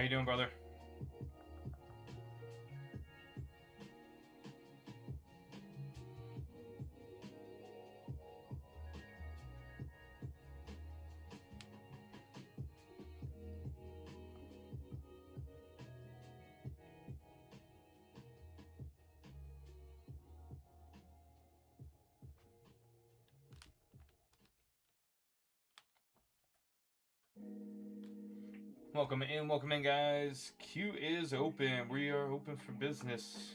How you doing, brother? Welcome in, guys. Queue is open. We are open for business.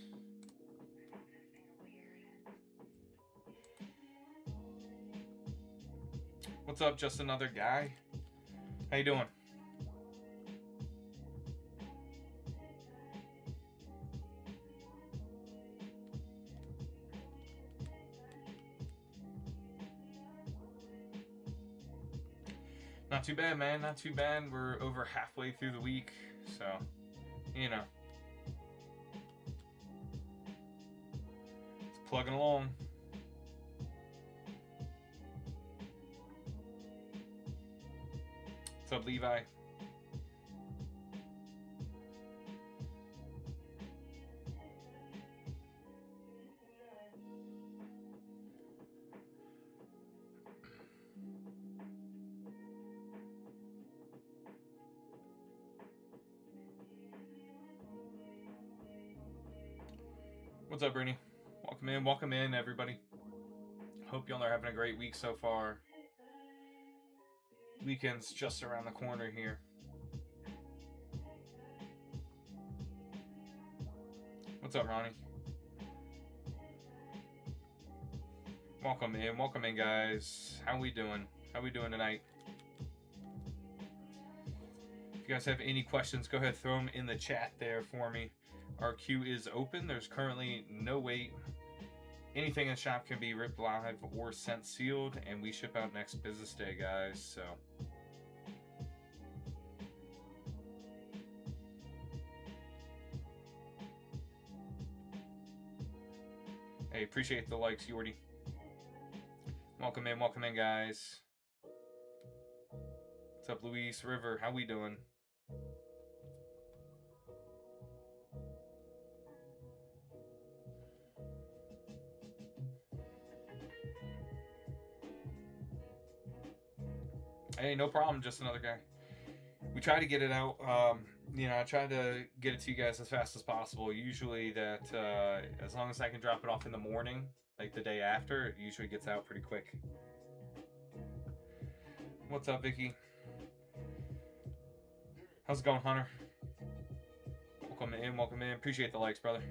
What's up, just another guy? How you doing? Not too bad, man. Not too bad. We're over halfway through the week, so, you know. It's plugging along. What's up, Levi? What's up, Bernie? Welcome in, everybody. Hope y'all are having a great week so far. Weekend's just around the corner here. What's up, Ronnie? Welcome in, guys. How we doing? How we doing tonight? If you guys have any questions, go ahead, throw them in the chat there for me. Our queue is open. There's currently no wait. Anything in the shop can be ripped live or sent sealed, and we ship out next business day, guys. So, hey, appreciate the likes, Yordi. Welcome in, guys. What's up, Luis River? How we doing? Hey, no problem. Just another guy. We try to get it out. I try to get it to you guys as fast as possible. Usually, that as long as I can drop it off in the morning, like the day after, it usually gets out pretty quick. What's up, Vicky? How's it going, Hunter? Welcome in. Appreciate the likes, brother.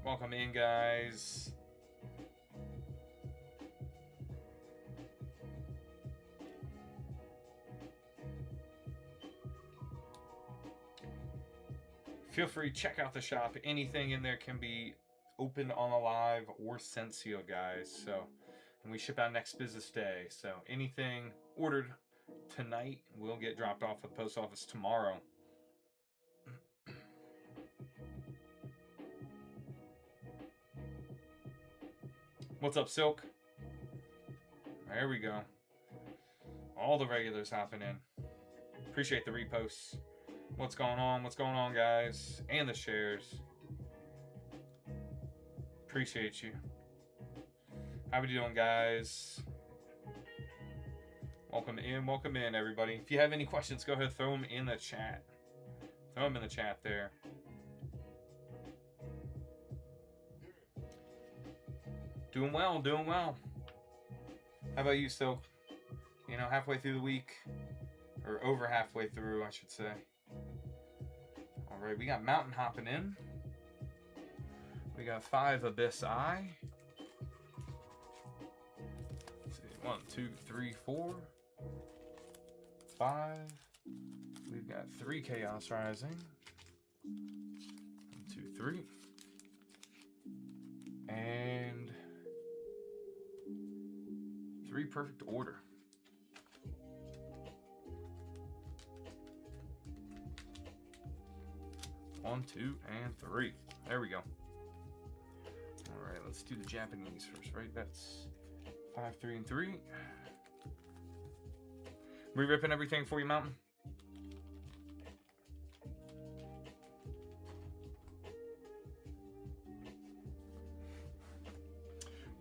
Welcome in, guys. Feel free, check out the shop. Anything in there can be opened on a live or sent sealed, guys. So, and we ship out next business day. So anything ordered tonight will get dropped off at the post office tomorrow. What's up, Silk? There we go. All the regulars hopping in. Appreciate the reposts. What's going on? What's going on, guys? And the shares. Appreciate you. How we doing, guys? Welcome in, everybody. If you have any questions, go ahead, throw them in the chat. Throw them in the chat there. Doing well, doing well. How about you, Silk? You know, halfway through the week. Or over halfway through, I should say. Alright, we got Mountain hopping in. We got 5 Abyss Eye. Let's see, 1, 2, 3, 4, 5. We've got 3 Chaos Rising. 1, 2, 3. And 3 Perfect Order. One, 2, and 3. There we go. All right, let's do the Japanese first, right? That's 5, 3, and 3. We ripping everything for you, Mountain?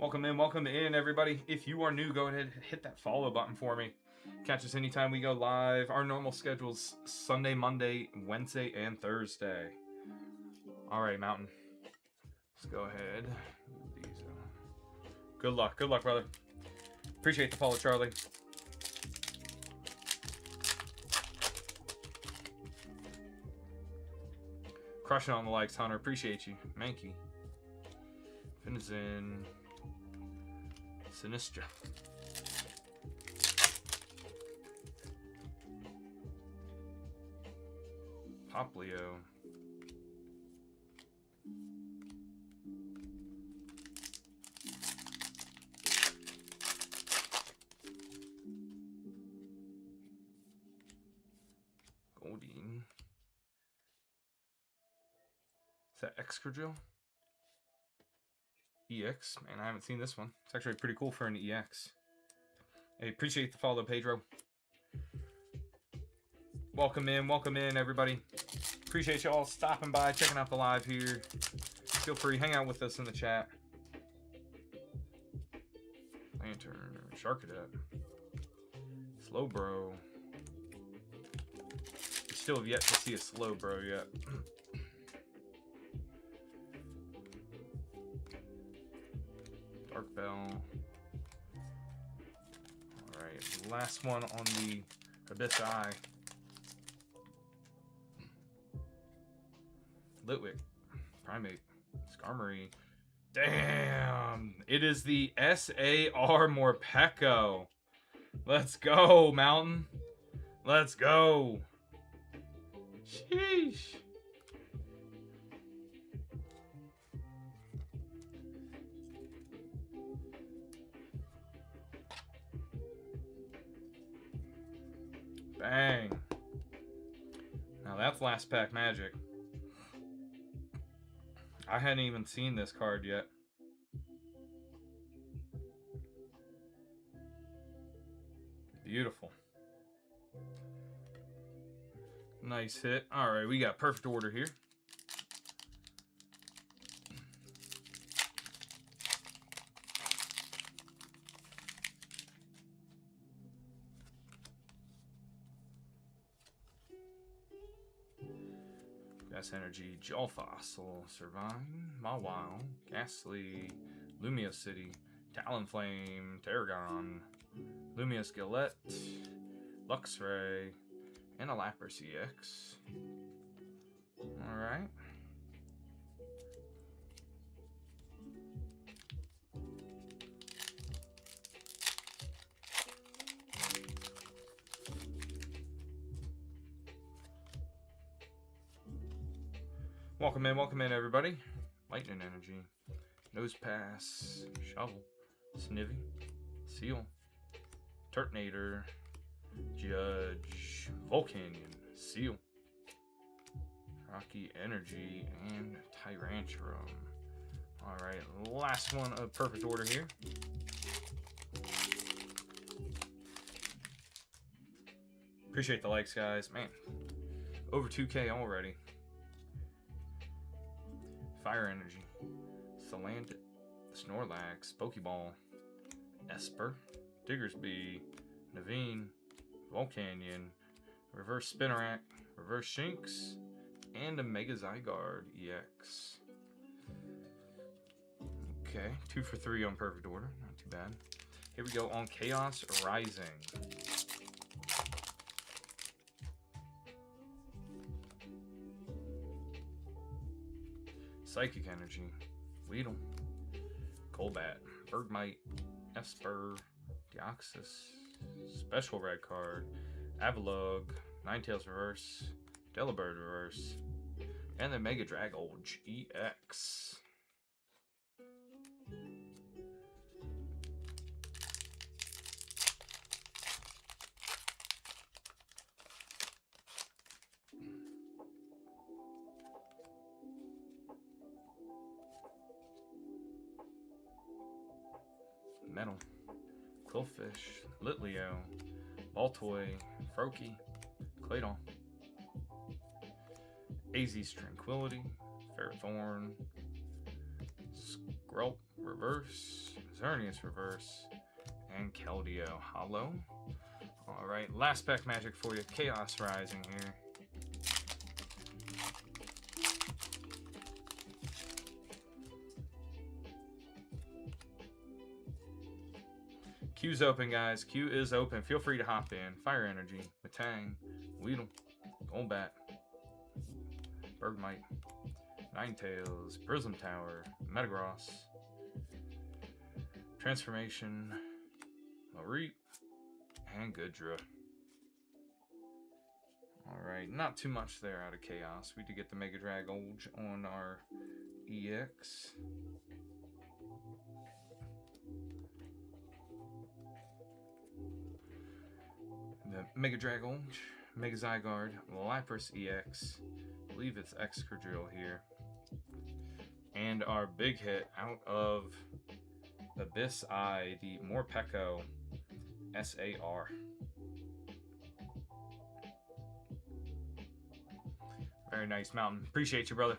Welcome in, everybody. If you are new, go ahead and hit that follow button for me. Catch us anytime we go live. Our normal schedule's Sunday, Monday, Wednesday, and Thursday. All right, Mountain. Let's go ahead. Move these. Good luck, brother. Appreciate the follow, Charlie. Crushing on the likes, Hunter. Appreciate you. Mankey. Finizen. Sinistra. Poplio. Goldine. Is that Excadrill? EX? Man, I haven't seen this one. It's actually pretty cool for an EX. Hey, appreciate the follow, Pedro. Welcome in, everybody. Appreciate y'all stopping by, checking out the live here. Feel free, hang out with us in the chat. Lantern, Sharkadet, Slowbro. Still have yet to see a Slowbro yet. Dark Bell. Alright, last one on the Abyss Eye. Litwick. Primate. Skarmory. Damn! It is the SAR Morpeko. Let's go, Mountain. Let's go. Sheesh. Bang. Now that's last pack magic. I hadn't even seen this card yet. Beautiful. Nice hit. All right, we got perfect order here. Gas Energy, Jolfossil, Servine, Mawile, Ghastly, Lumia City, Talonflame, Tarragon, Lumia Skillette, Luxray, and a Lapras EX. Alright. Welcome in, everybody. Lightning Energy, Nose Pass, Shovel, Snivy, Seal, Turtonator, Judge, Volcanion, Seal, Rocky Energy, and Tyrantrum. Alright, last one of perfect order here. Appreciate the likes, guys. Man, over 2K already. Fire Energy, Salandit, Snorlax, Pokeball, Esper, Diggersby, Naveen, Volcanion, Reverse Spinarak, Reverse Shinx, and a Mega Zygarde EX. Okay, 2 for 3 on perfect order. Not too bad. Here we go on Chaos Rising. Psychic Energy, Weedle, Golbat, Bergmite, Esper, Deoxys, Special Red Card, Avalugg, Ninetales Reverse, Delibird Reverse, and the Mega Dragolge EX. Metal, Qwilfish, Litleo, Baltoy, Froakie, Claydol, AZ's Tranquility, Ferrothorn, Skrelp Reverse, Xerneas Reverse, and Keldeo Hollow. Alright, last pack magic for you. Chaos Rising here. Queue's open, guys. Queue is open. Feel free to hop in. Fire Energy, Matang, Weedle, Golbat, Bergmite, Ninetales, Prism Tower, Metagross, Transformation, Mareep, and Goodra. Alright, not too much there out of Chaos. We did get the Mega Dragolge on our EX. The Mega Dragolge, Mega Zygarde, Lapras EX. I believe it's Excadrill here. And our big hit out of Abyss Eye, the Morpeko SAR. Very nice, Mountain. Appreciate you, brother.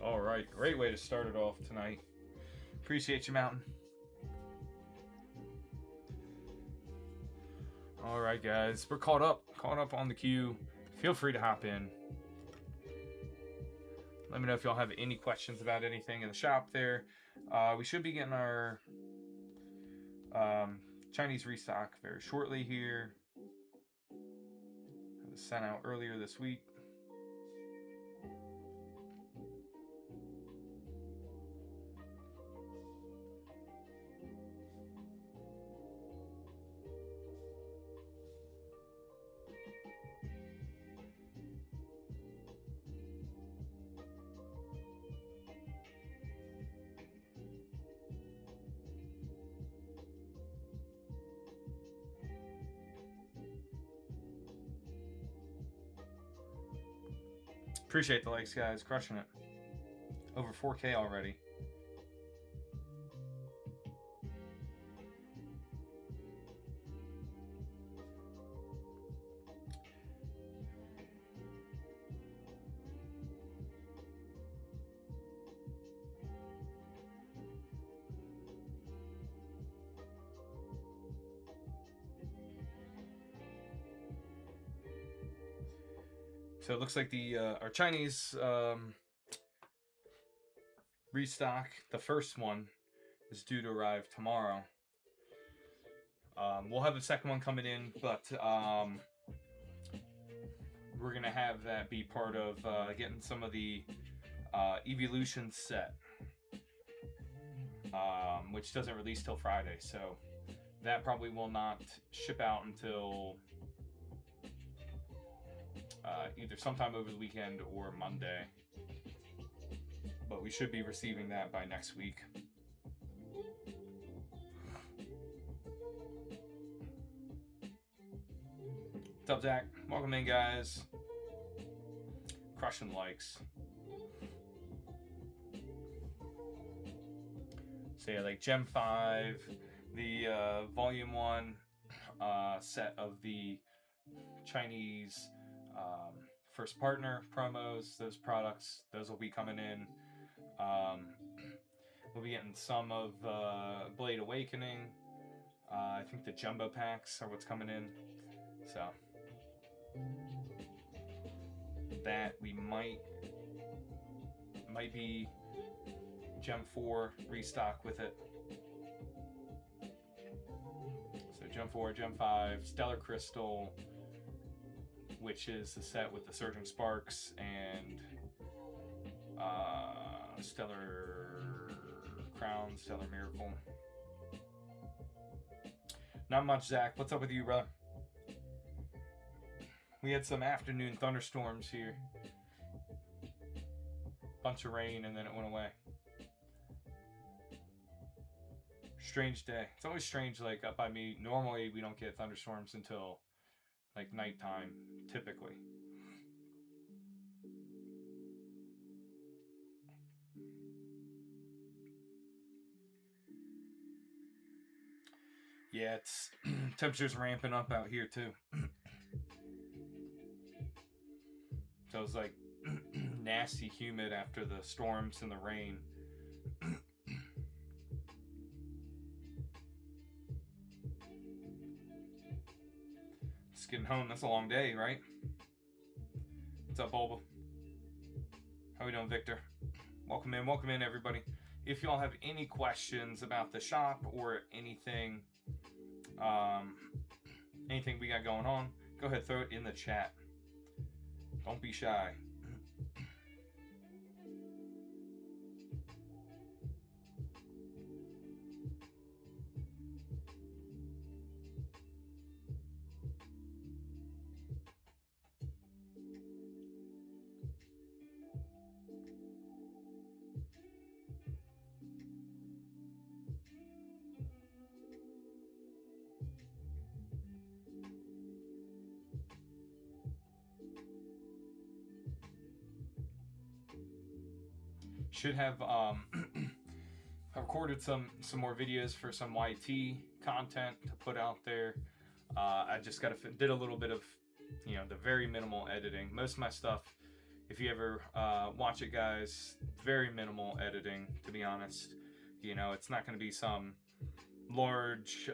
All right, great way to start it off tonight. Appreciate you, Mountain. All right, guys, we're caught up on the queue. Feel free to hop in. Let me know if y'all have any questions about anything in the shop there. We should be getting our Chinese restock very shortly here. It was sent out earlier this week. Appreciate the likes, guys. Crushing it. Over 4K already. So it looks like the our Chinese restock, the first one, is due to arrive tomorrow. We'll have the second one coming in, but we're gonna have that be part of getting some of the Evolution set, which doesn't release till Friday, so that probably will not ship out until either sometime over the weekend or Monday. But we should be receiving that by next week. What's up, Zach? Welcome in, guys. Crushing likes. So yeah, like Gem 5, the Volume 1 set of the Chinese first partner promos, those products, those will be coming in. We'll be getting some of Blade Awakening. I think the jumbo packs are what's coming in. So that we might be Gem 4 restock with it. So Gem 4, Gem 5, Stellar Crystal, which is the set with the Surging Sparks, and Stellar Crown, Stellar Miracle. Not much, Zach. What's up with you, brother? We had some afternoon thunderstorms here. Bunch of rain, and then it went away. Strange day. It's always strange, like, up by me. Normally, we don't get thunderstorms until, like, nighttime, typically. Yeah, it's temperatures ramping up out here too. So it's like nasty humid after the storms and the rain. Just getting home. That's a long day, right? What's up, Bulba? How we doing, Victor? Welcome in, everybody. If y'all have any questions about the shop or anything, anything we got going on, go ahead, throw it in the chat. Don't be shy. Should have I recorded some more videos for some YT content to put out there. I just did a little bit of, you know, the very minimal editing. Most of my stuff, if you ever watch it, guys, very minimal editing, to be honest. You know, it's not going to be some large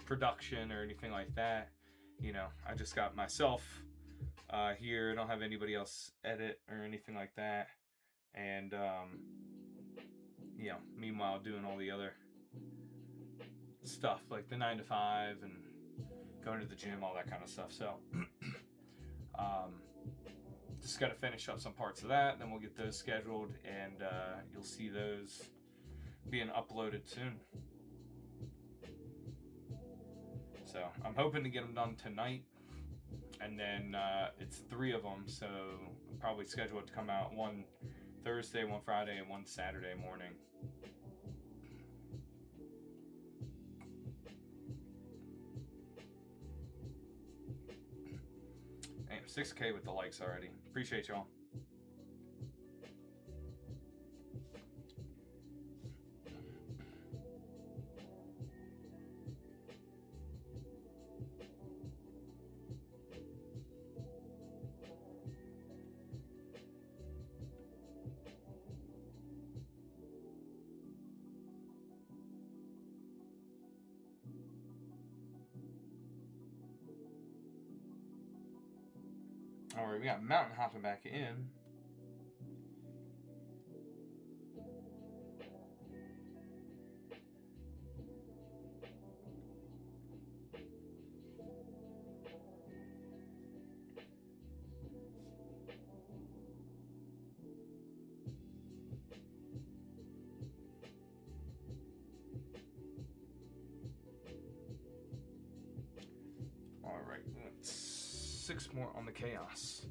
production or anything like that. You know, I just got myself here. I don't have anybody else edit or anything like that. And, you know, meanwhile doing all the other stuff like the 9 to 5 and going to the gym, all that kind of stuff. So, just got to finish up some parts of that. Then we'll get those scheduled, and you'll see those being uploaded soon. So I'm hoping to get them done tonight. And then it's 3 of them, so I'll probably schedule it to come out one Thursday, one Friday, and one Saturday morning. Damn, 6K with the likes already. Appreciate y'all. Alright, we got Mountain hopping back in. Alright, that's 6 more on the chaos.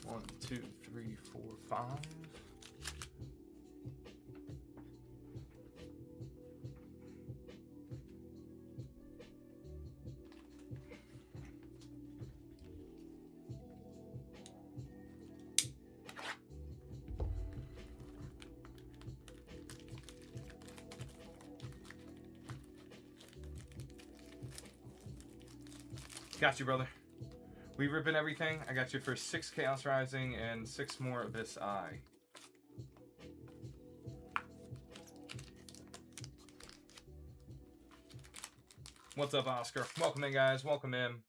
1, 2, 3, 4, 5. Got you, brother. We ripping everything. I got you for 6 Chaos Rising and 6 more Abyss Eye. What's up, Oscar? Welcome in, guys. Welcome in.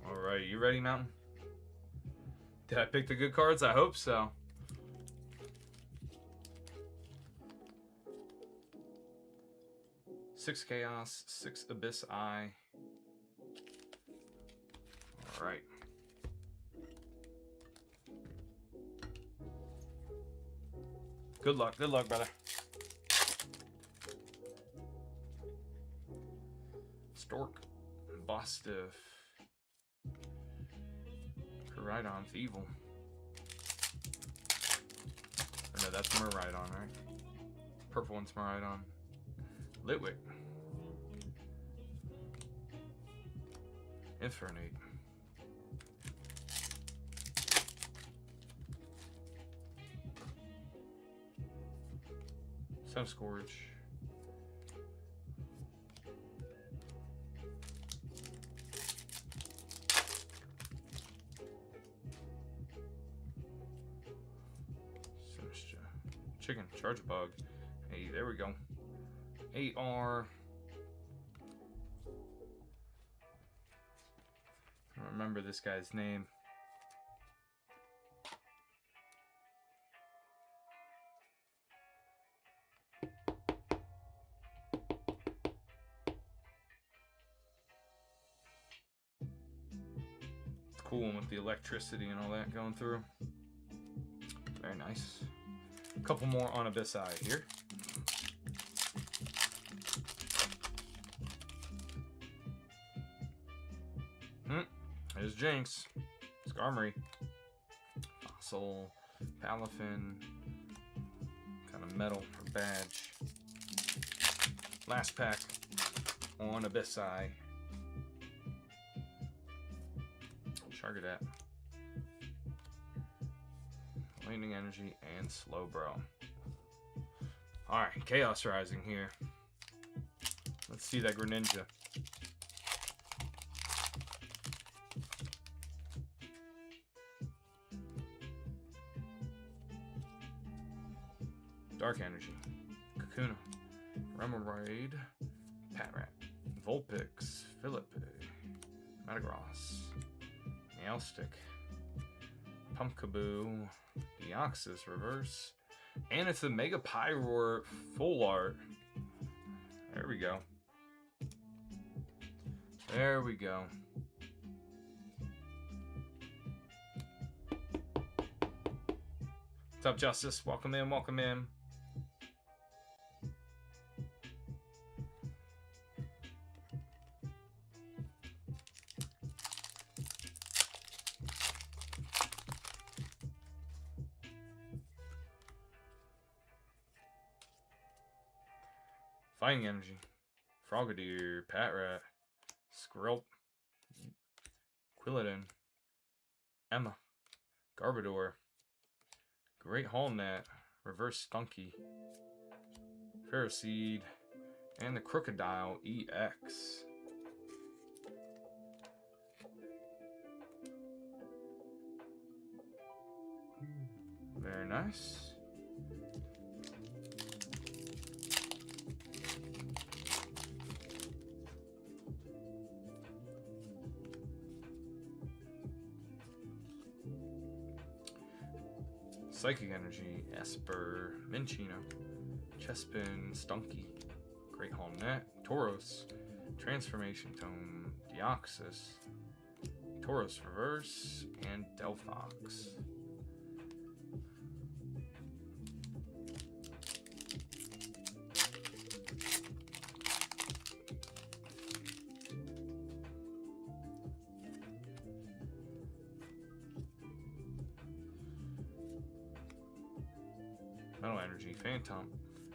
Alright, you ready, Mountain? Did I pick the good cards? I hope so. Six Chaos, 6 Abyss Eye. Alright. Good luck, brother. Stork, Bostiff. Rhydon, Evil. Or no, that's Miraidon, right? Purple one's Miraidon. Litwick. Infernape. Sunscourge. Chicken, Charge Bug. Hey, there we go. AR. I don't remember this guy's name. It's cool one with the electricity and all that going through. Very nice. A couple more on Abyss Eye here. There's Jinx, Skarmory, Fossil, Palafin, kind of metal or badge. Last pack on Abyss Eye. Chargadat. Lightning Energy and Slowbro. Alright, Chaos Rising here. Let's see that Greninja. Dark Energy, Kakuna, Remoraid, Patrat, Vulpix, Philippe, Metagross, Meowstic, Pumpkaboo, Deoxys Reverse, and it's a Mega Pyroar Full Art. There we go. There we go. What's up, Justice? Welcome in, welcome in. Fighting Energy, Frogadier, Patrat, Skrelp, Quilladin, Emma, Garbodor, Great Hallnet, Reverse Stunky, Ferroseed, and the Crocodile EX. Very nice. Psychic Energy, Esper, Minchino, Chespin, Stunky, Great Hallnet, Tauros, Transformation Tome, Deoxys, Tauros Reverse, and Delphox. Metal Energy, Phantom,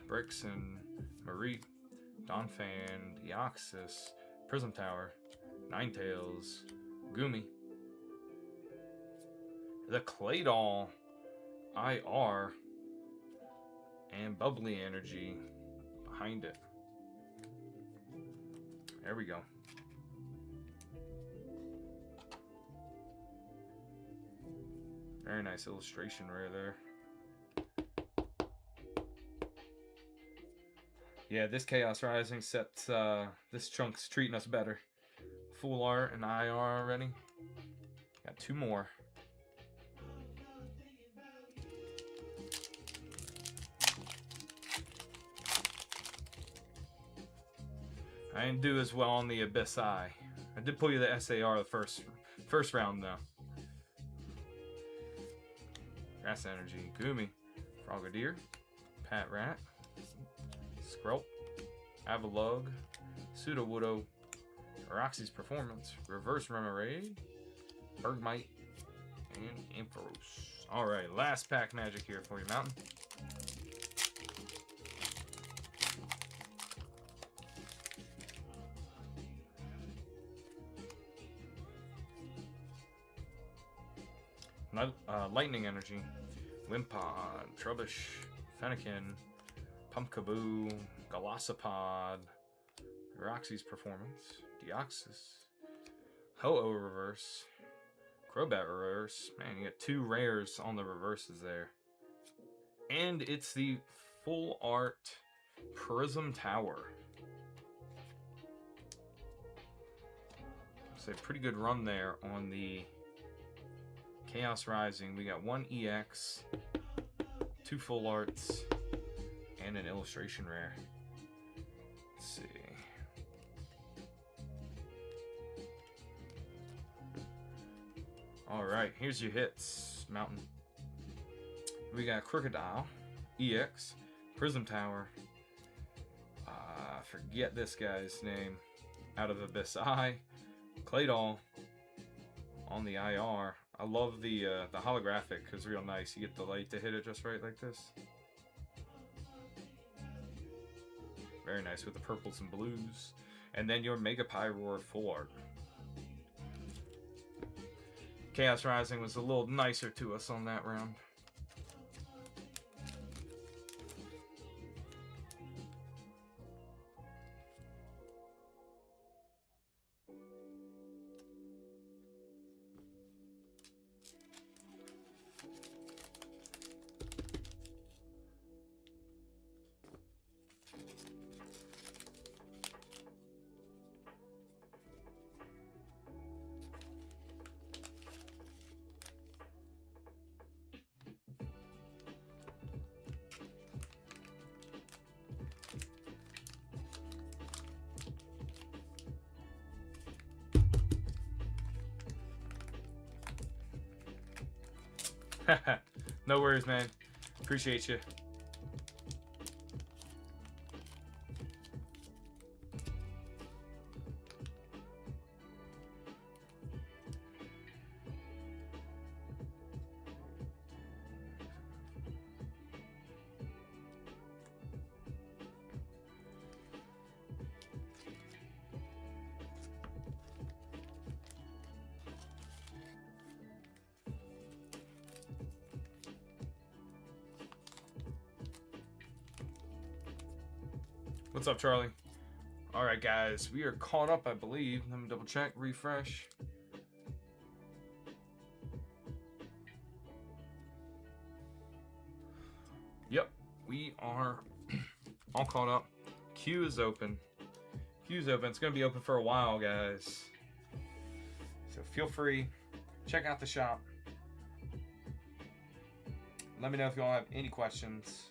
Brixen, Marie, Donphan, Deoxys, Prism Tower, Ninetales, Gumi, the Claydol, IR, and Bubbly Energy behind it. There we go. Very nice illustration rare there. Yeah, this Chaos Rising set, this chunk's treating us better. Full art and IR already. Got 2 more. I didn't do as well on the Abyss Eye. I did pull you the SAR the first round though. Grass Energy, Gumi, Frogadier, Patrat, Skrelp, Avalugg, Sudowoodo, Roxy's Performance, Reverse Remoraid, Bergmite, and Ampharos. Alright, last pack magic here for you, Mountain. Lightning Energy, Wimpod, Trubbish, Fennekin, Pumpkaboo, Golisopod, Roxy's Performance, Deoxys, Ho-Oh Reverse, Crobat Reverse. Man, you got 2 rares on the reverses there. And it's the full art Prism Tower. So a pretty good run there on the Chaos Rising. We got 1 EX, 2 full arts, and an illustration rare. Let's see. Alright, here's your hits, Mountain. We got Crocodile, EX, Prism Tower, forget this guy's name, Out of Abyss Eye, Claydol on the IR. I love the holographic because real nice. You get the light to hit it just right like this. Very nice with the purples and blues. And then your Mega Pyroar full art. Chaos Rising was a little nicer to us on that round. No worries, man. Appreciate you. What's up, Charlie? All right, guys, we are caught up, I believe. Let me double check, refresh. Yep, we are all caught up. Queue is open. Queue's open. It's going to be open for a while, guys. So feel free. Check out the shop. Let me know if you all have any questions.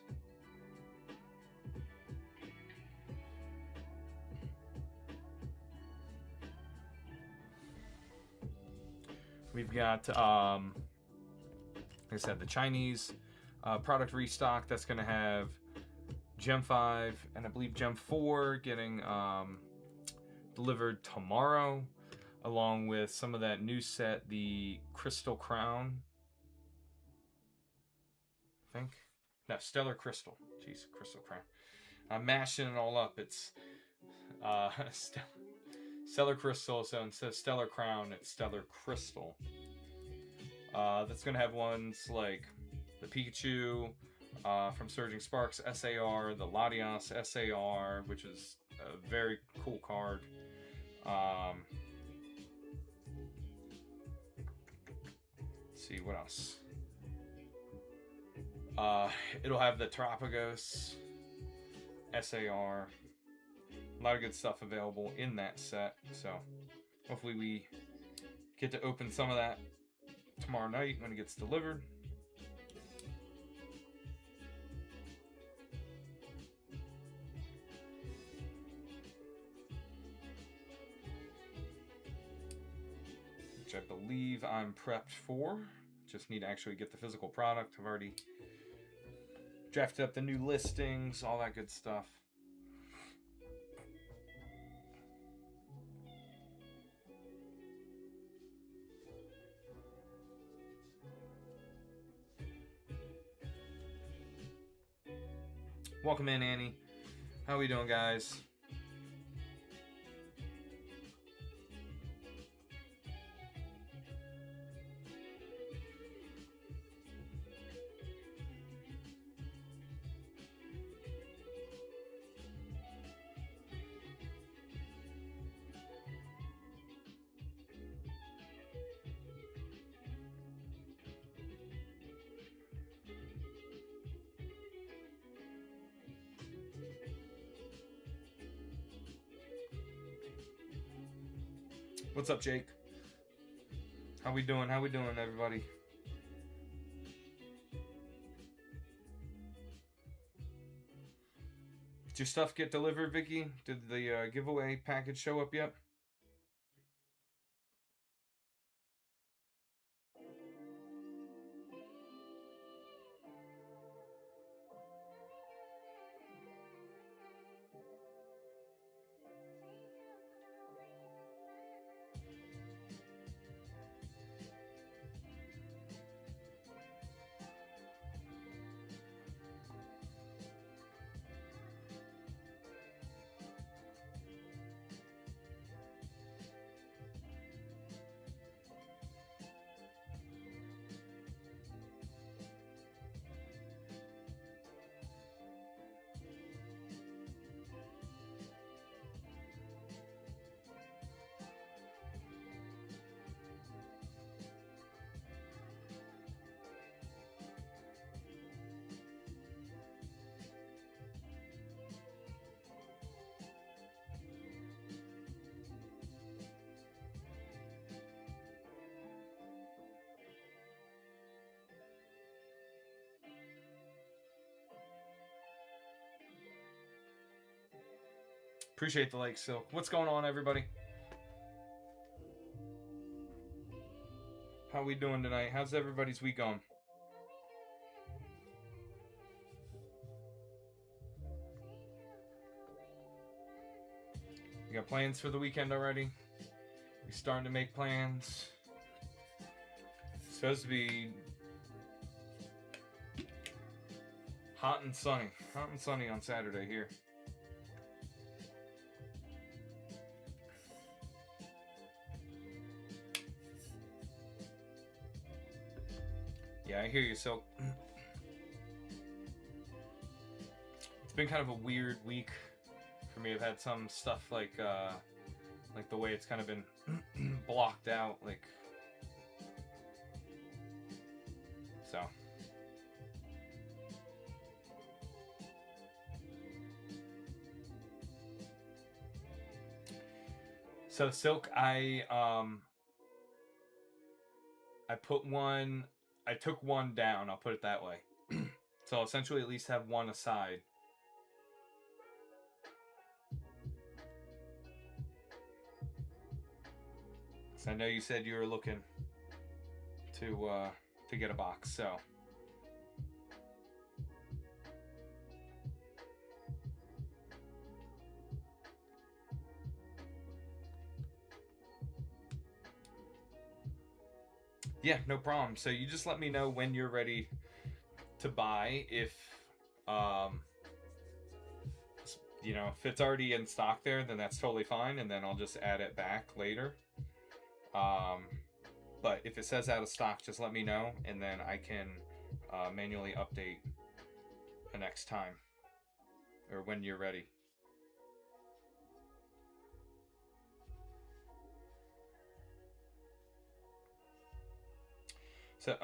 We've got, like I said, the Chinese product restock. That's going to have Gem 5 and I believe Gem 4 getting delivered tomorrow, along with some of that new set, the Crystal Crown, I think. No, Stellar Crystal. Jeez, Crystal Crown. I'm mashing it all up. It's Stellar Crystal, so instead of Stellar Crown, it's Stellar Crystal. That's going to have ones like the Pikachu from Surging Sparks SAR, the Latias SAR, which is a very cool card. Let's see, what else? It'll have the Terapagos SAR. A lot of good stuff available in that set, so hopefully we get to open some of that tomorrow night when it gets delivered. Which I believe I'm prepped for. Just need to actually get the physical product. I've already drafted up the new listings, all that good stuff. Welcome in, Annie. How we doing, guys? What's up, Jake? How we doing? How we doing, everybody? Did your stuff get delivered, Vicky? Did the giveaway package show up yet? Appreciate the like, Silk. What's going on, everybody? How we doing tonight? How's everybody's week going? You got plans for the weekend already? You starting to make plans? It's supposed to be hot and sunny. Hot and sunny on Saturday here. Yeah, I hear you. So it's been kind of a weird week for me. I've had some stuff like the way it's kind of been blocked out, like so. So Silk, I took one down, I'll put it that way. So I'll essentially at least have one aside. So I know you said you were looking to get a box, so. Yeah, no problem. So you just let me know when you're ready to buy. If Um, you know, if it's already in stock there, then that's totally fine, and then I'll just add it back later. But if it says out of stock, just let me know, and then I can manually update the next time, or when you're ready. So,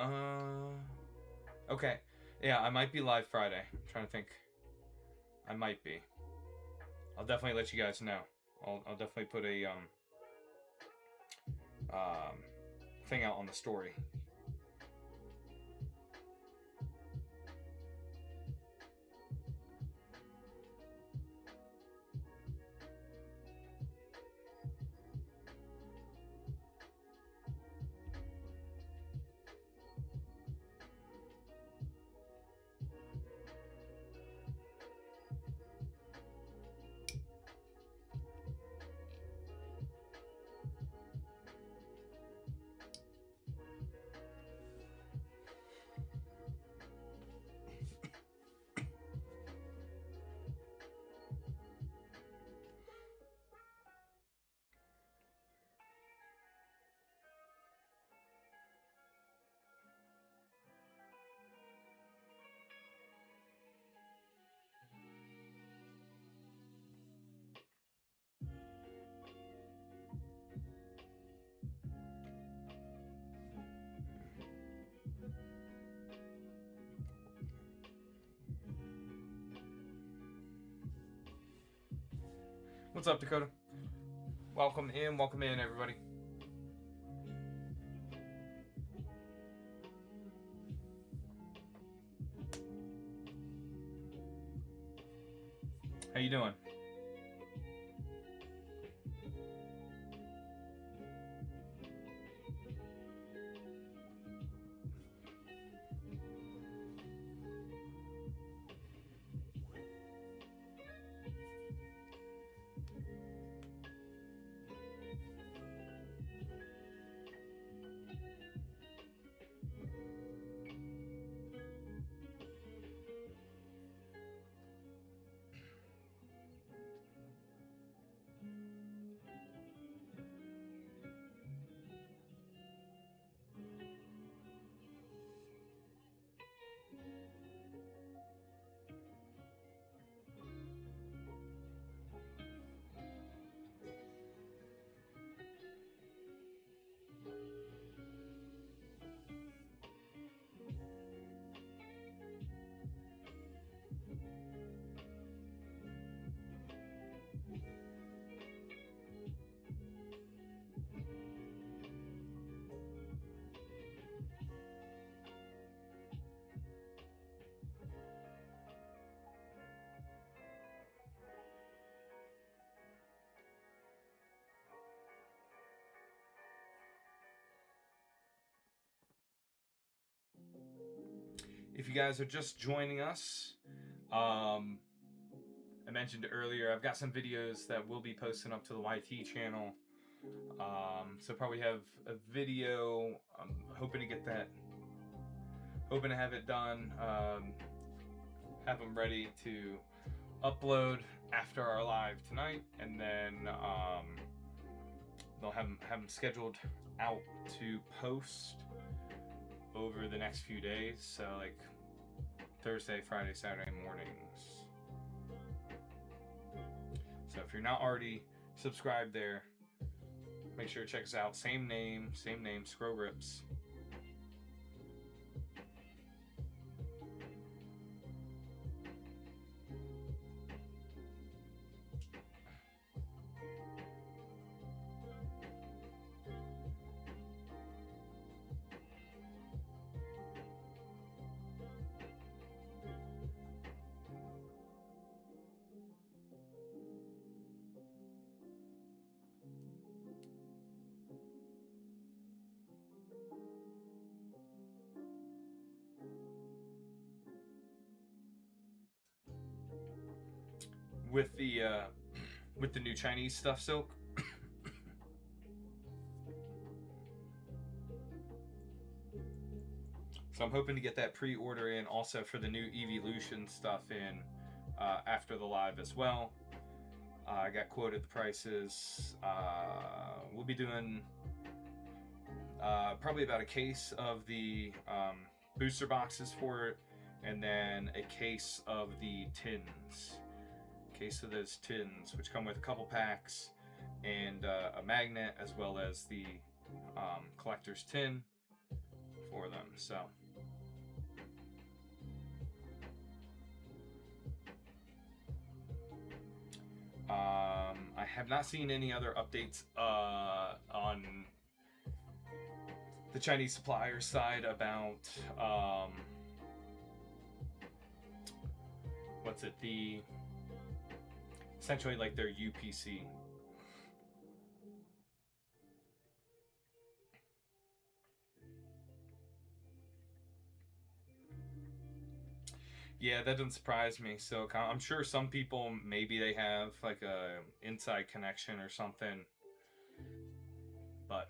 okay. Yeah, I might be live Friday. I'm trying to think. I might be. I'll definitely let you guys know. I'll definitely put a thing out on the story. What's up, Dakota? Welcome in, everybody. How you doing? If you guys are just joining us, I mentioned earlier, I've got some videos that we'll be posting up to the YT channel. So probably have a video. I'm hoping to get that, hoping to have it done, have them ready to upload after our live tonight, and then they'll have them scheduled out to post over the next few days. So like Thursday, Friday, Saturday mornings. So if you're not already subscribed there, make sure to check us out. Same name, Scro Grips. With the new Chinese stuff, Silk. So I'm hoping to get that pre-order in also for the new Evolution stuff in after the live as well. I got quoted the prices. We'll be doing probably about a case of the booster boxes for it, and then a case of the tins. Case of those tins, which come with a couple packs and a magnet, as well as the collector's tin for them. So I have not seen any other updates on the Chinese supplier side about what's it, the essentially like their UPC. Yeah, that doesn't surprise me. So I'm sure some people, maybe they have like a inside connection or something, but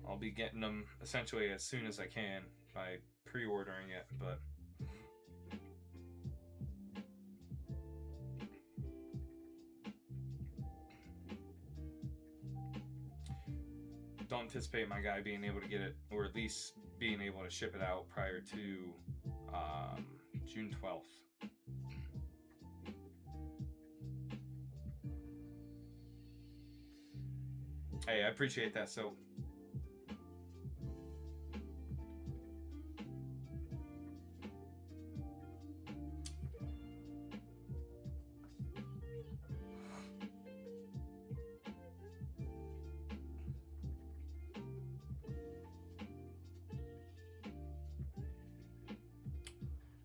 I'll be getting them essentially as soon as I can by pre-ordering it. But don't anticipate my guy being able to get it, or at least being able to ship it out prior to June 12th. Hey, I appreciate that. So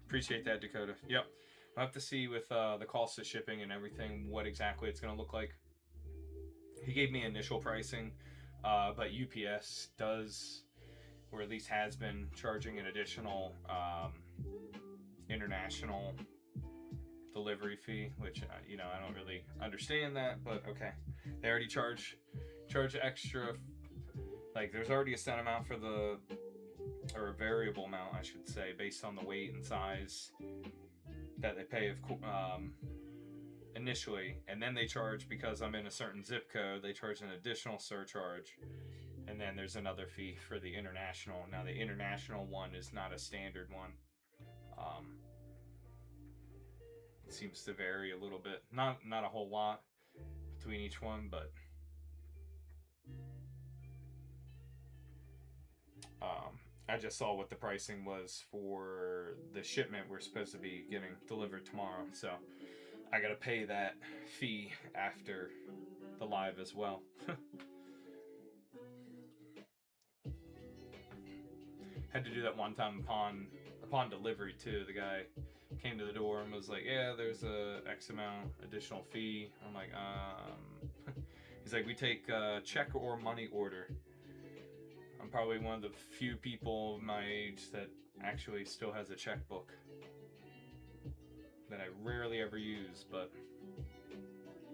appreciate that, Dakota. Yep. I'll have to see with the cost of shipping and everything what exactly it's going to look like. He gave me initial pricing, but UPS does, or at least has been, charging an additional international delivery fee, which you know, I don't really understand that, but okay. They already charge extra. Like there's already a set amount for the, or a variable amount, I should say, based on the weight and size that they pay initially, and then they charge, because I'm in a certain zip code, they charge an additional surcharge, and then there's another fee for the international. Now the international one is not a standard one. It seems to vary a little bit, not a whole lot between each one, but I just saw what the pricing was for the shipment we're supposed to be getting delivered tomorrow, so I gotta pay that fee after the live as well. Had to do that one time upon delivery too. The guy came to the door and was like, "Yeah, there's a X amount additional fee." I'm like, he's like, "We take check or money order." I'm probably one of the few people my age that actually still has a checkbook that I rarely ever use, but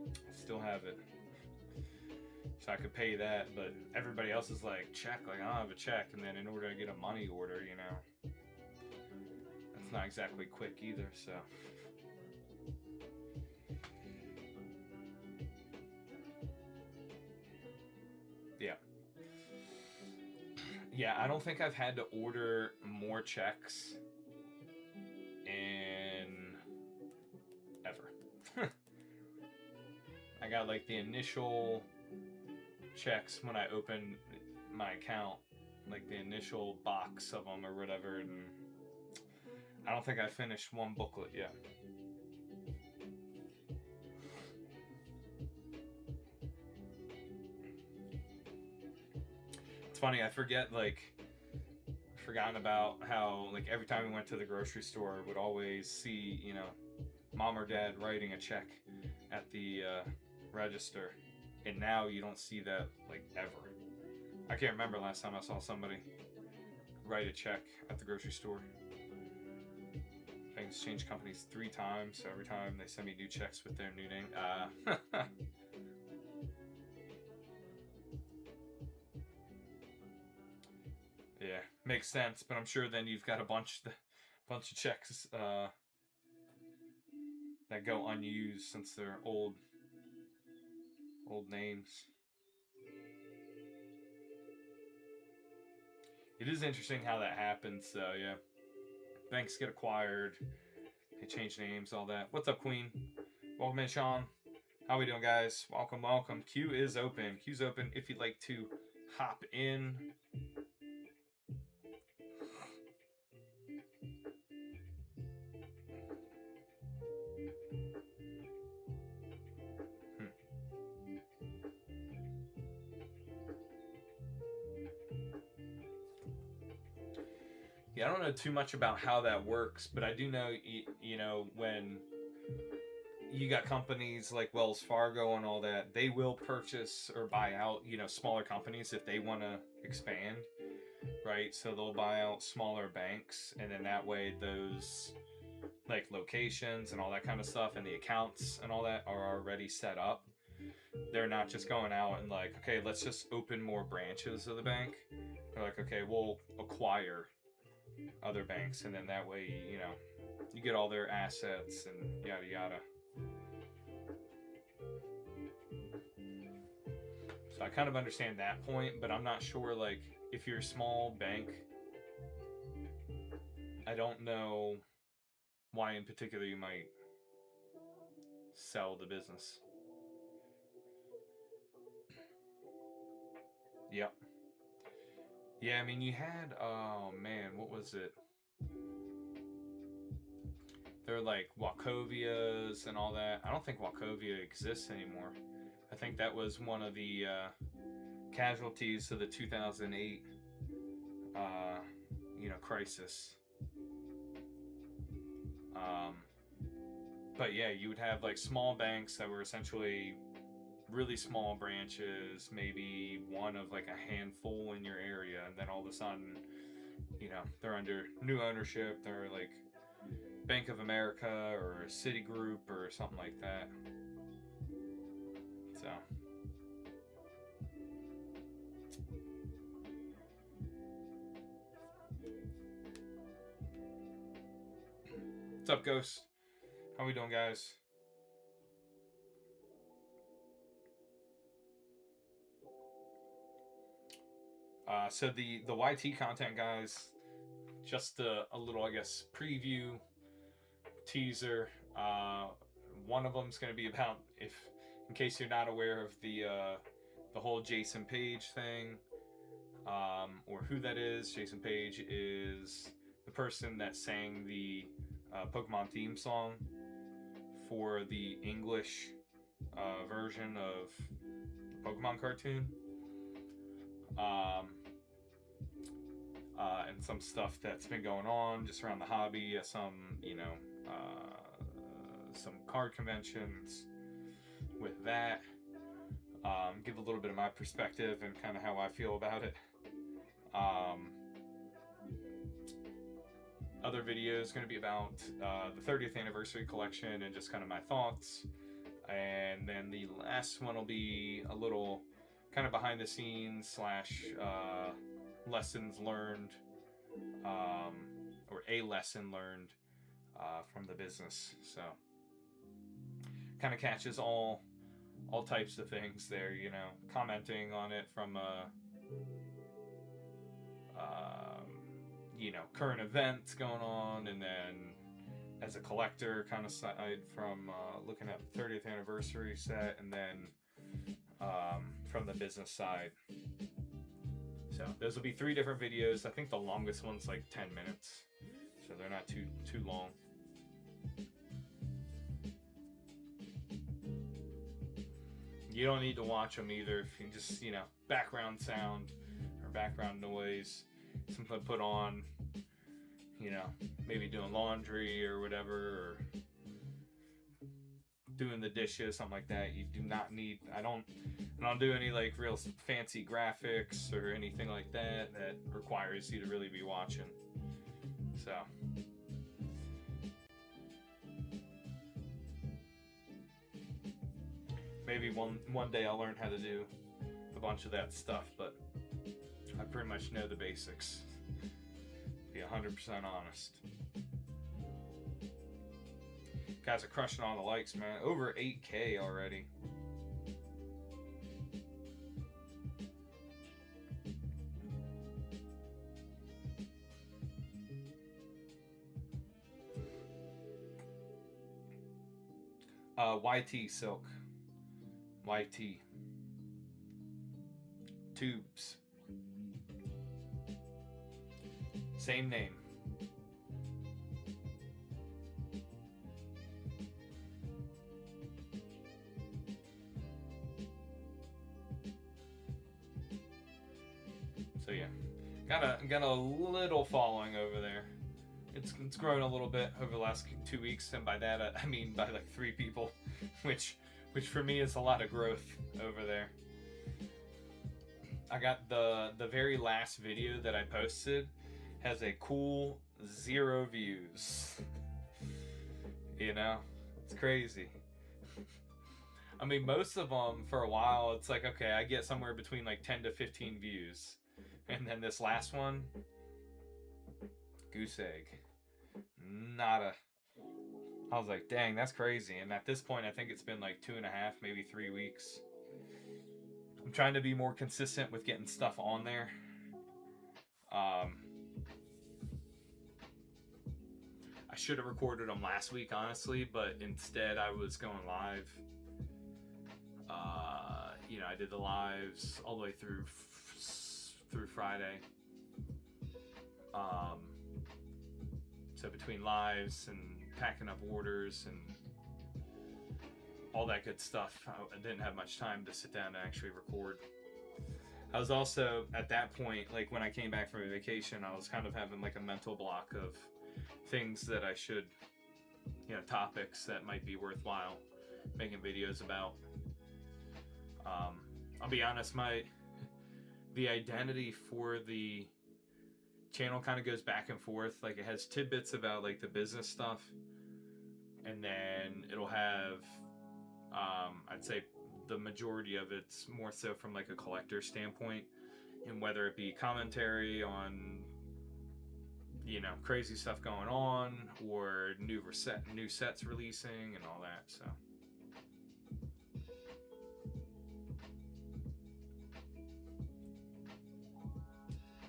I still have it. So I could pay that, but everybody else is like, check, like I don't have a check, and then in order to get a money order, you know, that's not exactly quick either, so. Yeah. Yeah, I don't think I've had to order more checks in ever. I got like the initial checks when I opened my account, like the initial box of them or whatever, and I don't think I finished one booklet yet. It's funny, I forget, like, forgotten about how, like, every time we went to the grocery store, would always see, you know, mom or dad writing a check at the register, and now you don't see that, like, ever. I can't remember last time I saw somebody write a check at the grocery store. Banks change companies 3 times, so every time they send me new checks with their new name. Yeah. makes sense. But I'm sure then you've got a bunch of checks that go unused since they're old names. It is interesting how that happens. So yeah, banks get acquired, they change names, all that. What's up, Queen? Welcome in, Sean. How we doing, guys? Welcome, welcome. Queue is open. Queue's open if you'd like to hop in. Yeah, I don't know too much about how that works, but I do know, you know, when you got companies like Wells Fargo and all that, they will purchase or buy out, you know, smaller companies if they want to expand, right? So they'll buy out smaller banks, and then that way those like locations and all that kind of stuff and the accounts and all that are already set up. They're not just going out and like, okay, let's just open more branches of the bank. They're like, okay, we'll acquire other banks, and then that way, you know, you get all their assets and yada yada. So I kind of understand that point, but I'm not sure, like, if you're a small bank, I don't know why in particular you might sell the business. Yep. Yeah, I mean, you had, oh man, what was it? They're like Wachovias and all that. I don't think Wachovia exists anymore. I think that was one of the casualties of the 2008, you know, crisis. But yeah, you would have like small banks that were essentially really small branches, maybe one of like a handful in your area, and then all of a sudden, you know, they're under new ownership. They're like Bank of America or Citigroup or something like that. So. What's up, Ghost? How we doing, guys? So the YT content, guys, just a little, I guess, preview teaser. One of them's going to be about, if in case you're not aware of the whole Jason Page thing, or who that is. Jason Page is the person that sang the Pokemon theme song for the English version of the Pokemon cartoon. And some stuff that's been going on just around the hobby, some, you know, some card conventions with that. Give a little bit of my perspective and kind of how I feel about it. Other videos going to be about the 30th anniversary collection and just kind of my thoughts. And then the last one will be a little kind of behind the scenes slash lessons learned, or a lesson learned from the business. So kind of catches all types of things there, you know, commenting on it from you know, current events going on, and then as a collector kind of side from looking at the 30th anniversary set, and then from the business side. So those will be 3 different videos. I think the longest one's like 10 minutes, so they're not too long. You don't need to watch them either. If you just, you know, background sound or background noise, something to put on, you know, maybe doing laundry or whatever, or doing the dishes, something like that. You do not need, I don't do any like real fancy graphics or anything like that requires you to really be watching. So maybe one day I'll learn how to do a bunch of that stuff, but I pretty much know the basics. Be 100% honest. Guys are crushing all the likes, man. Over 8K already. YT Silk. YT. Tubes. Same name. So yeah, got a little following over there. It's grown a little bit over the last 2 weeks, and by that I mean by like 3 people, which for me is a lot of growth over there. I got the very last video that I posted has a cool 0 views. You know, it's crazy. I mean, most of them for a while, it's like, okay, I get somewhere between like 10 to 15 views. And then this last one, goose egg. Nada. I was like, dang, that's crazy. And at this point, I think it's been like 2.5, maybe 3 weeks. I'm trying to be more consistent with getting stuff on there. I should have recorded them last week, honestly, but instead I was going live. You know, I did the lives all the way through Friday. So between lives and packing up orders and all that good stuff, I didn't have much time to sit down and actually record. I was also, at that point, like when I came back from a vacation, I was kind of having like a mental block of things that I should, you know, topics that might be worthwhile making videos about. I'll be honest, the identity for the channel kind of goes back and forth. Like it has tidbits about like the business stuff, and then it'll have I'd say the majority of it's more so from like a collector standpoint, and whether it be commentary on, you know, crazy stuff going on or new sets releasing and all that. So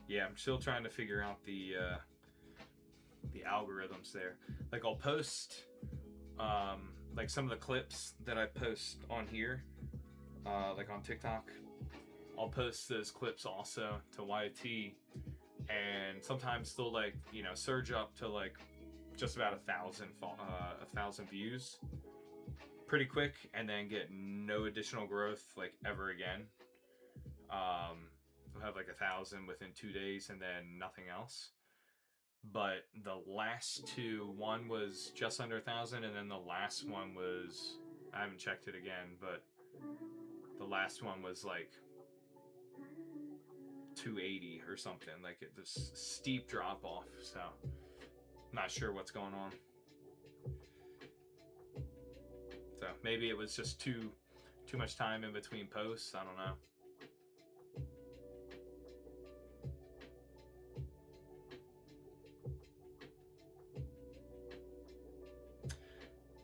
yeah, I'm still trying to figure out the algorithms there. Like I'll post like some of the clips that I post on here, like on TikTok. I'll post those clips also to YT, and sometimes they'll like, you know, surge up to like just about 1,000 views pretty quick, and then get no additional growth like ever again. We'll have like 1,000 within 2 days, and then nothing else. But the last 2, one was just under 1,000, and then the last one was, I haven't checked it again, but the last one was like 280 or something. Like this steep drop off. So not sure what's going on. So maybe it was just too much time in between posts. I don't know.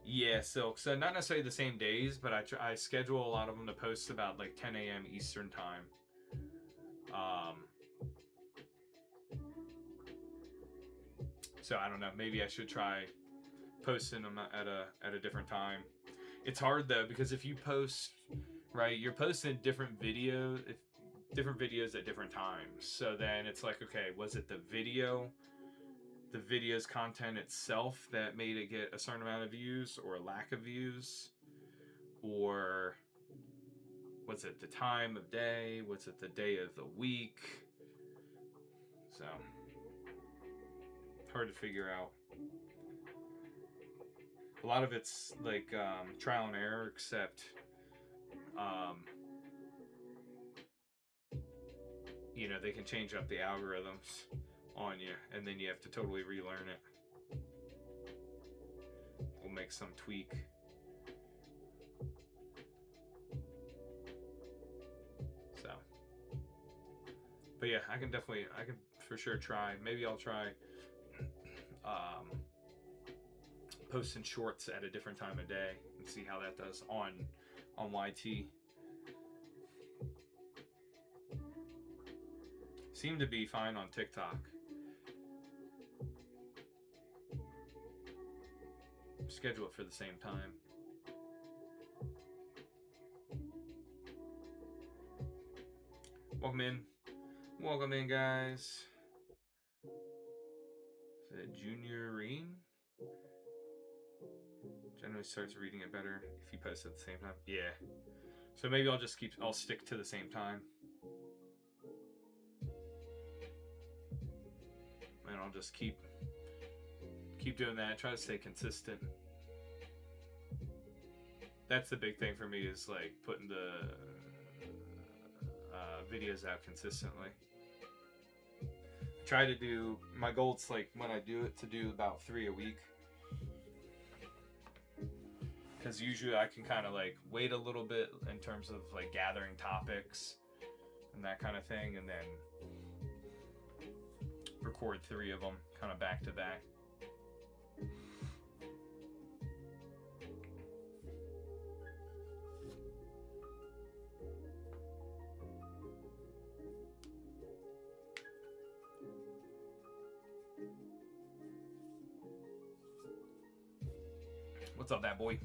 Yeah, so not necessarily the same days, but I schedule a lot of them to post about like 10 a.m. Eastern time. So I don't know. Maybe I should try posting them at a different time. It's hard though, because if you post, right, you're posting different videos at different times. So then it's like, okay, was it the video's content itself that made it get a certain amount of views or a lack of views? Or was it the time of day? Was it the day of the week? So hard to figure out. A lot of it's like trial and error, except you know, they can change up the algorithms on you, and then you have to totally relearn it. We'll make some tweak. So But yeah, I can for sure try. Maybe I'll try posting shorts at a different time of day and see how that does on YT. Seem to be fine on TikTok. Schedule it for the same time. Welcome in, guys. Is it Junior Reen? Generally starts reading it better if you post at the same time. Yeah. So maybe I'll stick to the same time. And I'll just keep doing that. Try to stay consistent. That's the big thing for me, is like putting the videos out consistently. Try to do, my goal's like when I do it to do about 3 a week. Because usually I can kind of like wait a little bit in terms of like gathering topics and that kind of thing, and then record 3 of them kind of back to back. What's up, that boy?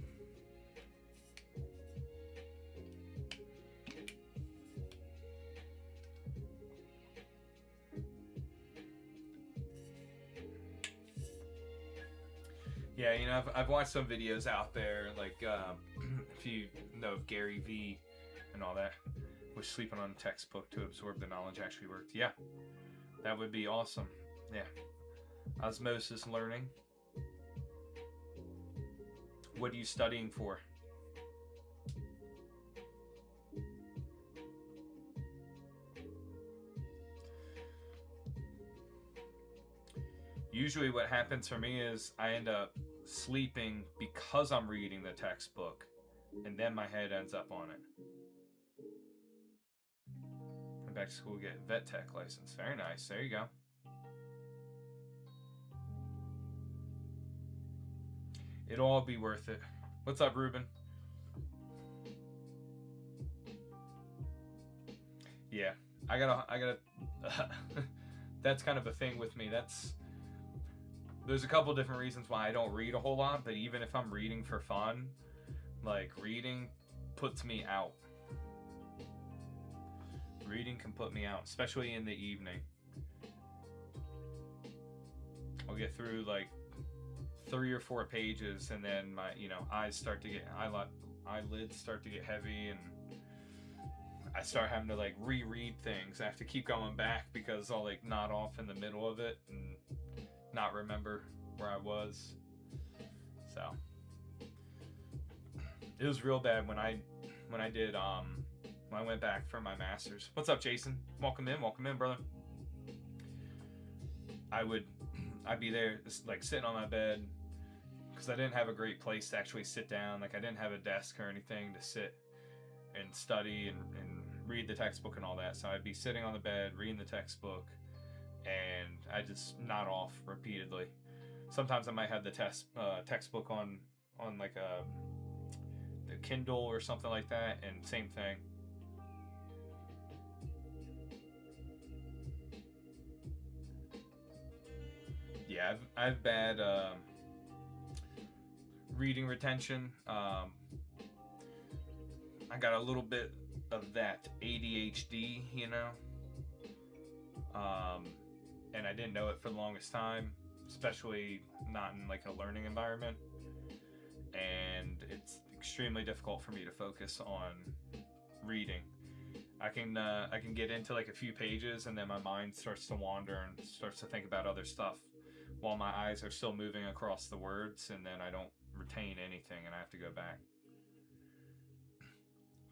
Yeah, you know, I've watched some videos out there, like if you know of Gary Vee and all that, was sleeping on a textbook to absorb the knowledge actually worked. Yeah, that would be awesome. Yeah, osmosis learning. What are you studying for? Usually what happens for me is I end up sleeping because I'm reading the textbook, and then my head ends up on it. Went back to school, get vet tech license. Very nice. There you go. It'll all be worth it. What's up, Ruben? Yeah, I gotta. That's kind of a thing with me. There's a couple different reasons why I don't read a whole lot, but even if I'm reading for fun, like reading puts me out. Reading can put me out, especially in the evening. I'll get through like 3 or 4 pages, and then my eyelids start to get heavy, and I start having to like reread things. I have to keep going back because I'll like nod off in the middle of it and not remember where I was. So it was real bad when I went back for my master's. What's up, Jason? Welcome in, brother. I'd be there like sitting on my bed because I didn't have a great place to actually sit down. Like I didn't have a desk or anything to sit and study and read the textbook and all that. So I'd be sitting on the bed reading the textbook, and I just nod off repeatedly. Sometimes I might have the textbook on like the Kindle or something like that, and same thing. Yeah, I've bad reading retention. I got a little bit of that ADHD, and I didn't know it for the longest time, especially not in like a learning environment. And it's extremely difficult for me to focus on reading. I can get into like a few pages, and then my mind starts to wander and starts to think about other stuff while my eyes are still moving across the words, and then I don't retain anything, and I have to go back.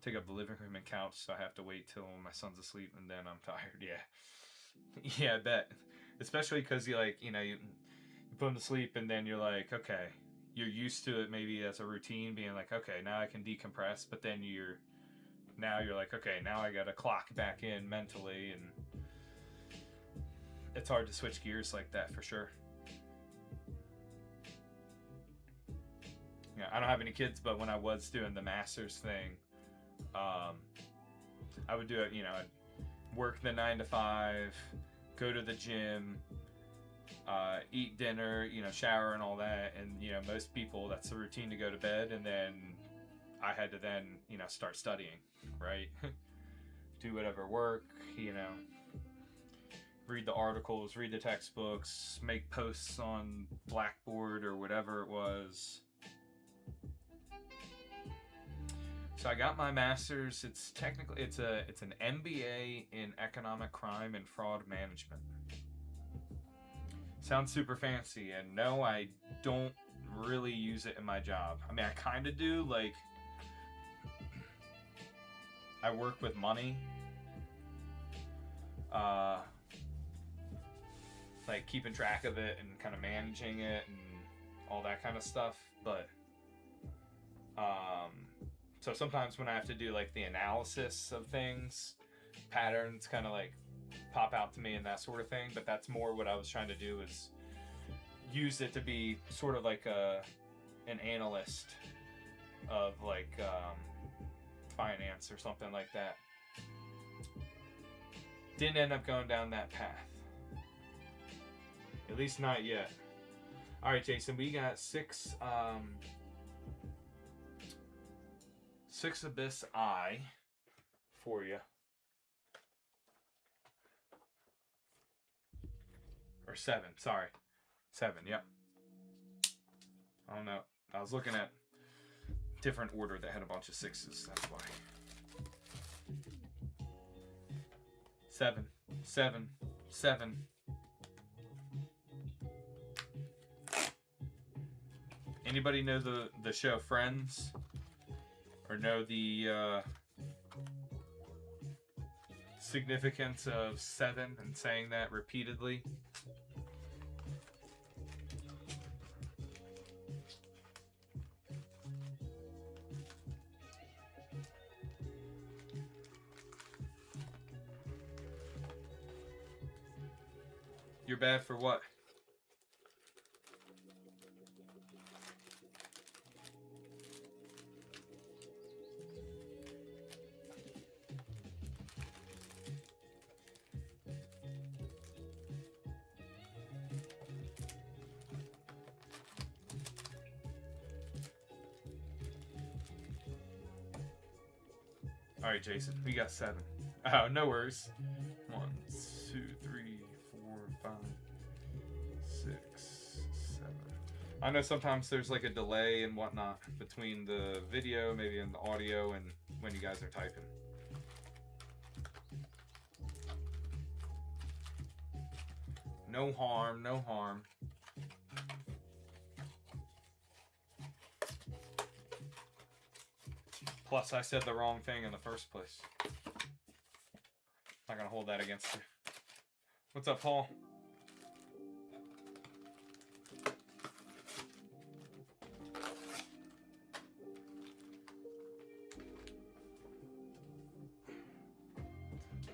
Take up the living room and couch, so I have to wait till my son's asleep, and then I'm tired. Yeah. Yeah, I bet. Especially because you put him to sleep, and then you're like, okay, you're used to it maybe as a routine, being like, okay, now I can decompress, but then you're like, okay, now I gotta clock back in mentally, and it's hard to switch gears like that for sure. Yeah, I don't have any kids, but when I was doing the master's thing, I would do it, you know, I'd work the 9 to 5, go to the gym, eat dinner, you know, shower and all that. And, you know, most people, that's the routine to go to bed. And then I had to then, you know, start studying, right? Do whatever work, you know, read the articles, read the textbooks, make posts on Blackboard or whatever it was. So I got my master's. It's technically it's an MBA in economic crime and fraud management. Sounds super fancy, and no, I don't really use it in my job. I mean, I kind of do. Like, I work with money, like keeping track of it and kind of managing it and all that kind of stuff. But so sometimes when I have to do like the analysis of things, patterns kind of like pop out to me and that sort of thing. But that's more what I was trying to do, is use it to be sort of like an analyst of like finance or something like that. Didn't end up going down that path. At least not yet. All right, Jason, we got 6 Abyss Eye for you. Or 7, sorry. 7, yep. I don't know. I was looking at different order that had a bunch of 6s, that's why. 7, 7, 7. Anybody know the show Friends? Or know the significance of 7 and saying that repeatedly? You're bad for what? All right, Jason, we got 7. Oh, no worries. 1, 2, 3, 4, 5, 6, 7. I know sometimes there's like a delay and whatnot between the video, maybe in the audio, and when you guys are typing. No harm, no harm. Plus, I said the wrong thing in the first place. Not gonna hold that against you. What's up, Paul?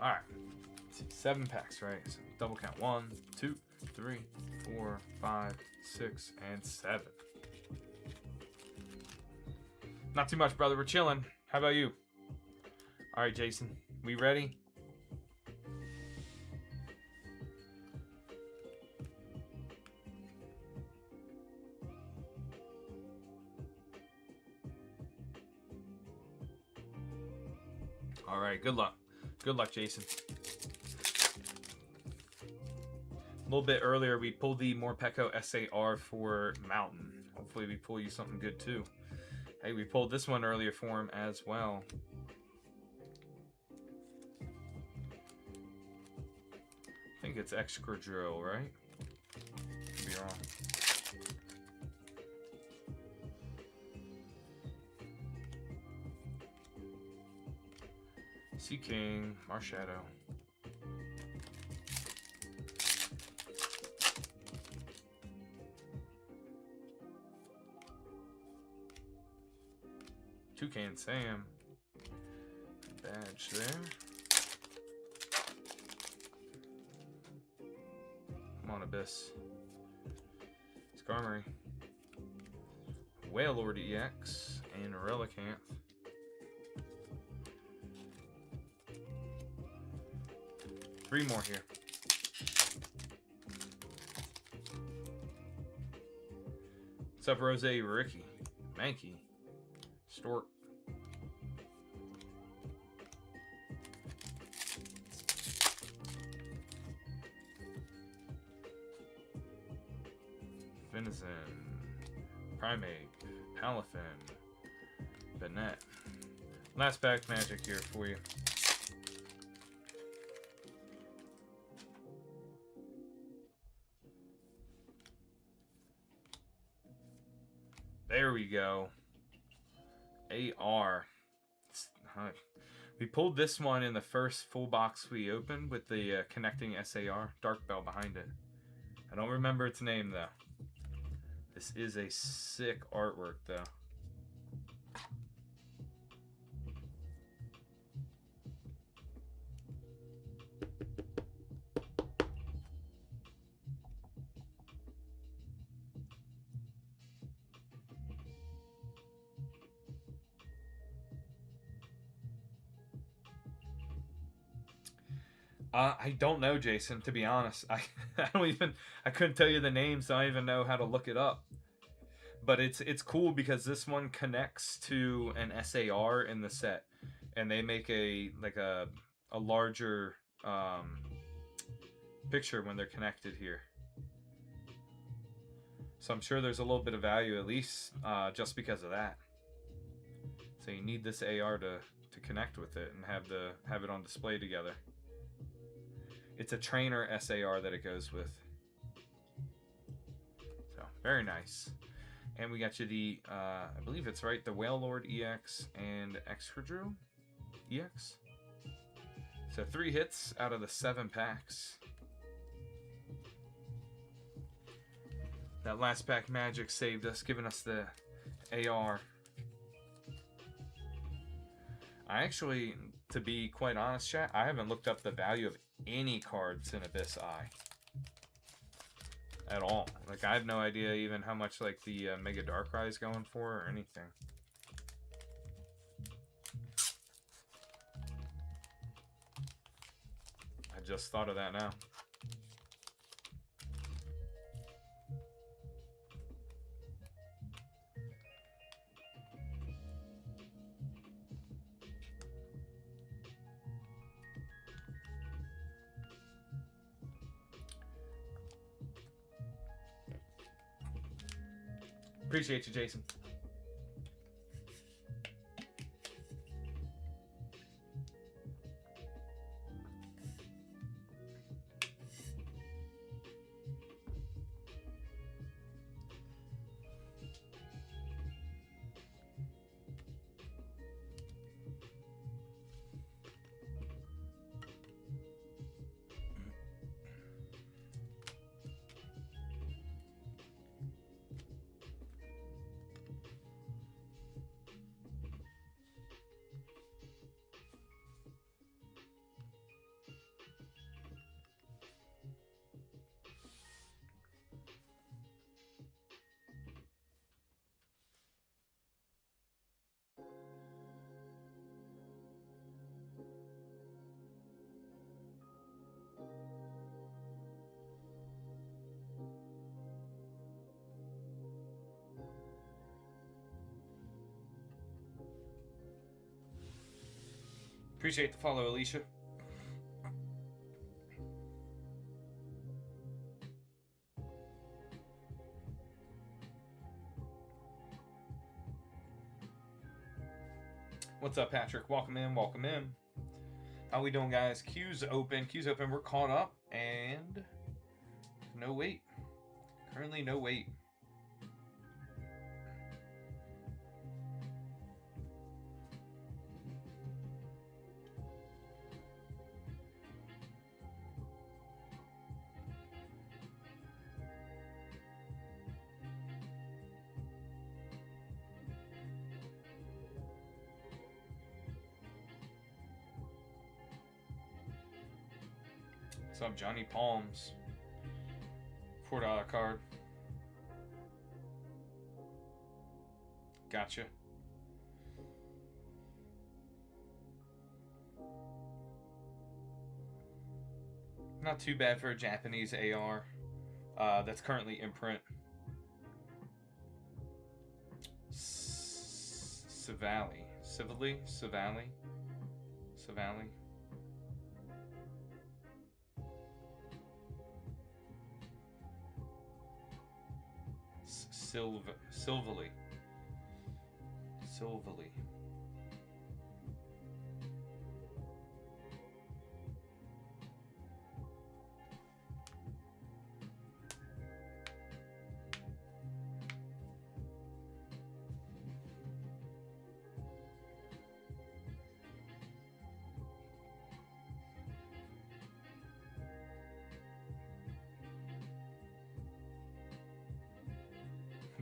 All right, 7 packs, right? So double count: 1, 2, 3, 4, 5, 6, and 7. Not too much, brother. We're chilling. How about you? All right, Jason. We ready? All right. Good luck. Good luck, Jason. A little bit earlier, we pulled the Morpeko SAR for Mountain. Hopefully, we pull you something good, too. Hey, we pulled this one earlier for him as well. I think it's Excadrill, right? Could be wrong. Seaking, Marshadow. Toucan Sam. Badge there. Come on, Abyss. Skarmory. Wailord EX and Relicanth. Three more here. What's up, Rose? Ricky. Mankey. Stork. Venison. Primate. Palafin. Banette. Last pack magic here for you. There we go. AR. We pulled this one in the first full box we opened with the connecting SAR. Dark Bell behind it. I don't remember its name though. This is a sick artwork though. I don't know, Jason, to be honest. I couldn't tell you the names, so I don't even know how to look it up. But it's cool because this one connects to an SAR in the set, and they make a larger picture when they're connected here. So I'm sure there's a little bit of value, at least just because of that. So you need this AR to connect with it and have it on display together. It's a trainer SAR that it goes with. So, very nice. And we got you the, I believe it's right, the Wailord EX and Excadrill EX. So 3 hits out of the 7 packs. That last pack magic saved us, giving us the AR. I actually, to be quite honest, chat, I haven't looked up the value of any cards in Abyss Eye at all. Like, I have no idea even how much like the Mega Darkrai is going for or anything. I just thought of that now. Appreciate you, Jason. Appreciate the follow, Alicia. What's up, Patrick? Welcome in, welcome in. How we doing, guys? Queue's open. Queue's open. We're caught up, and no wait. Currently, no wait. What's up, Johnny Palms? $4 card. Gotcha. Not too bad for a Japanese AR that's currently in print. Savali. Silvally.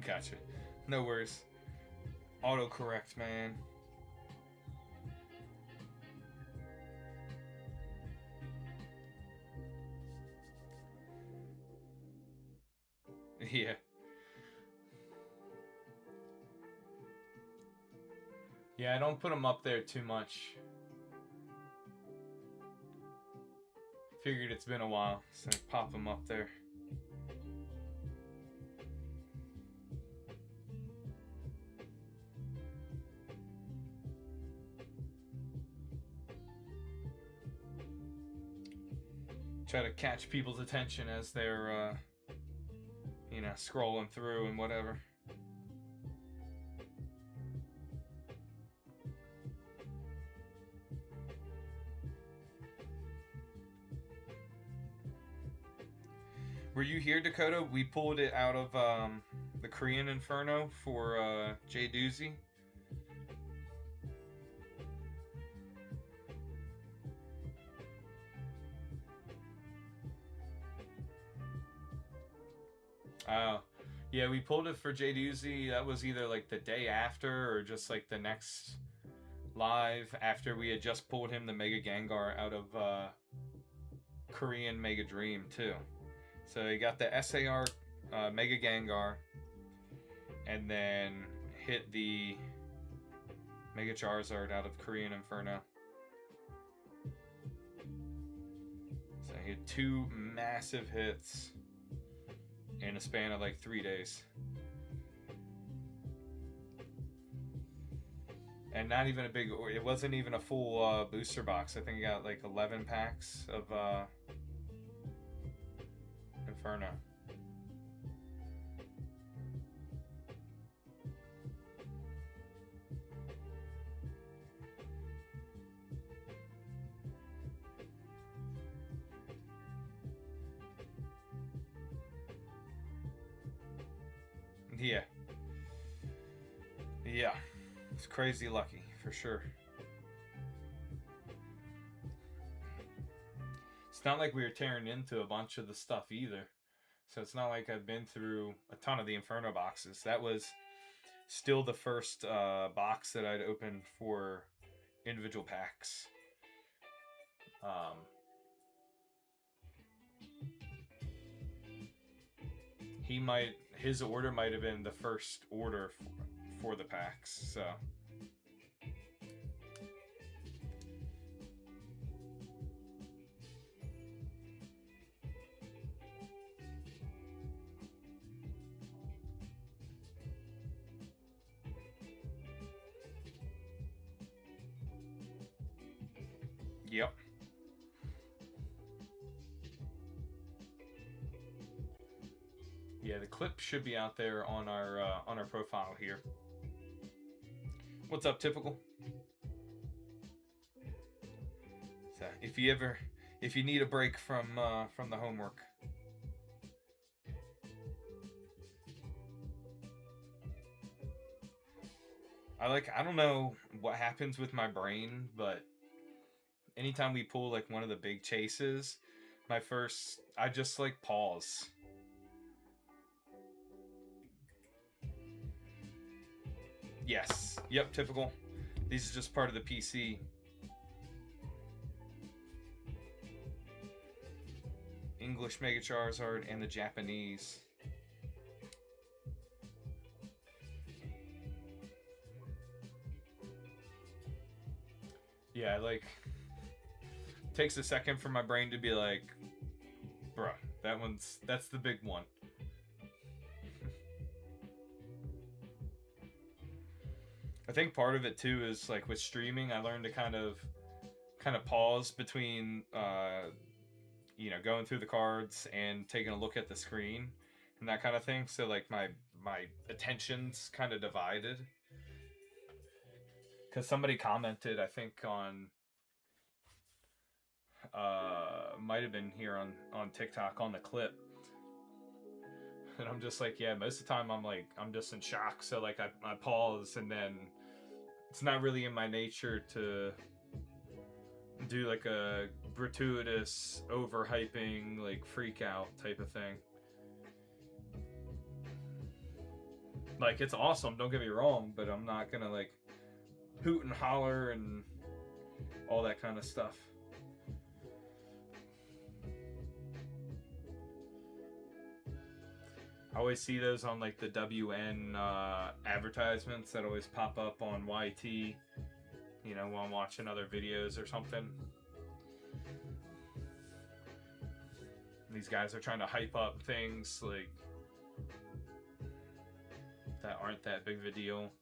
Gotcha. No worries. Autocorrect, man. Yeah. Yeah, I don't put them up there too much. Figured it's been a while, so I pop them up there. Try to catch people's attention as they're, you know, scrolling through and whatever. Were you here, Dakota? We pulled it out of the Korean Inferno for Jay Doozy. Oh, yeah, we pulled it for Jay Doozy. That was either like the day after or just like the next live after we had just pulled him the Mega Gengar out of Korean Mega Dream too. So he got the SAR Mega Gengar and then hit the Mega Charizard out of Korean Inferno. So he had 2 massive hits in a span of like 3 days. And not even a big, it wasn't even a full booster box. I think he got like 11 packs of Inferno. Yeah. Yeah. It's crazy lucky, for sure. It's not like we were tearing into a bunch of the stuff either. So it's not like I've been through a ton of the Inferno boxes. That was still the first box that I'd opened for individual packs. His order might have been the first order for the packs, so. Yep. Yeah, the clip should be out there on our profile here. What's up, Typical? So if you need a break from the homework. I don't know what happens with my brain, but anytime we pull like one of the big chases, I just like pause. Yes. Yep, Typical. These are just part of the PC. English Mega Charizard and the Japanese. Yeah, like, takes a second for my brain to be like, bruh, that's the big one. I think part of it too is like with streaming, I learned to kind of pause between going through the cards and taking a look at the screen and that kind of thing. So like my attention's kind of divided. Because somebody commented, I think on might have been here on TikTok on the clip, and I'm just like, yeah, most of the time I'm just in shock. So like I pause, and then it's not really in my nature to do like a gratuitous overhyping like freak out type of thing. Like, it's awesome, don't get me wrong, but I'm not gonna like hoot and holler and all that kind of stuff. I always see those on like the WN advertisements that always pop up on YT, you know, while I'm watching other videos or something. These guys are trying to hype up things like that aren't that big of a deal.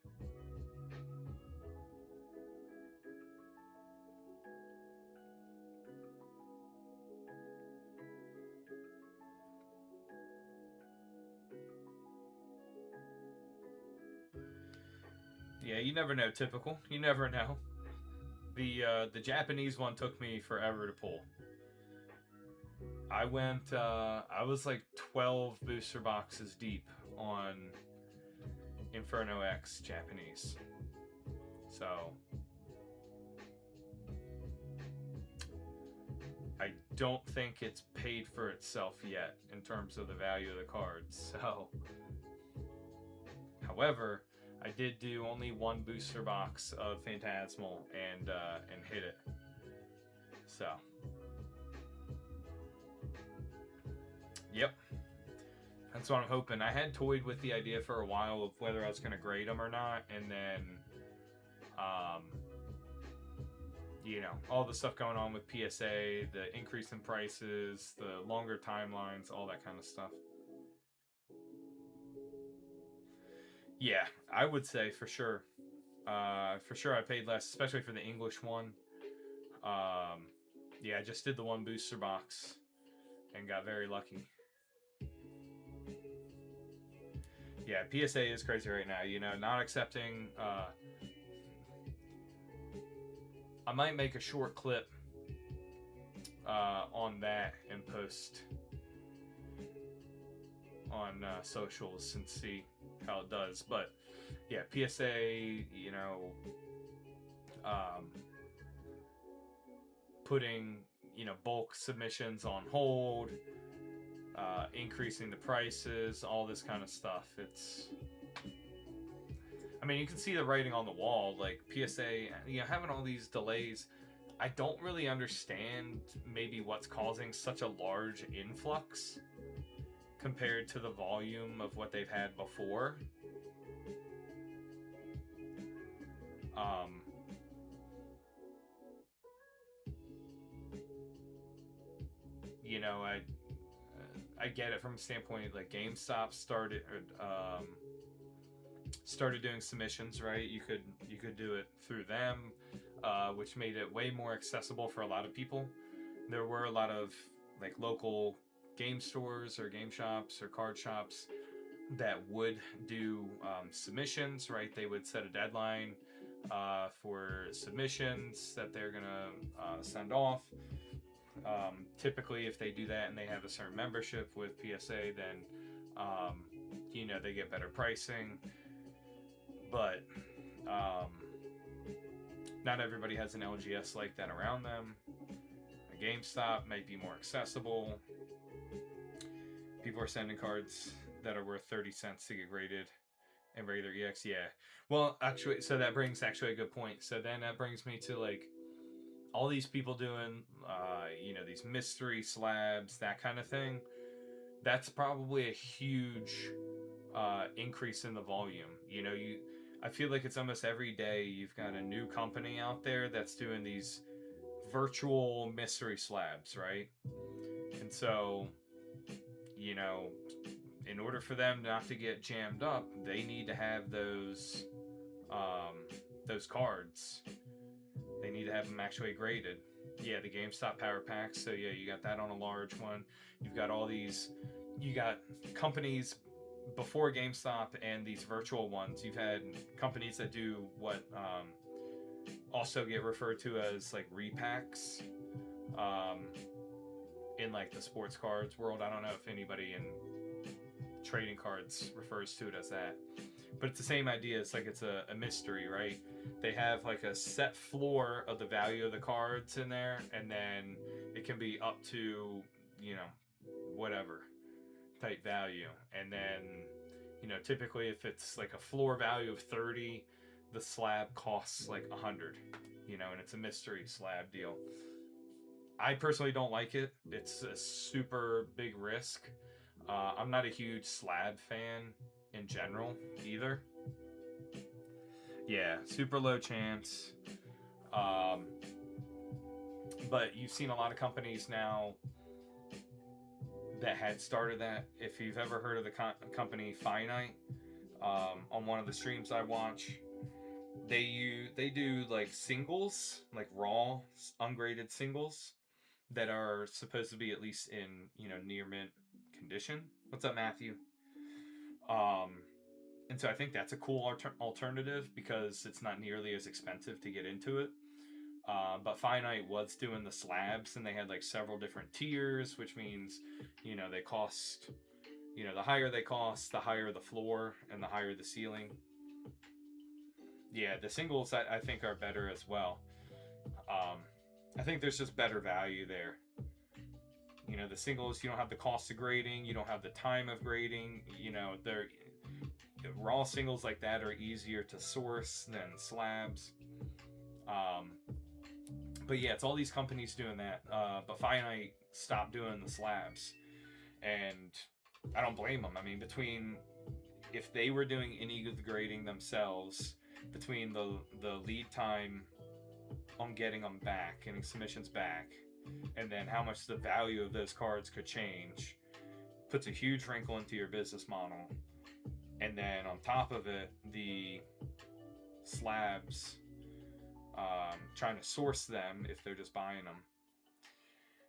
Yeah, you never know. Typical. You never know. The Japanese one took me forever to pull. I went. I was like 12 booster boxes deep on Inferno X Japanese. So I don't think it's paid for itself yet in terms of the value of the cards. So, however, I did do only one booster box of Phantasmal and hit it. So, yep, that's what I'm hoping. I had toyed with the idea for a while of whether I was going to grade them or not, and then, you know, all the stuff going on with PSA, the increase in prices, the longer timelines, all that kind of stuff. Yeah, I would say for sure. For sure, I paid less, especially for the English one. Yeah, I just did the one booster box and got very lucky. Yeah, PSA is crazy right now. You know, not accepting. I might make a short clip on that and post on socials and see how it does. But yeah, PSA, you know, putting, you know, bulk submissions on hold, increasing the prices, all this kind of stuff. It's, I mean, you can see the writing on the wall. Like PSA, you know, having all these delays. I don't really understand maybe what's causing such a large influx compared to the volume of what they've had before. You know, I get it from a standpoint like GameStop started doing submissions, right? You could do it through them, which made it way more accessible for a lot of people. There were a lot of like local game stores or game shops or card shops that would do submissions, right? They would set a deadline for submissions that they're gonna send off. Typically, if they do that and they have a certain membership with PSA, then you know, they get better pricing. But not everybody has an LGS like that around them. A GameStop might be more accessible. People are sending cards that are worth 30 cents to get graded and regular EX. Yeah. Well, actually, so that brings actually a good point. So then that brings me to like, all these people doing, you know, these mystery slabs, that kind of thing. That's probably a huge increase in the volume. You know, I feel like it's almost every day you've got a new company out there that's doing these virtual mystery slabs, right? And so, you know, in order for them not to get jammed up, they need to have those cards. They need to have them actually graded. Yeah, the GameStop Power Packs. So yeah, you got that on a large one. You've got all these. You got companies before GameStop and these virtual ones. You've had companies that do what also get referred to as like repacks. In like the sports cards world, I don't know if anybody in trading cards refers to it as that, but it's the same idea. It's like it's a mystery, right? They have like a set floor of the value of the cards in there, and then it can be up to, you know, whatever type value. And then, you know, typically if it's like a floor value of 30, the slab costs like 100, you know, and it's a mystery slab deal. I personally don't like it. It's a super big risk. I'm not a huge slab fan in general either. Yeah, super low chance. Um, but you've seen a lot of companies now that had started that. If you've ever heard of the company Finite, on one of the streams I watch, they do like singles, like raw ungraded singles that are supposed to be at least in, you know, near mint condition. What's up, Matthew? Um, and so I think that's a cool alternative because it's not nearly as expensive to get into it. But Finite was doing the slabs, and they had like several different tiers, which means, you know, they cost, you know, the higher they cost, the higher the floor and the higher the ceiling. Yeah, the singles I think are better as well. I think there's just better value there. You know, the singles, you don't have the cost of grading, you don't have the time of grading. You know, they're raw singles like that are easier to source than slabs. But yeah, it's all these companies doing that. But Finite stopped doing the slabs, and I don't blame them. I mean, between if they were doing any of the grading themselves, between the lead time on getting them back, getting submissions back, and then how much the value of those cards could change, puts a huge wrinkle into your business model. And then on top of it, the slabs, trying to source them if they're just buying them.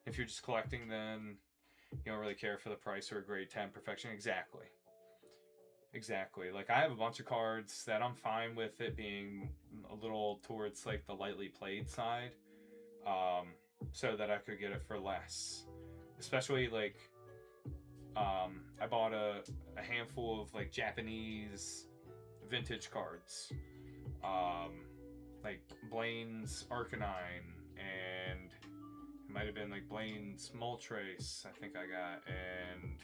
If you're just collecting them, you don't really care for the price or a grade 10 perfection. Exactly. Like, I have a bunch of cards that I'm fine with it being a little towards like the lightly played side, so that I could get it for less. Especially like, I bought a handful of like Japanese vintage cards, like Blaine's Arcanine, and it might have been like Blaine's Moltres, I think I got, and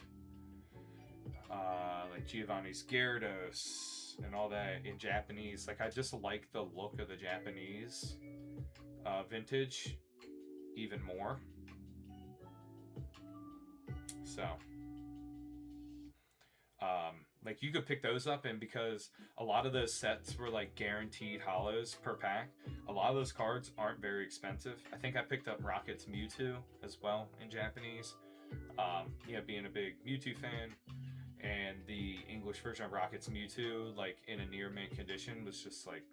like Giovanni's Gyarados and all that in Japanese. Like, I just like the look of the Japanese vintage even more. So, like, you could pick those up, and because a lot of those sets were like guaranteed hollows per pack, a lot of those cards aren't very expensive. I think I picked up Rocket's Mewtwo as well in Japanese. You know, being a big Mewtwo fan, and the English version of Rocket's Mewtwo, like in a near mint condition, was just like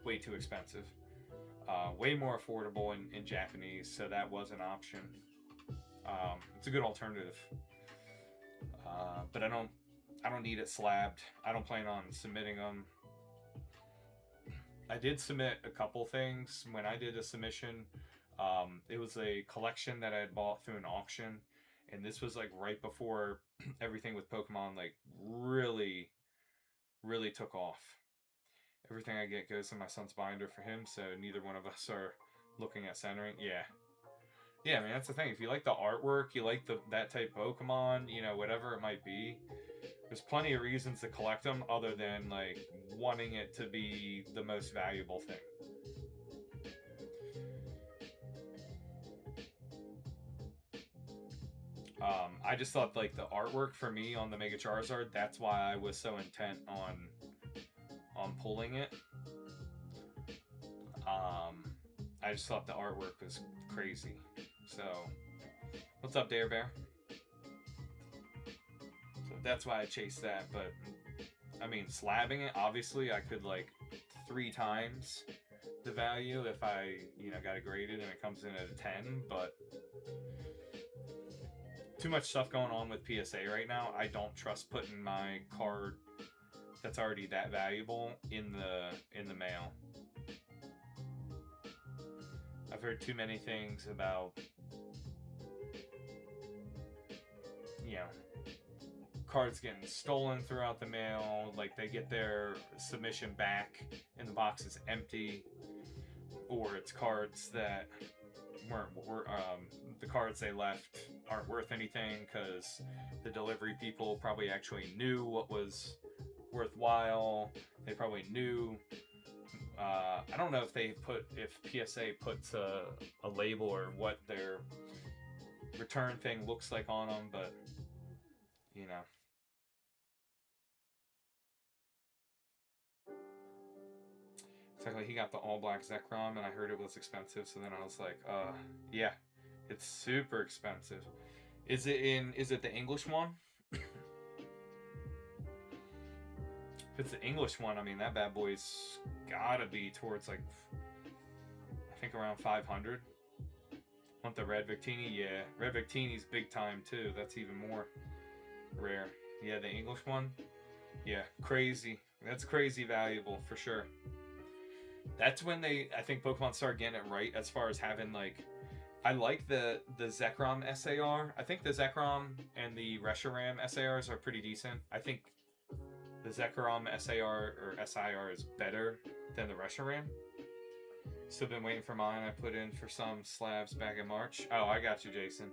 way too expensive. Way more affordable in Japanese, so that was an option. It's a good alternative, but I don't need it slabbed. I don't plan on submitting them. I did submit a couple things when I did a submission. It was a collection that I had bought through an auction, and this was like right before everything with Pokemon like really, really took off. Everything I get goes in my son's binder for him, so neither one of us are looking at centering. Yeah. Yeah, man, that's the thing. If you like the artwork, you like that type of Pokemon, you know, whatever it might be, there's plenty of reasons to collect them other than like wanting it to be the most valuable thing. I just thought like the artwork for me on the Mega Charizard, that's why I was so intent on pulling it. I just thought the artwork was crazy. So, what's up, Dare Bear? So that's why I chased that. But I mean, slabbing it, obviously, I could like 3 times the value if I, got it graded and it comes in at a 10. But too much stuff going on with PSA right now. I don't trust putting my card that's already that valuable in the mail. I've heard too many things about, cards getting stolen throughout the mail, like they get their submission back and the box is empty, or it's cards that were the cards they left aren't worth anything because the delivery people probably actually knew what was worthwhile. They probably knew. I don't know if PSA puts a label or what their return thing looks like on them, but Exactly, he got the all black Zekrom, and I heard it was expensive, so then I was like, yeah, it's super expensive. Is it the English one? If it's the English one, I mean, that bad boy's gotta be towards, like, I think around 500. Want the Red Victini? Yeah, Red Victini's big time, too. That's even more rare. Yeah, the English one? Yeah, crazy. That's crazy valuable, for sure. That's when I think Pokemon started getting it right as far as having, like, I like the Zekrom SAR. I think the Zekrom and the Reshiram SARs are pretty decent. I think the Zekrom SAR or SIR is better than the Reshiram. Still been waiting for mine. I put in for some slabs back in March. Oh, I got you, Jason.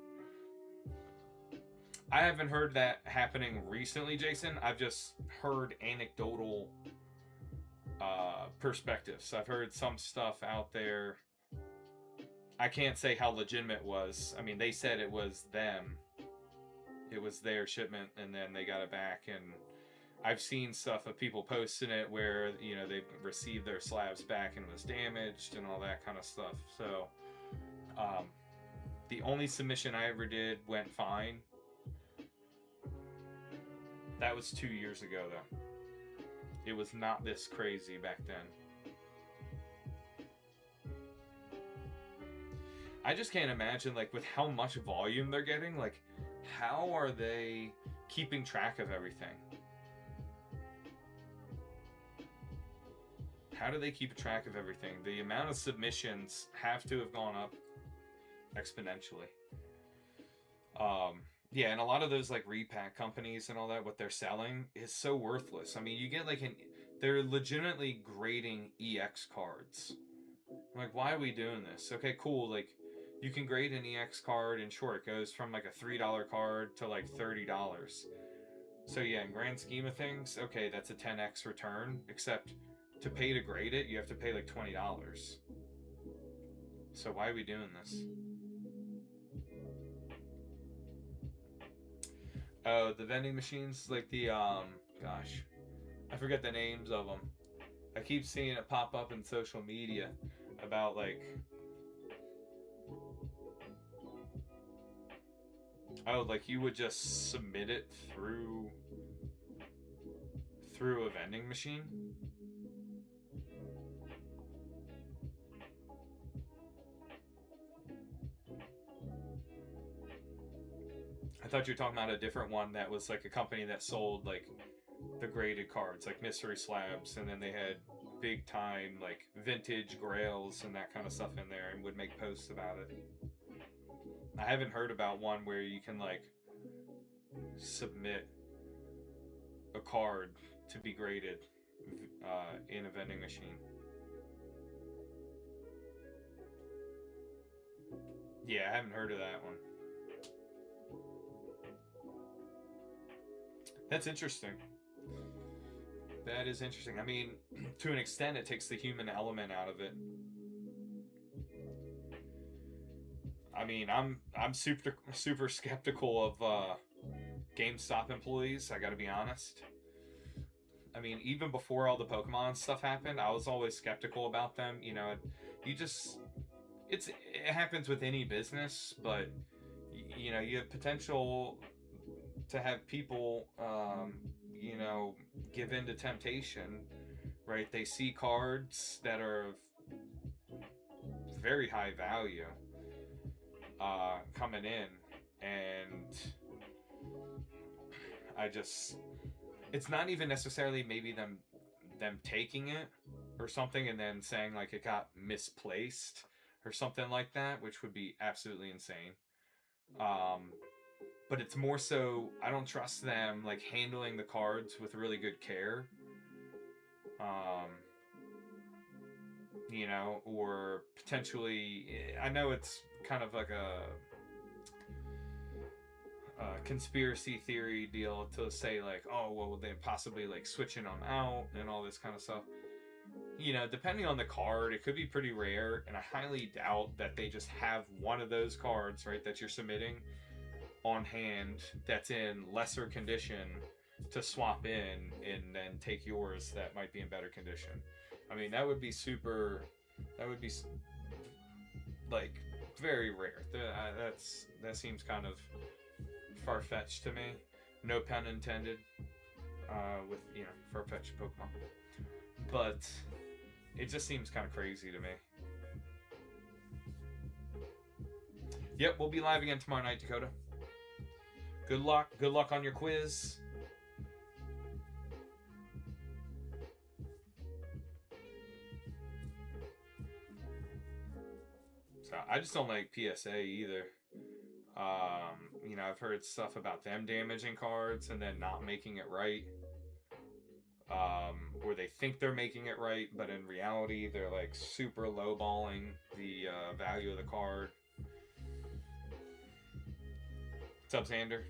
I haven't heard that happening recently, Jason. I've just heard anecdotal perspectives. I've heard some stuff out there. I can't say how legitimate it was. I mean, they said it was them. It was their shipment, and then they got it back. And I've seen stuff of people posting it where, they received their slabs back and it was damaged and all that kind of stuff. So, the only submission I ever did went fine. That was 2 years ago, though. It was not this crazy back then. I just can't imagine, like, with how much volume they're getting, like, how are they keeping track of everything? How do they keep track of everything? The amount of submissions have to have gone up exponentially. Yeah, and a lot of those, like, repack companies and all that, what they're selling is so worthless. I mean, you get, like, they're legitimately grading EX cards. I'm like, why are we doing this? Okay, cool, like, you can grade an EX card, and sure, it goes from, like, a $3 card to, like, $30. So, yeah, in grand scheme of things, okay, that's a 10x return, except to pay to grade it, you have to pay, like, $20. So why are we doing this? Oh, the vending machines, like the, gosh, I forget the names of them. I keep seeing it pop up in social media about, like, oh, like you would just submit it through a vending machine? I thought you were talking about a different one that was like a company that sold like the graded cards, like mystery slabs, and then they had big time like vintage grails and that kind of stuff in there and would make posts about it. I haven't heard about one where you can like submit a card to be graded in a vending machine. Yeah, I haven't heard of that one. That's interesting. That is interesting. I mean, to an extent, it takes the human element out of it. I mean, I'm super skeptical of GameStop employees. I got to be honest. I mean, even before all the Pokemon stuff happened, I was always skeptical about them. You know, you just it happens with any business, but you know, you have potential to have people, you know, give in to temptation, right? They see cards that are of very high value coming in, and I just, it's not even necessarily maybe them taking it or something and then saying like it got misplaced or something like that, which would be absolutely insane. Um, but it's more so I don't trust them like handling the cards with really good care. Um, you know, or potentially, I know it's kind of like a conspiracy theory deal to say like, oh well, they possibly like switching them out and all this kind of stuff. You know, depending on the card, it could be pretty rare, and I highly doubt that they just have one of those cards, right, that you're submitting on hand that's in lesser condition to swap in and then take yours that might be in better condition. I mean, that would be super. That would be like very rare. That seems kind of far fetched to me. No pun intended. With you know far fetched Pokemon, but it just seems kind of crazy to me. Yep, we'll be live again tomorrow night, Dakota. Good luck. Good luck on your quiz. So I just don't like PSA either. You know, I've heard stuff about them damaging cards and then not making it right. Where they think they're making it right, but in reality, they're like super lowballing the value of the card. What's up, Xander?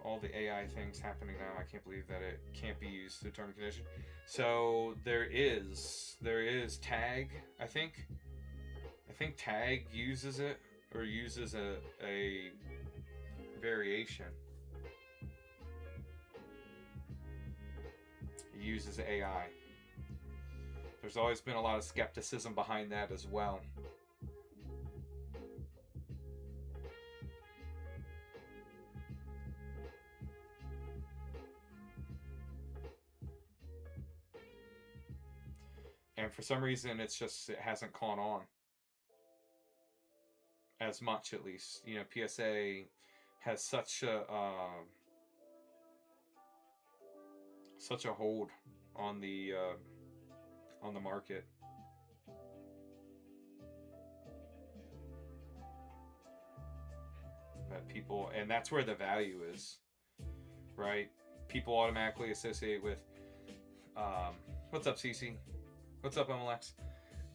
All the AI things happening now, I can't believe that it can't be used to determine condition. So there is tag. I think tag uses it or uses a variation. It uses AI. There's always been a lot of skepticism behind that as well. And for some reason, it hasn't caught on as much, at least. You know, PSA has such a hold on the market. That people, and that's where the value is, right? People automatically associate with, what's up, CC? What's up, MLX?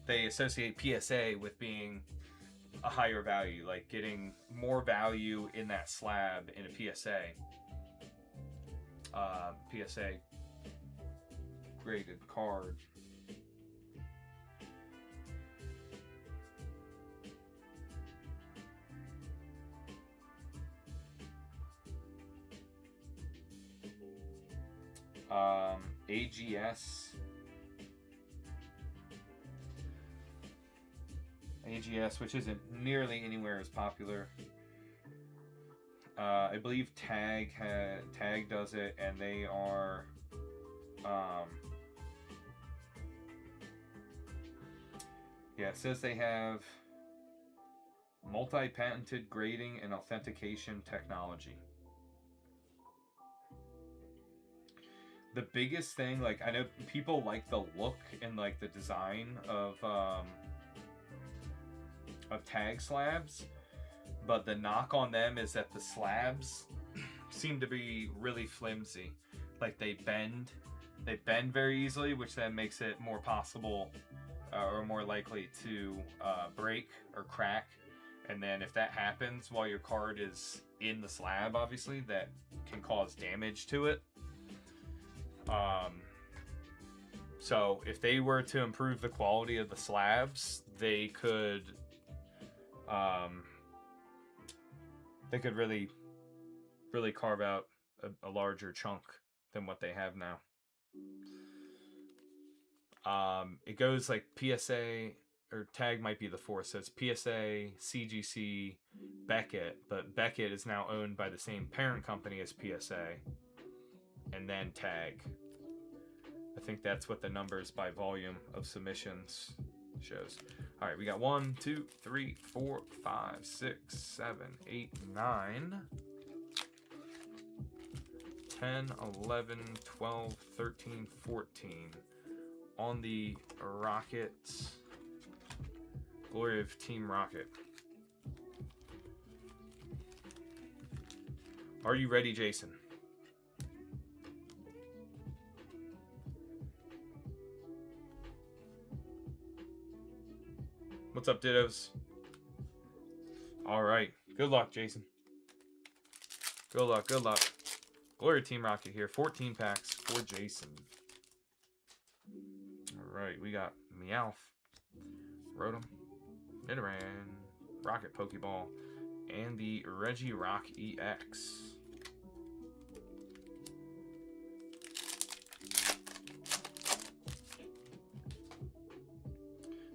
They associate PSA with being a higher value, like getting more value in that slab in a PSA. PSA graded card. AGS, which isn't nearly anywhere as popular. I believe Tag does it, and they are yeah, it says they have multi-patented grading and authentication technology. The biggest thing, like, I know people like the look and like the design of tag slabs, but the knock on them is that the slabs seem to be really flimsy. Like they bend very easily, which then makes it more possible or more likely to break or crack. And then if that happens while your card is in the slab, obviously that can cause damage to it. So if they were to improve the quality of the slabs, they could they could really carve out a larger chunk than what they have now. It goes like PSA, or Tag might be the fourth, so it's PSA, CGC, Beckett, but Beckett is now owned by the same parent company as PSA, and then Tag. I think that's what the numbers by volume of submissions shows. All right, we got 1, 2, 3, 4, 5, 6, 7, 8, 9, 10, 11, 12, 13, 14. On the Rockets, Glory of Team Rocket. Are you ready, Jason? What's up, Dittos? All right. Good luck, Jason. Good luck, good luck. Glory Team Rocket here. 14 packs for Jason. All right, we got Meowth, Rotom, Nidoran, Rocket Pokeball, and the Regirock EX.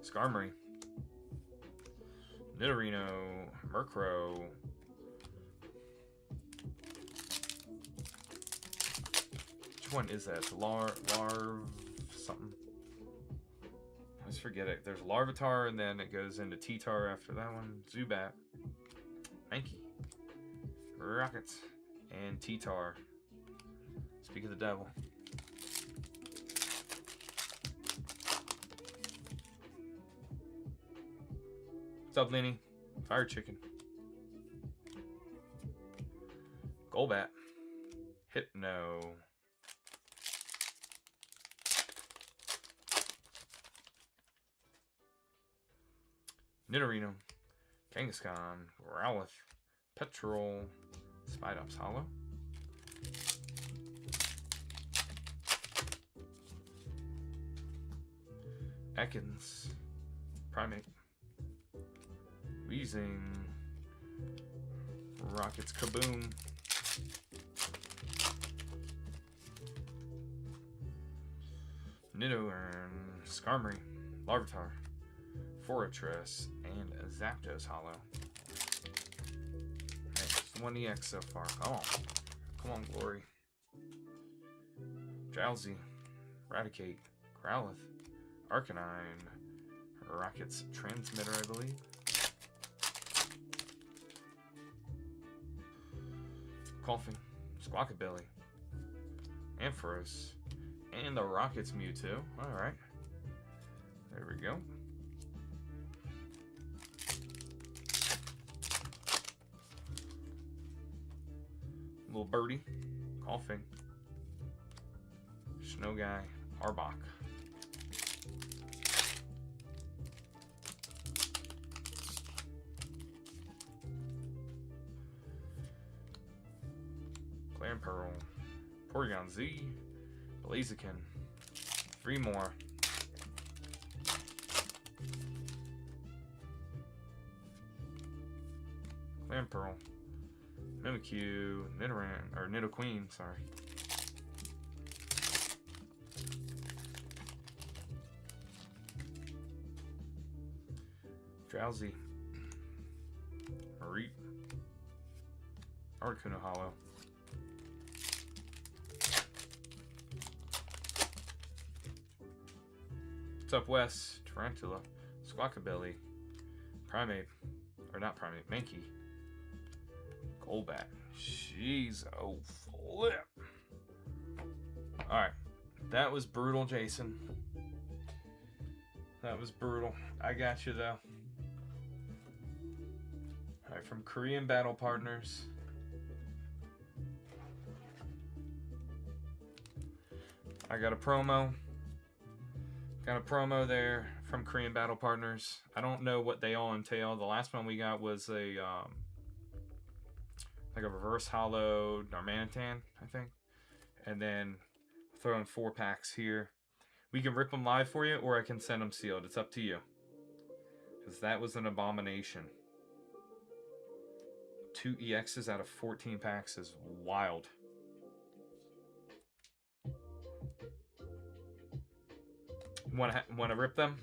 Skarmory, Nidorino, Murkrow, which one is that? It's Larv something. I always forget it. There's Larvitar, and then it goes into T-Tar after that one. Zubat, Mankey, Rockets, and T-Tar. Speak of the devil. What's up, Lenny? Fire Chicken. Golbat. Hypno. Nidorino. Kangaskhan. Growlithe. Petrol. Spidops Hollow. Ekans. Primate. Weezing. Rockets Kaboom. Nidoran, Skarmory, Larvitar, Fortress, and Zapdos Hollow. Just one EX so far. Come on. Come on, Glory. Drowsy, Raticate, Growlithe, Arcanine, Rockets Transmitter, I believe. Coughing, Squawkabilly, Ampharos, and the Rockets Mewtwo. Alright. There we go. Little birdie. Coughing. Snow Guy. Arbok. Clamperl. Porygon Z. Blaziken. 3 more. Clamperl. Mimikyu. Nidoran. Or Nidoqueen, sorry. Drowsy. Mareep. Articuno Hollow. What's up, Wes? Tarantula. Squawkabilly. Primate. Or not Primate. Mankey. Golbat. Jeez. Oh, flip. Alright. That was brutal, Jason. That was brutal. I got you, though. Alright, from Korean Battle Partners. I got a promo. Got a promo there from Korean Battle Partners. I don't know what they all entail. The last one we got was a like a reverse hollow Darmanitan, I think. And then throw in 4 packs here. We can rip them live for you, or I can send them sealed. It's up to you. Because that was an abomination. 2 EXs out of 14 packs is wild. Want to rip them?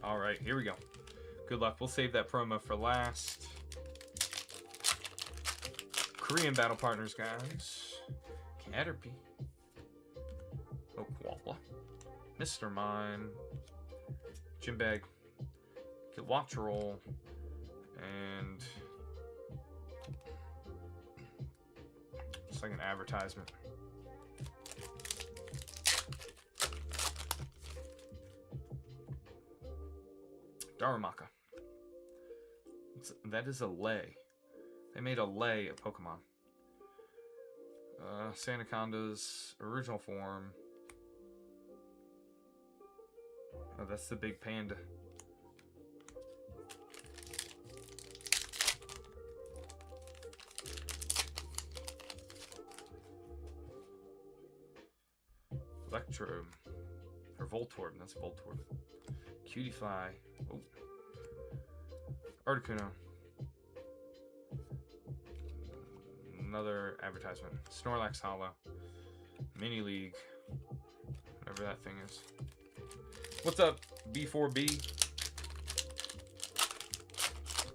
All right, here we go. Good luck. We'll save that promo for last. Korean Battle Partners, guys. Caterpie. Oh, Koala. Mr. Mime. Jimbag. Kilowattrol. And... it's like an advertisement. Darumaka. That is a lay. They made a lay of Pokemon. Sandaconda's original form. Oh, that's the big panda. Electro. Or Voltorb. That's Voltorb. Cutiefly. Oh. Articuno. Another advertisement. Snorlax Hollow. Mini League. Whatever that thing is. What's up, B4B?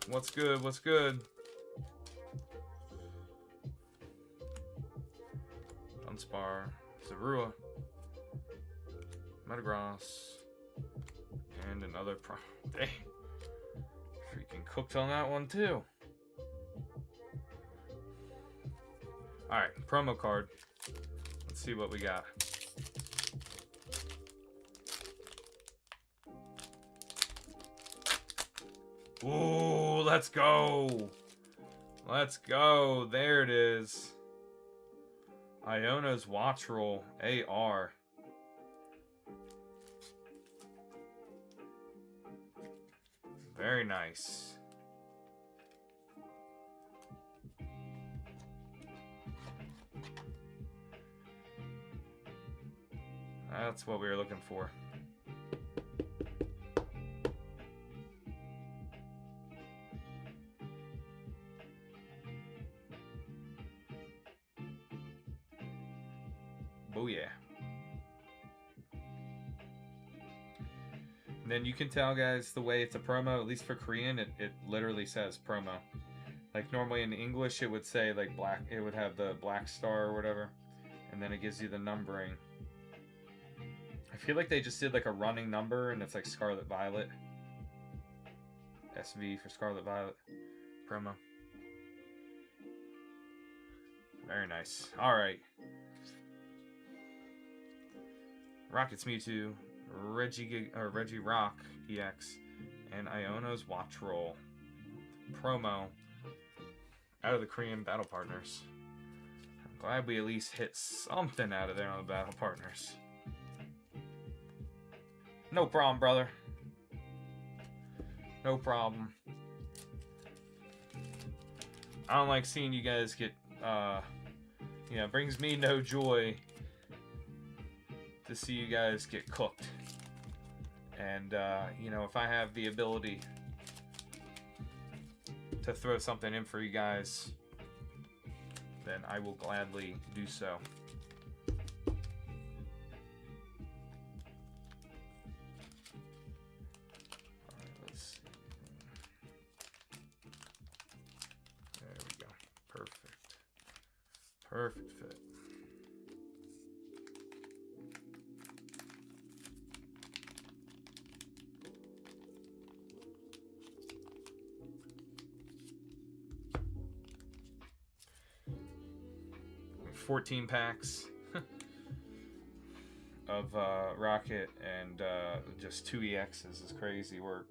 What's good? What's good? Dunsparce. Zorua. Metagross. And another Dang. Freaking cooked on that one too. Alright, promo card. Let's see what we got. Ooh, let's go. Let's go. There it is. Iono's Wattrel AR. Very nice. That's what we were looking for. Oh yeah. And then you can tell, guys, the way it's a promo, at least for Korean, it literally says promo. Like normally in English it would say like black, it would have the black star or whatever, and then it gives you the numbering. I feel like they just did like a running number and it's like Scarlet Violet. SV for Scarlet Violet promo. Very nice. Alright. Rocket's Mewtwo, Regirock EX, and Iono's Wattrel promo out of the Korean Battle Partners. I'm glad we at least hit something out of there on the Battle Partners. No problem, brother. No problem. I don't like seeing you guys get, you know, brings me no joy to see you guys get cooked. And, you know, if I have the ability to throw something in for you guys, then I will gladly do so. Perfect fit. $14 packs of Rocket and just 2 EXs is crazy work.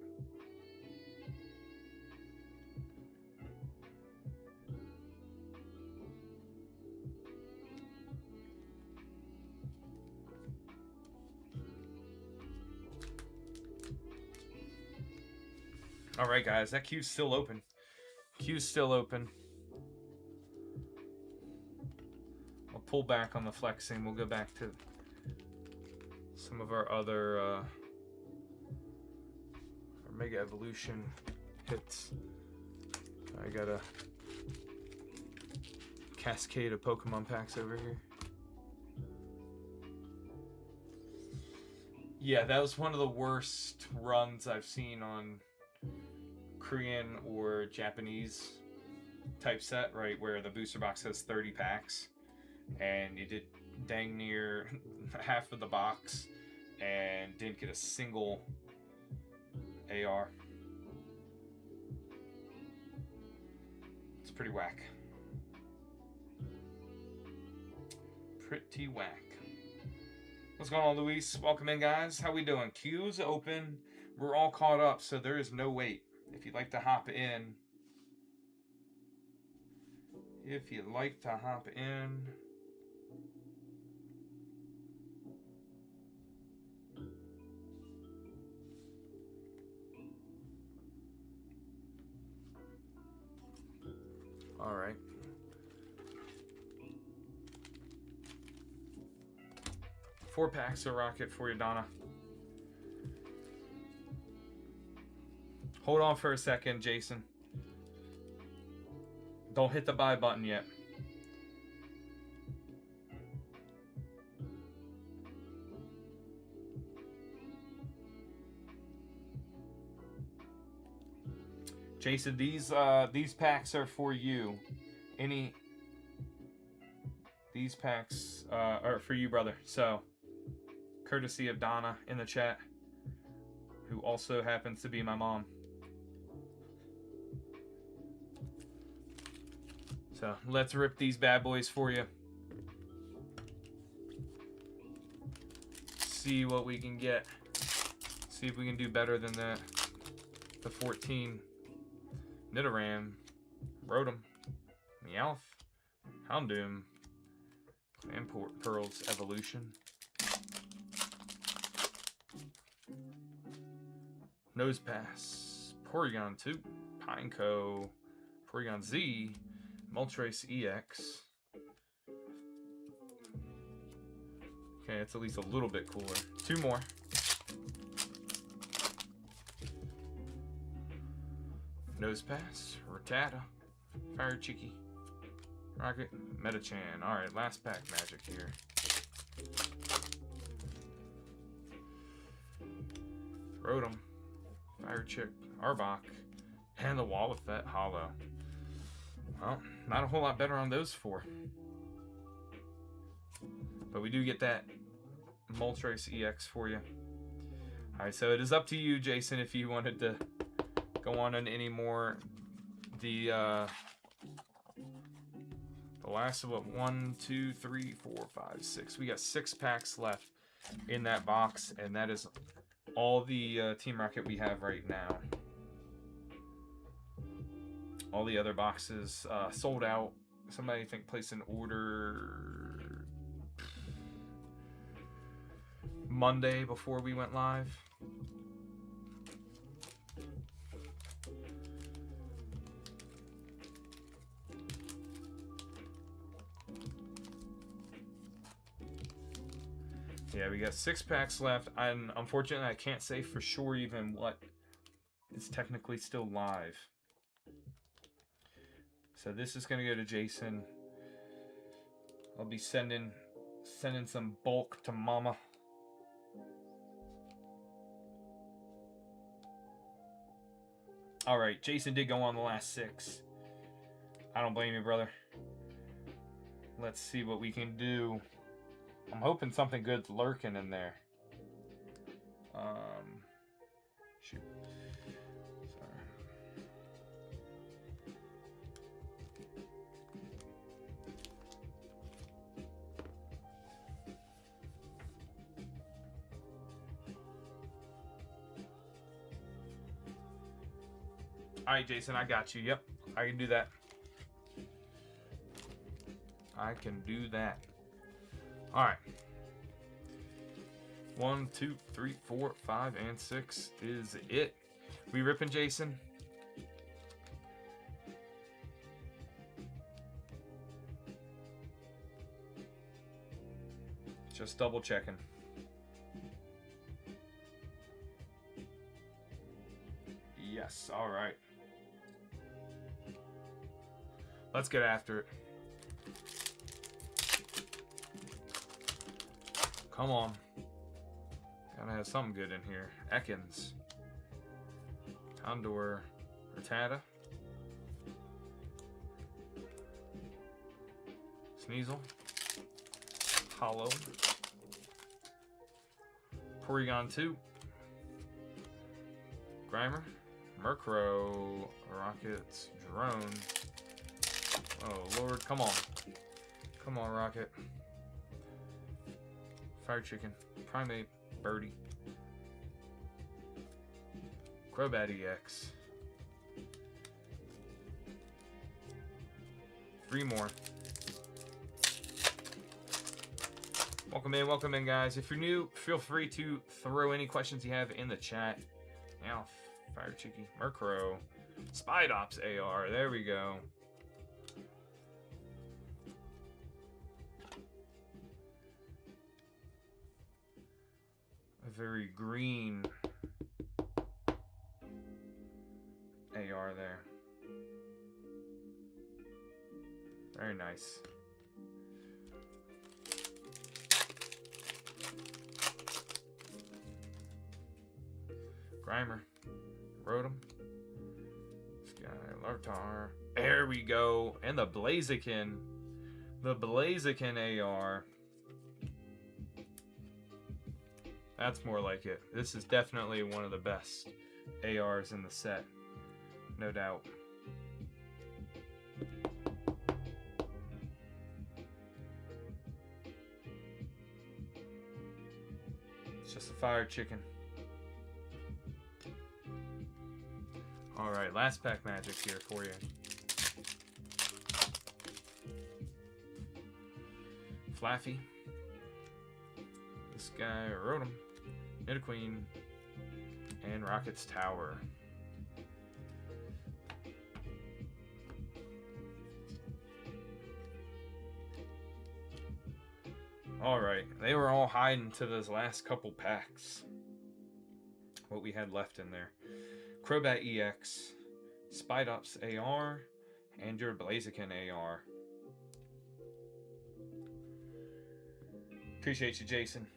Alright guys, that queue's still open. Queue's still open. I'll pull back on the flexing. We'll go back to some of our other our Mega Evolution hits. I got a cascade of Pokemon packs over here. Yeah, that was one of the worst runs I've seen on Korean or Japanese type set, right, where the booster box has 30 packs and you did dang near half of the box and didn't get a single AR. It's pretty whack. Pretty whack. What's going on, Luis? Welcome in, guys. How we doing? Queue's open. We're all caught up, so there is no wait. If you'd like to hop in. All right. Four packs of Rocket for you, Donna. Hold on for a second, Jason. Don't hit the buy button yet. Jason, these packs are for you. These packs are for you, brother. So, courtesy of Donna in the chat, who also happens to be my mom. So, let's rip these bad boys for you. See what we can get. See if we can do better than the 14. Nidoran, Rotom, Meowth, Houndoom, and Pearl's Evolution. Nosepass, Porygon 2, Pineco, Porygon Z, Moltres EX. Okay, it's at least a little bit cooler. Two more. Nosepass, Rattata, Fire Cheeky, Rocket, Metachan. Alright, last pack magic here. Rotom, Fire Chick, Arbok, and the Wobbuffet Hollow. Well, not a whole lot better on those four. But we do get that Moltres EX for you. Alright, so it is up to you, Jason, if you wanted to go on any more. The last of what, 1, 2, 3, 4, 5, 6. We got 6 packs left in that box, and that is all the Team Rocket we have right now. All the other boxes sold out. Somebody, I think, placed an order Monday before we went live. Yeah, we got 6 packs left, and unfortunately I can't say for sure even what is technically still live. So this is gonna go to Jason. I'll be sending some bulk to Mama. All right, Jason did go on the last 6. I don't blame you, brother. Let's see what we can do. I'm hoping something good's lurking in there. Shoot. Sorry. All right, Jason, I got you. Yep, I can do that. I can do that. All right. 1, 2, 3, 4, 5, and 6 is it. We ripping, Jason? Just double checking. Yes, all right. Let's get after it. Come on. Gotta have something good in here. Ekans. Condor. Rattata. Sneasel. Hollow. Porygon 2. Grimer. Murkrow. Rockets. Drone. Oh, Lord. Come on. Come on, Rocket. Fire Chicken. Primate. Birdie. Crobat EX. 3 more. Welcome in, guys. If you're new, feel free to throw any questions you have in the chat. Now, Fire Chicky, Murkrow, Spidops AR. There we go. A very green AR there. Very nice. Grimer, Rotom, Skylartar. There we go. And the Blaziken. The Blaziken AR. That's more like it. This is definitely one of the best ARs in the set. No doubt. It's just a Fire Chicken. Alright, last pack magic here for you. Flaffy. This guy, Rotom. Nidoqueen. And Rocket's Tower. Alright, they were all hiding to those last couple packs. What we had left in there. Crobat EX, Spidops AR, and your Blaziken AR. Appreciate you, Jason.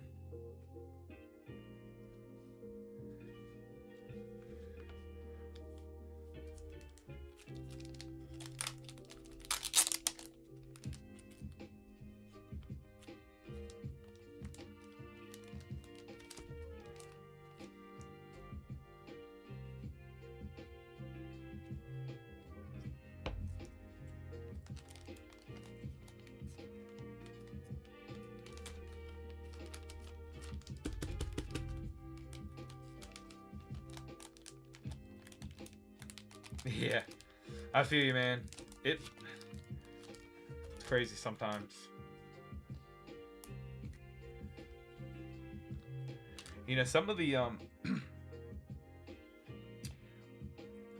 Yeah, I feel you, man. It's crazy sometimes. You know, some of the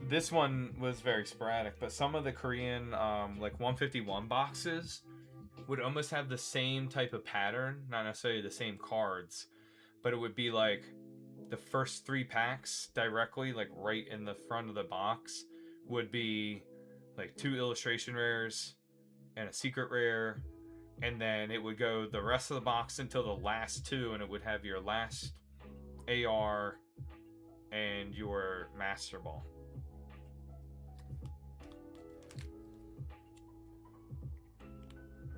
this one was very sporadic, but some of the Korean like 151 boxes would almost have the same type of pattern, not necessarily the same cards, but it would be like the first 3 packs directly, like right in the front of the box, would be like 2 illustration rares and a secret rare, and then it would go the rest of the box until the last 2, and it would have your last AR and your Master Ball.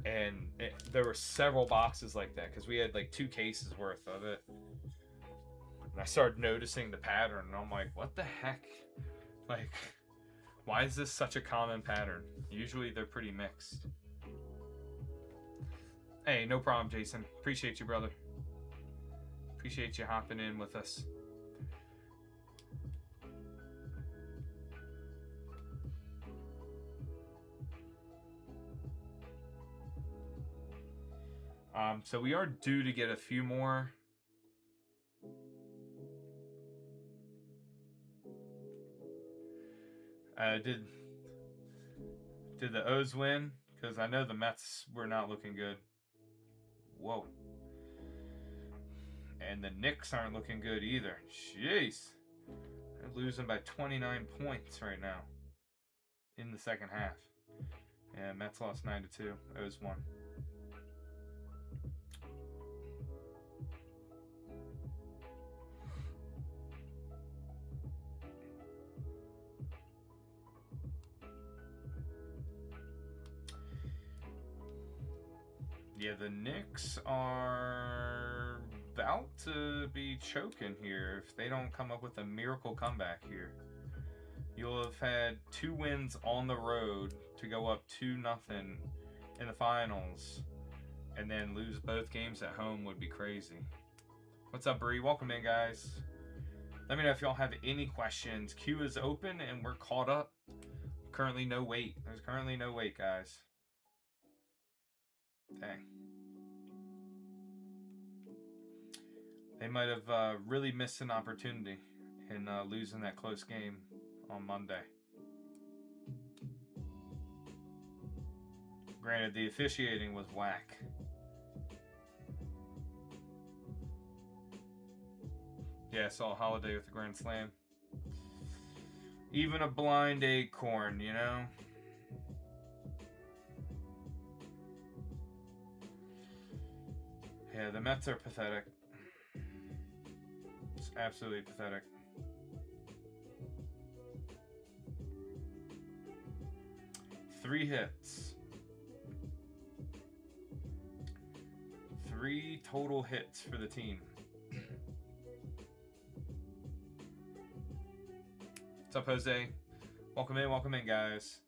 And there were several boxes like that because we had like 2 cases worth of it. And I started noticing the pattern, and I'm like, what the heck? Like, why is this such a common pattern? Usually they're pretty mixed. Hey, no problem, Jason. Appreciate you, brother. Appreciate you hopping in with us. So we are due to get a few more. Did the O's win? Because I know the Mets were not looking good. Whoa. And the Knicks aren't looking good either. Jeez. They're losing by 29 points right now in the second half. Yeah, Mets lost 9-2. O's won. Yeah, the Knicks are about to be choking here if they don't come up with a miracle comeback here. You'll have had 2 wins on the road to go up 2-0 in the finals, and then lose both games at home would be crazy. What's up, Bree? Welcome in, guys. Let me know if y'all have any questions. Queue is open and we're caught up. Currently no wait. There's currently no wait, guys. Dang. They might have really missed an opportunity in losing that close game on Monday. Granted, the officiating was whack. Yeah, I saw Holiday with the Grand Slam. Even a blind acorn, you know? Yeah, the Mets are pathetic. It's absolutely pathetic. Three hits. 3 total hits for the team. What's up, Jose? Welcome in, guys.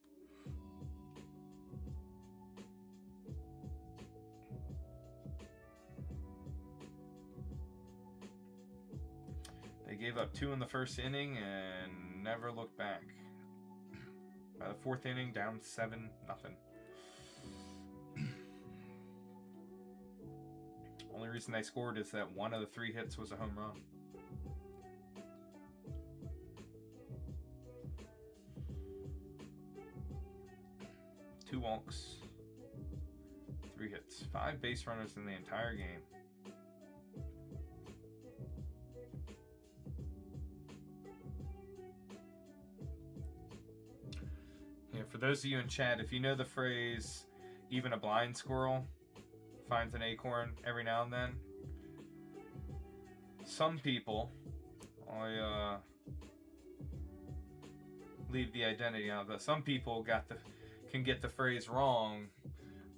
They gave up 2 in the first inning and never looked back. By the 4th inning, down 7-0. Only reason they scored is that 1 of the 3 hits was a home run. Two walks, 3 hits, 5 base runners in the entire game. Yeah, for those of you in chat, if you know the phrase, even a blind squirrel finds an acorn every now and then. Some people, I leave the identity out, but some people can get the phrase wrong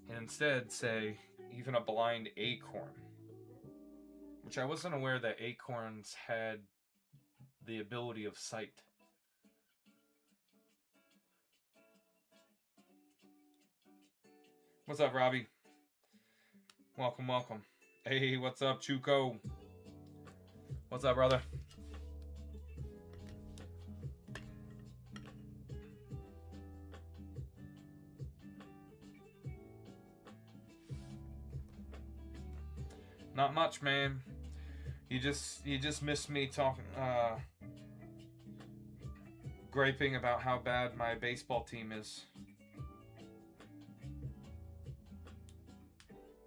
and instead say, even a blind acorn. Which I wasn't aware that acorns had the ability of sight. What's up, Robbie? Welcome, welcome. Hey, what's up, Chuko? What's up, brother? Not much, man. You just missed me talking, griping about how bad my baseball team is.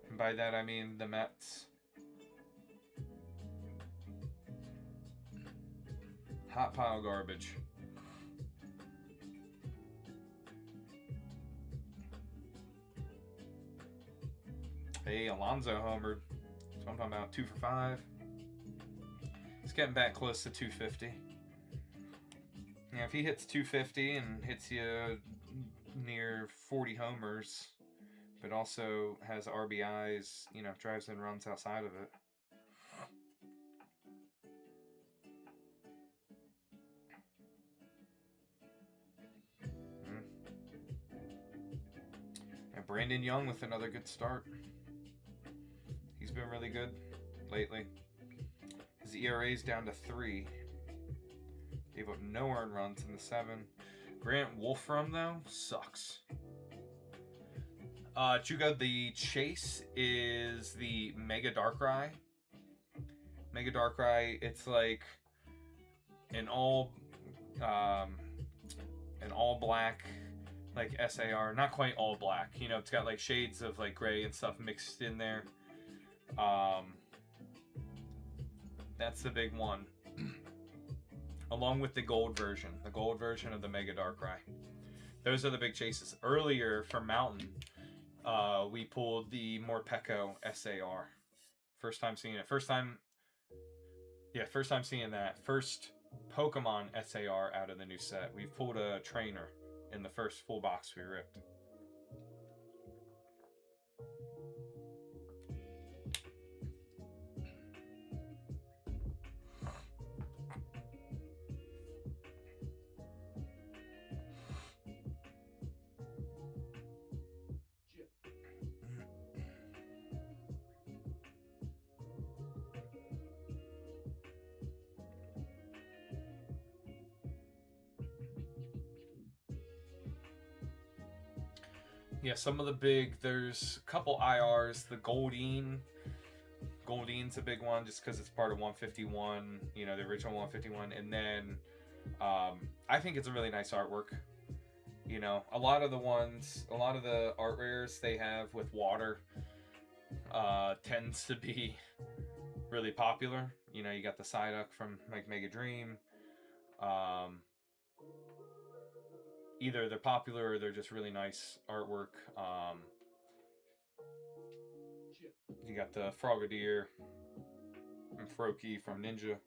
And by that I mean the Mets. Hot pile garbage. Hey, Alonso homered. So I'm talking about 2 for 5. He's getting back close to 250. Yeah, if he hits 250 and hits you near 40 homers, but also has RBIs, you know, drives in runs outside of it. And Brandon Young with another good start. He's been really good lately. His ERA's down to 3. Gave up no earned runs in the 7. Grant Wolfram, though, sucks. Chugo, the chase is the Mega Darkrai. Mega Darkrai, it's like an all black, like SAR, not quite all black. You know, it's got like shades of like gray and stuff mixed in there. That's the big one. Along with the gold version of the Mega Darkrai. Those are the big chases. Earlier for Mountain, we pulled the Morpeko SAR. First time seeing it. First time seeing that. First Pokemon SAR out of the new set. We pulled a trainer in the first full box we ripped. Yeah, some of the big, there's a couple IRs. The Goldeen. Goldeen's a big one just because it's part of 151, you know, the original 151. And then I think it's a really nice artwork. You know, a lot of the art rares they have with water tends to be really popular. You know, you got the Psyduck from like Mega Dream. Either they're popular or they're just really nice artwork. You got the Frogadier and Froakie from Ninja.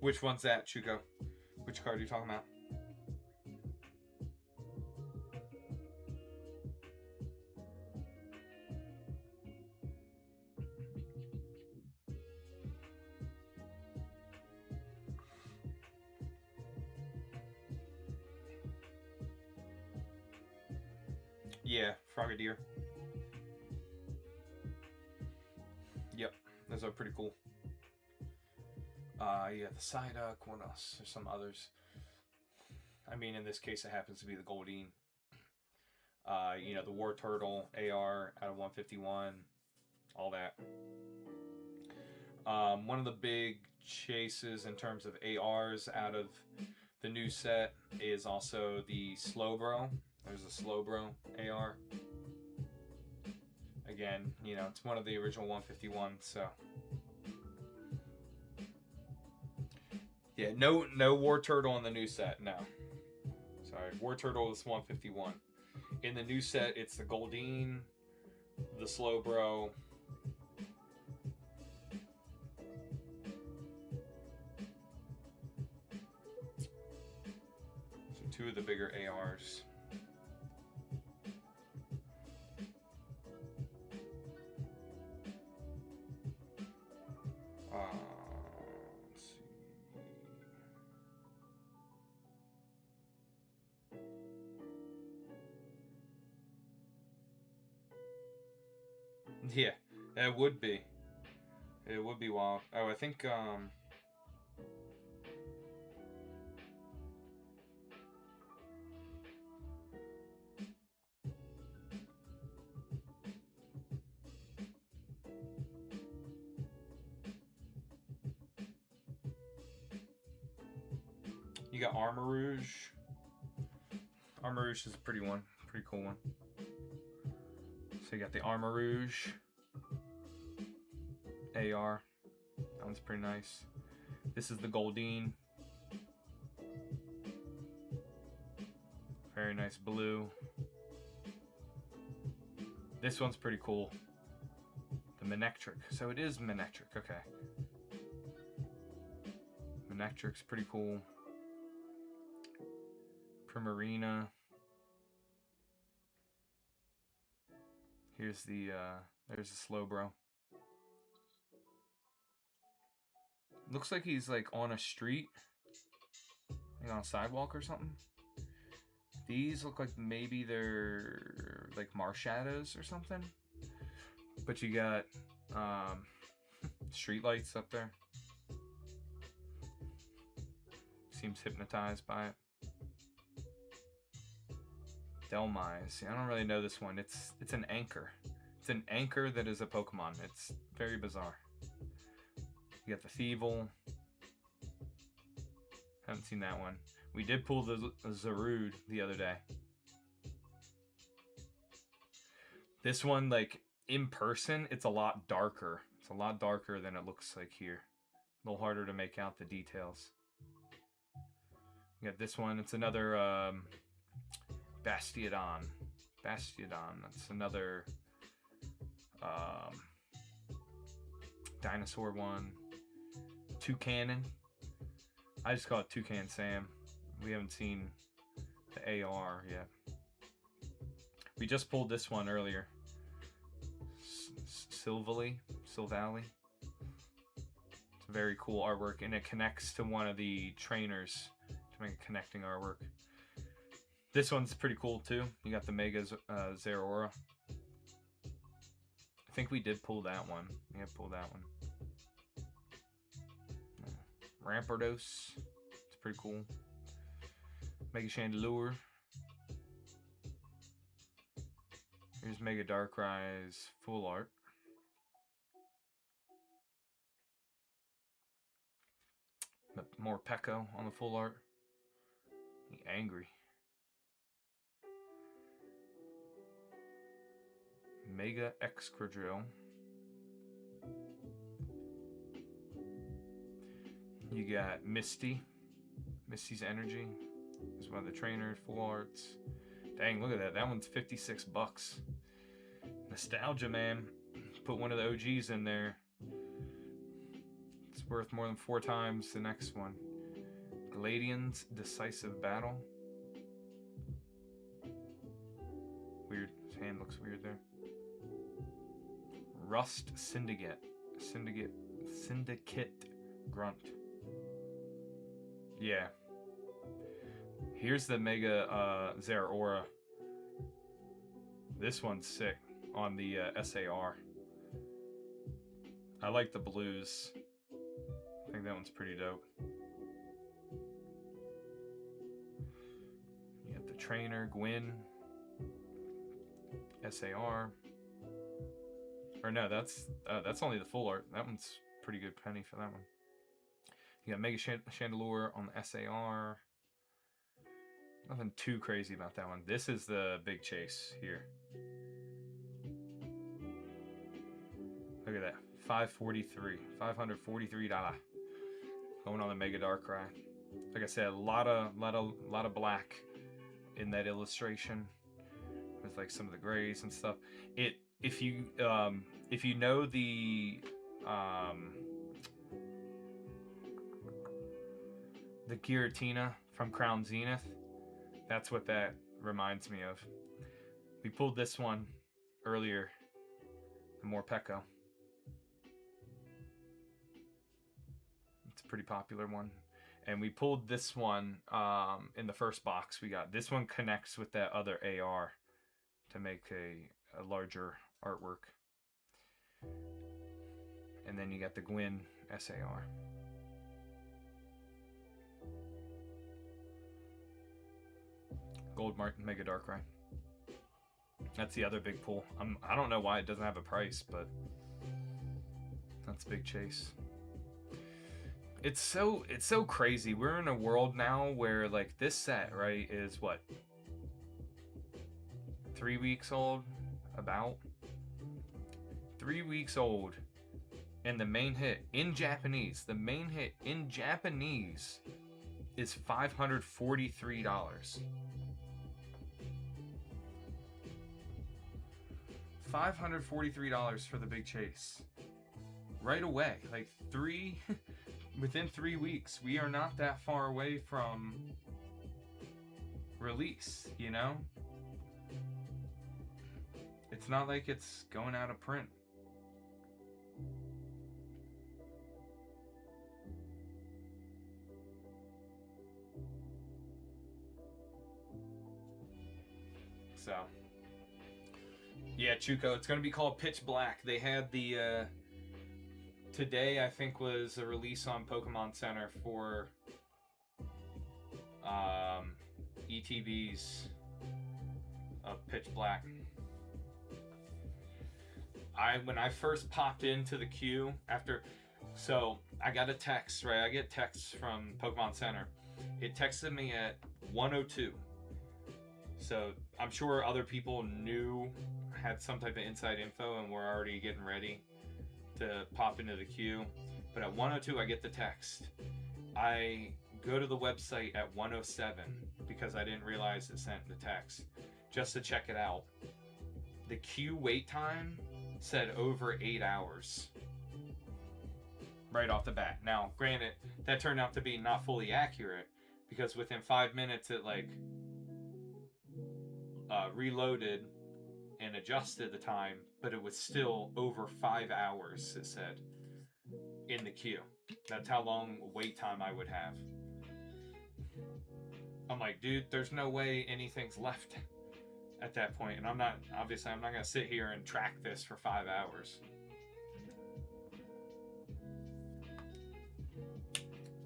Which one's that, Chuko? Which card are you talking about? Yeah, Frogadier. Yep, those are pretty cool. Yeah, the Psyduck. What else? There's some others. I mean, in this case, it happens to be the Goldeen. You know, the War Turtle AR out of 151. All that. One of the big chases in terms of ARs out of the new set is also the Slowbro. There's a Slowbro AR. Again, you know, it's one of the original 151, so. Yeah, no War Turtle in the new set, no. Sorry, War Turtle is 151. In the new set, it's the Goldeen, the Slowbro. So two of the bigger ARs. Let's see. Yeah, it would be. It would be wild. Oh, I think you got Armarouge. Armarouge is a pretty cool one. So you got the Armarouge AR. That one's pretty nice. This is the Goldeen. Very nice blue. This one's pretty cool. The Manectric. So it is Manectric, okay. Manectric's pretty cool. Primarina. Here's the there's the Slowbro. Looks like he's like on a street, like on a sidewalk or something. These look like maybe they're like Marshadows or something. But you got street lights up there. Seems hypnotized by it. Delmise. I don't really know this one. It's an anchor. It's an anchor that is a Pokemon. It's very bizarre. You got the Thievul. Haven't seen that one. We did pull the Zarude the other day. This one, like, in person, it's a lot darker. It's a lot darker than it looks like here. A little harder to make out the details. You got this one. It's another Bastiodon. Bastiodon. That's another dinosaur one. Toucannon. I just call it Toucan Sam. We haven't seen the AR yet. We just pulled this one earlier. Silvally. It's very cool artwork, and it connects to one of the trainers to make a connecting artwork. This one's pretty cool too. You got the Mega Zeraora. I think we did pull that one. Yeah, pull that one. Rampardos. It's pretty cool. Mega Chandelure. Here's Mega Darkrai's full art. More Peko on the full art. Angry. Mega Excadrill. You got Misty. Misty's Energy is one of the trainers, full arts. Dang, look at that. That one's 56 bucks. Nostalgia, man. Put one of the OGs in there. It's worth more than 4 times the next one. Gladian's Decisive Battle. Weird. His hand looks weird there. Rust Syndicate. Syndicate Grunt. Yeah. Here's the Mega Zeraora. This one's sick on the SAR. I like the blues. I think that one's pretty dope. You have the trainer, Gwyn. SAR. Or no, that's only the full art. That one's pretty good penny for that one. You got Mega Chandelure on the SAR. Nothing too crazy about that one. This is the big chase here. Look at that. $543. $543. Going on the Mega Darkrai. Like I said, a lot of black in that illustration. With like some of the grays and stuff. If you know the Giratina from Crown Zenith, that's what that reminds me of. We pulled this one earlier, the Morpeko. It's a pretty popular one. And we pulled this one in the first box we got. This one connects with that other AR to make a larger artwork. And then you got the Gwyn SAR. Gold Martin Mega Darkrai. That's the other big pull. I don't know why it doesn't have a price, but that's big chase. It's so crazy. We're in a world now where like this set, right, is what? 3 weeks old? About 3 weeks old. And the main hit in Japanese. The main hit in Japanese is $543. $543 for the big chase. Right away. Like within 3 weeks. We are not that far away from release, you know? It's not like it's going out of print. So, yeah, Chuko, it's going to be called Pitch Black. They had the, today I think was a release on Pokemon Center for ETBs of Pitch Black. when I first popped into the queue after, so I got a text, right? I get texts from Pokemon Center. It texted me at 1:02. So I'm sure other people knew, had some type of inside info, and were already getting ready to pop into the queue. But at 1:02, I get the text. I go to the website at 1:07 because I didn't realize it sent the text just to check it out. The queue wait time said over 8 hours right off the bat. Now, granted, that turned out to be not fully accurate because within 5 minutes it like reloaded and adjusted the time, but it was still over 5 hours, it said, in the queue. That's how long wait time I would have. I'm like, dude, there's no way anything's left at that point. And I'm not going to sit here and track this for 5 hours.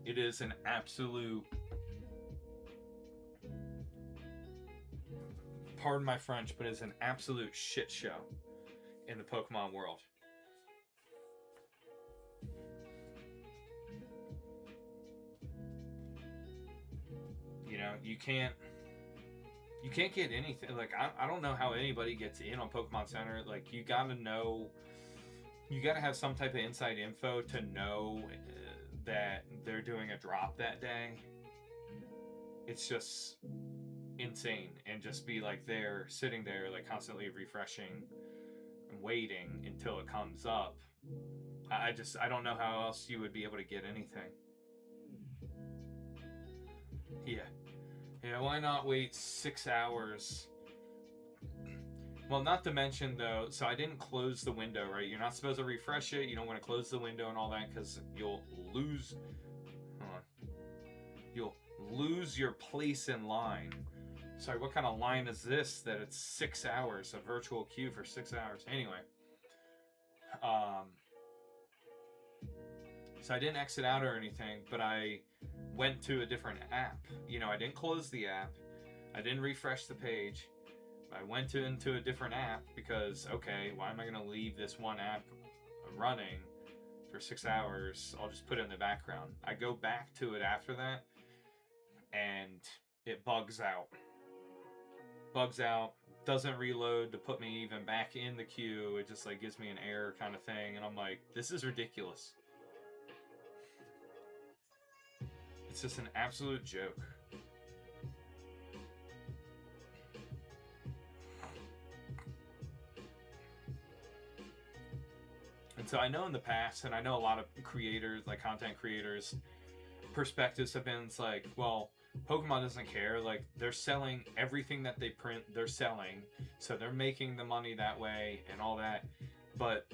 It is an absolute, pardon my French, but it's an absolute shit show in the Pokemon world. You know, you can't get anything. Like, I don't know how anybody gets in on Pokemon Center. Like, you gotta have some type of inside info to know that they're doing a drop that day. It's just insane. And just be like there, sitting there, like constantly refreshing and waiting until it comes up. I don't know how else you would be able to get anything. Yeah, why not wait 6 hours? Well, not to mention though, so I didn't close the window, right? You're not supposed to refresh it. You don't want to close the window and all that because you'll lose. You'll lose your place in line. Sorry, what kind of line is this? That it's 6 hours, a virtual queue for 6 hours. Anyway, so I didn't exit out or anything, but I went to a different app. You know, I didn't close the app. I didn't refresh the page. I went into a different app because, okay, why am I going to leave this one app running for 6 hours? I'll just put it in the background. I go back to it after that, and it bugs out. Doesn't reload to put me even back in the queue. It just like gives me an error kind of thing, and I'm like, this is ridiculous. It's just an absolute joke. And so I know in the past, and I know a lot of creators, like content creators, perspectives have been like, well, Pokemon doesn't care. Like, they're selling everything that they print, they're selling. So they're making the money that way and all that. But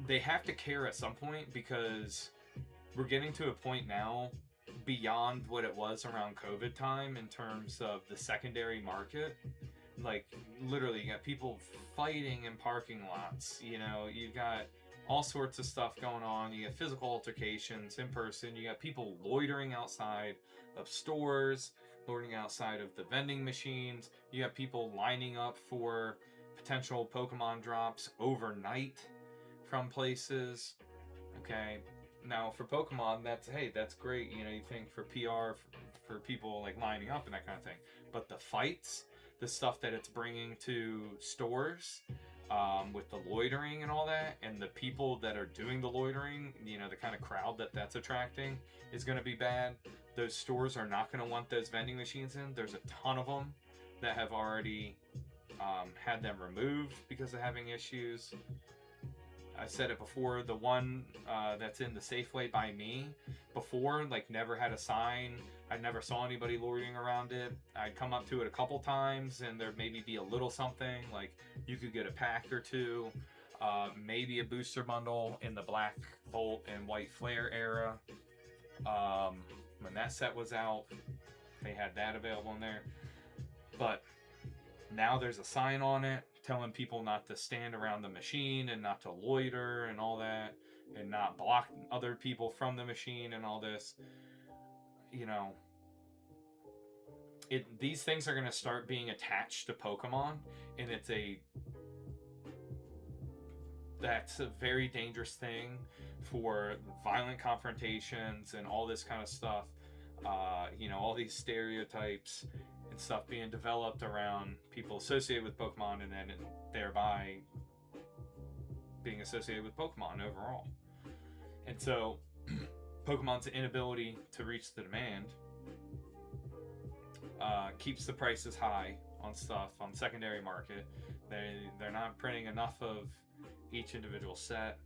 they have to care at some point because we're getting to a point now beyond what it was around COVID time in terms of the secondary market. Like, literally, you got people fighting in parking lots. You know, you've got all sorts of stuff going on. You got physical altercations in person. You got people loitering outside of stores, loitering outside of the vending machines. You got people lining up for potential Pokemon drops overnight from places. Okay. Now, for Pokemon, that's great. You know, you think for PR, for people like lining up and that kind of thing. But the fights, the stuff that it's bringing to stores, with the loitering and all that, and the people that are doing the loitering, you know, the kind of crowd that's attracting is going to be bad. Those stores are not going to want those vending machines in. There's a ton of them that have already had them removed because of having issues. I said it before, the one that's in the Safeway by me before, like, never had a sign. I never saw anybody loitering around it. I'd come up to it a couple times and there maybe be a little something, like you could get a pack or two, maybe a booster bundle in the Black Bolt and White Flare era. When that set was out, they had that available in there. But now there's a sign on it telling people not to stand around the machine and not to loiter and all that, and not block other people from the machine and all this. You know, these things are going to start being attached to Pokemon, and it's a that's a very dangerous thing for violent confrontations and all this kind of stuff. All these stereotypes and stuff being developed around people associated with Pokemon, and then thereby being associated with Pokemon overall. And so Pokemon's inability to reach the demand keeps the prices high on stuff on secondary market. They're not printing enough of each individual set.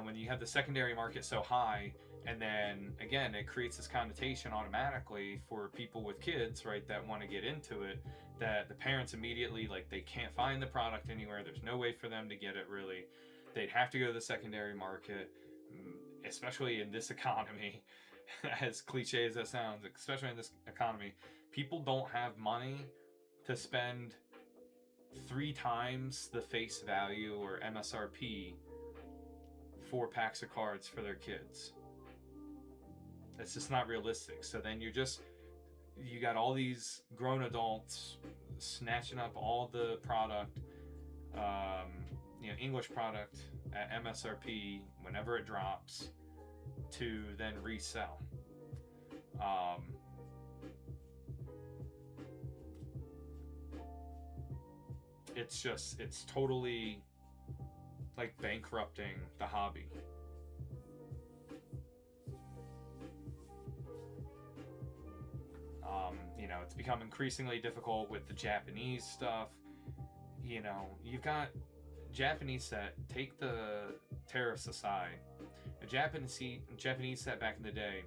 When you have the secondary market so high, and then again it creates this connotation automatically for people with kids, right, that want to get into it, that the parents immediately, like, they can't find the product anywhere. There's no way for them to get it, really. They'd have to go to the secondary market, especially in this economy. As cliche as that sounds, especially in this economy, people don't have money to spend 3 times the face value or MSRP for packs of cards for their kids. It's just not realistic. So then you got all these grown adults snatching up all the product, English product at MSRP whenever it drops, to then resell. It's totally like bankrupting the hobby. It's become increasingly difficult with the Japanese stuff. You've got Japanese set, take the tariffs aside. A Japanese set back in the day,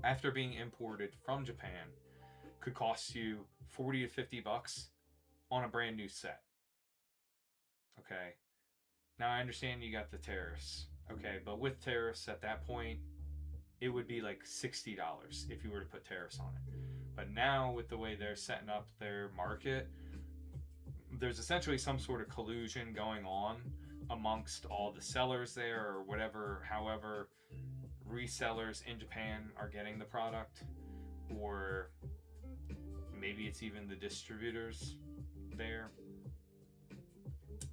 after being imported from Japan, could cost you $40 to $50 on a brand new set. Okay. Now I understand you got the tariffs. Okay, but with tariffs at that point, it would be like $60 if you were to put tariffs on it. But now, with the way they're setting up their market, there's essentially some sort of collusion going on amongst all the sellers there, or however resellers in Japan are getting the product, or maybe it's even the distributors there.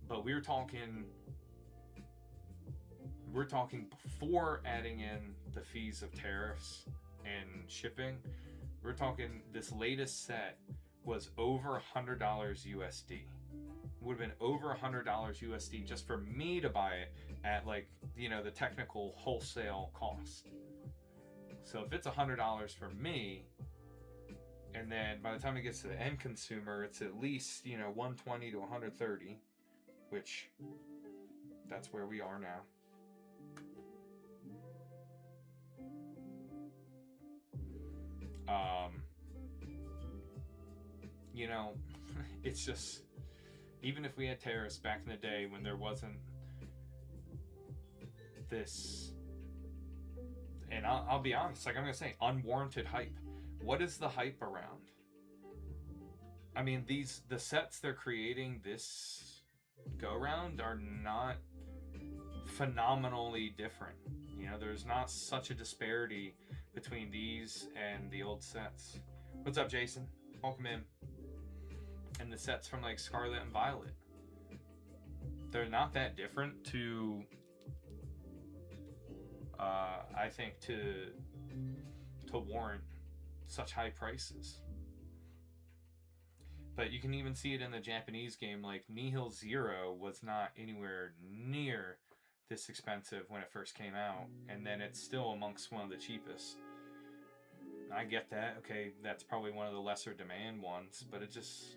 But we're talking before adding in the fees of tariffs and shipping. We're talking, this latest set was over $100 USD. It would have been over $100 USD just for me to buy it at, like, the technical wholesale cost. So if it's $100 for me, and then by the time it gets to the end consumer, it's at least, $120 to $130, which that's where we are now. It's just, even if we had tariffs back in the day when there wasn't this, and I'll be honest, like I'm gonna say, unwarranted hype. What is the hype around? I mean, the sets they're creating this go round are not phenomenally different. There's not such a disparity between these and the old sets. What's up, Jason? Welcome in. And the sets from like Scarlet and Violet, they're not that different to I think to warrant such high prices. But you can even see it in the Japanese game. Like, Nihil Zero was not anywhere near this expensive when it first came out, and then it's still amongst one of the cheapest. I get that. Okay, that's probably one of the lesser demand ones, but it just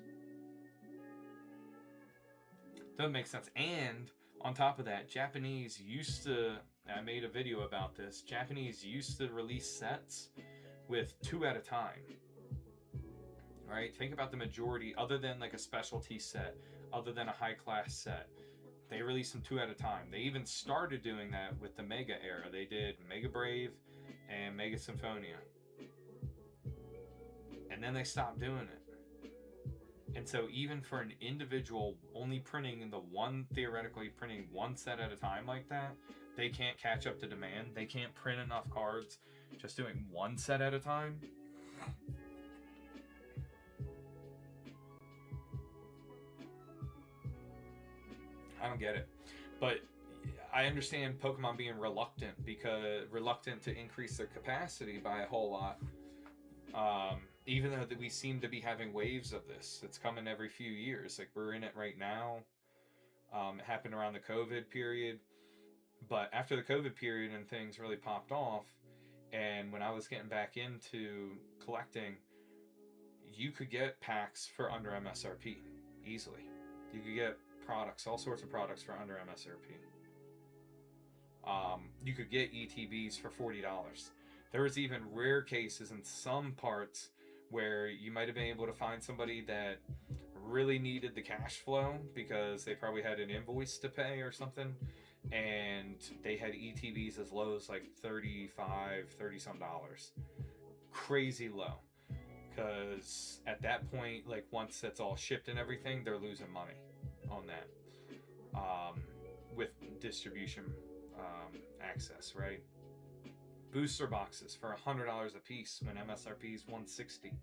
doesn't make sense. And on top of that, Japanese used to, I made a video about this, Japanese used to release sets with 2 at a time. Right? Think about the majority, other than like a specialty set, other than a high class set. They released them 2 at a time. They even started doing that with the Mega era. They did Mega Brave and Mega Symphonia. And then they stopped doing it. And so even for an individual only theoretically printing one set at a time like that, they can't catch up to demand. They can't print enough cards just doing one set at a time. I don't get it. But I understand Pokemon being reluctant to increase their capacity by a whole lot. Even though that we seem to be having waves of this, it's coming every few years. Like we're in it right now. It happened around the COVID period, but after the COVID period and things really popped off, and when I was getting back into collecting, you could get packs for under MSRP easily. You could get products, all sorts of products for under MSRP. You could get ETBs for $40. There was even rare cases in some parts where you might have been able to find somebody that really needed the cash flow because they probably had an invoice to pay or something, and they had ETBs as low as like 35, 30 some dollars. Crazy low. Because at that point, like once that's all shipped and everything, they're losing money on that with distribution access, right? Booster boxes for $100 a piece when MSRP is $160.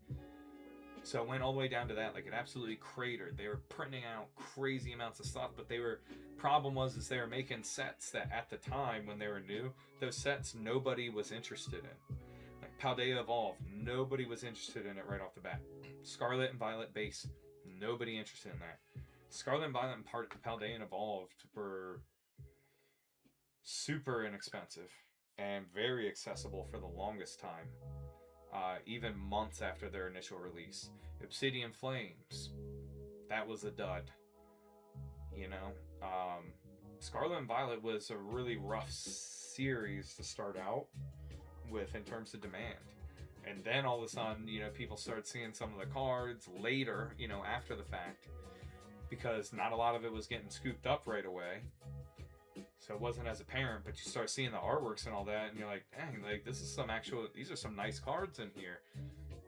So it went all the way down to that. Like it absolutely cratered. They were printing out crazy amounts of stuff, but problem was they were making sets that at the time when they were new, those sets nobody was interested in. Like Paldea Evolved, nobody was interested in it right off the bat. Scarlet and Violet base, nobody interested in that. Scarlet and Violet and Paldea and Evolved were super inexpensive and very accessible for the longest time. Even months after their initial release. Obsidian Flames, that was a dud. You know, Scarlet and Violet was a really rough series to start out with in terms of demand. And then all of a sudden, you know, people start seeing some of the cards later, you know, after the fact, because not a lot of it was getting scooped up right away. So it wasn't as apparent, but you start seeing the artworks and all that, and you're like, dang, like these are some nice cards in here.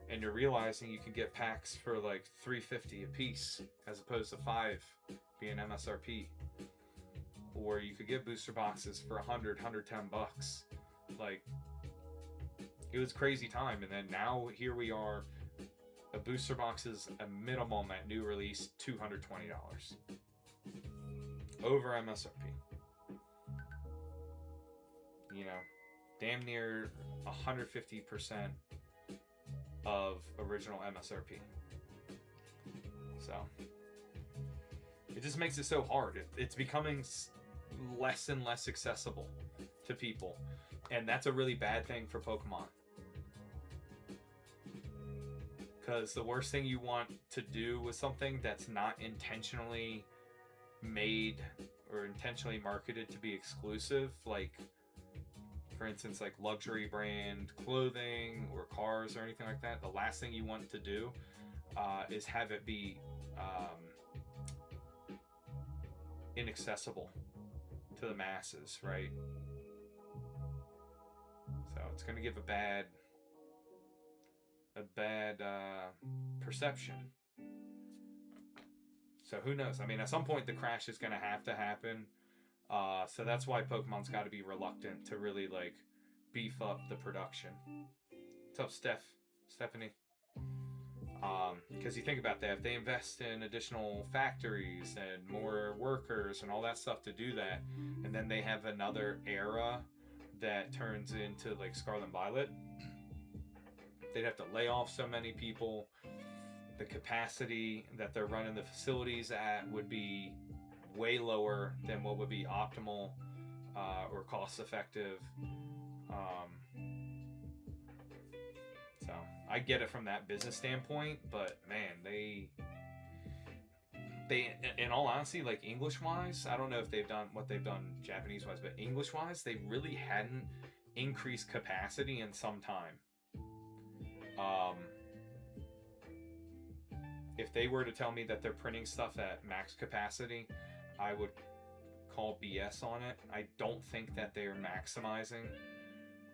And you're realizing you can get packs for like $3.50 a piece, as opposed to $5 being MSRP. Or you could get booster boxes for $100, $110. Like, it was crazy time. And then now here we are, a booster box is a minimum at new release, $220. Over MSRP. You know, damn near 150% of original MSRP. So it just makes it so hard. It's becoming less and less accessible to people, and that's a really bad thing for Pokemon. Because the worst thing you want to do with something that's not intentionally made or intentionally marketed to be exclusive, like for instance, like luxury brand clothing or cars or anything like that, the last thing you want to do is have it be inaccessible to the masses, right? So it's going to give a bad perception. So who knows? I mean, at some point the crash is going to happen. So that's why Pokemon's got to be reluctant to really like beef up the production. What's up, Stephanie? Because you think about that, if they invest in additional factories and more workers and all that stuff to do that, and then they have another era that turns into like Scarlet and Violet, they'd have to lay off so many people. The capacity that they're running the facilities at would be way lower than what would be optimal or cost effective. So I get it from that business standpoint, but man, they in all honesty, like English wise, I don't know if they've done what they've done Japanese wise, but English wise, they really hadn't increased capacity in some time. If they were to tell me that they're printing stuff at max capacity, I would call BS on it. I don't think that they're maximizing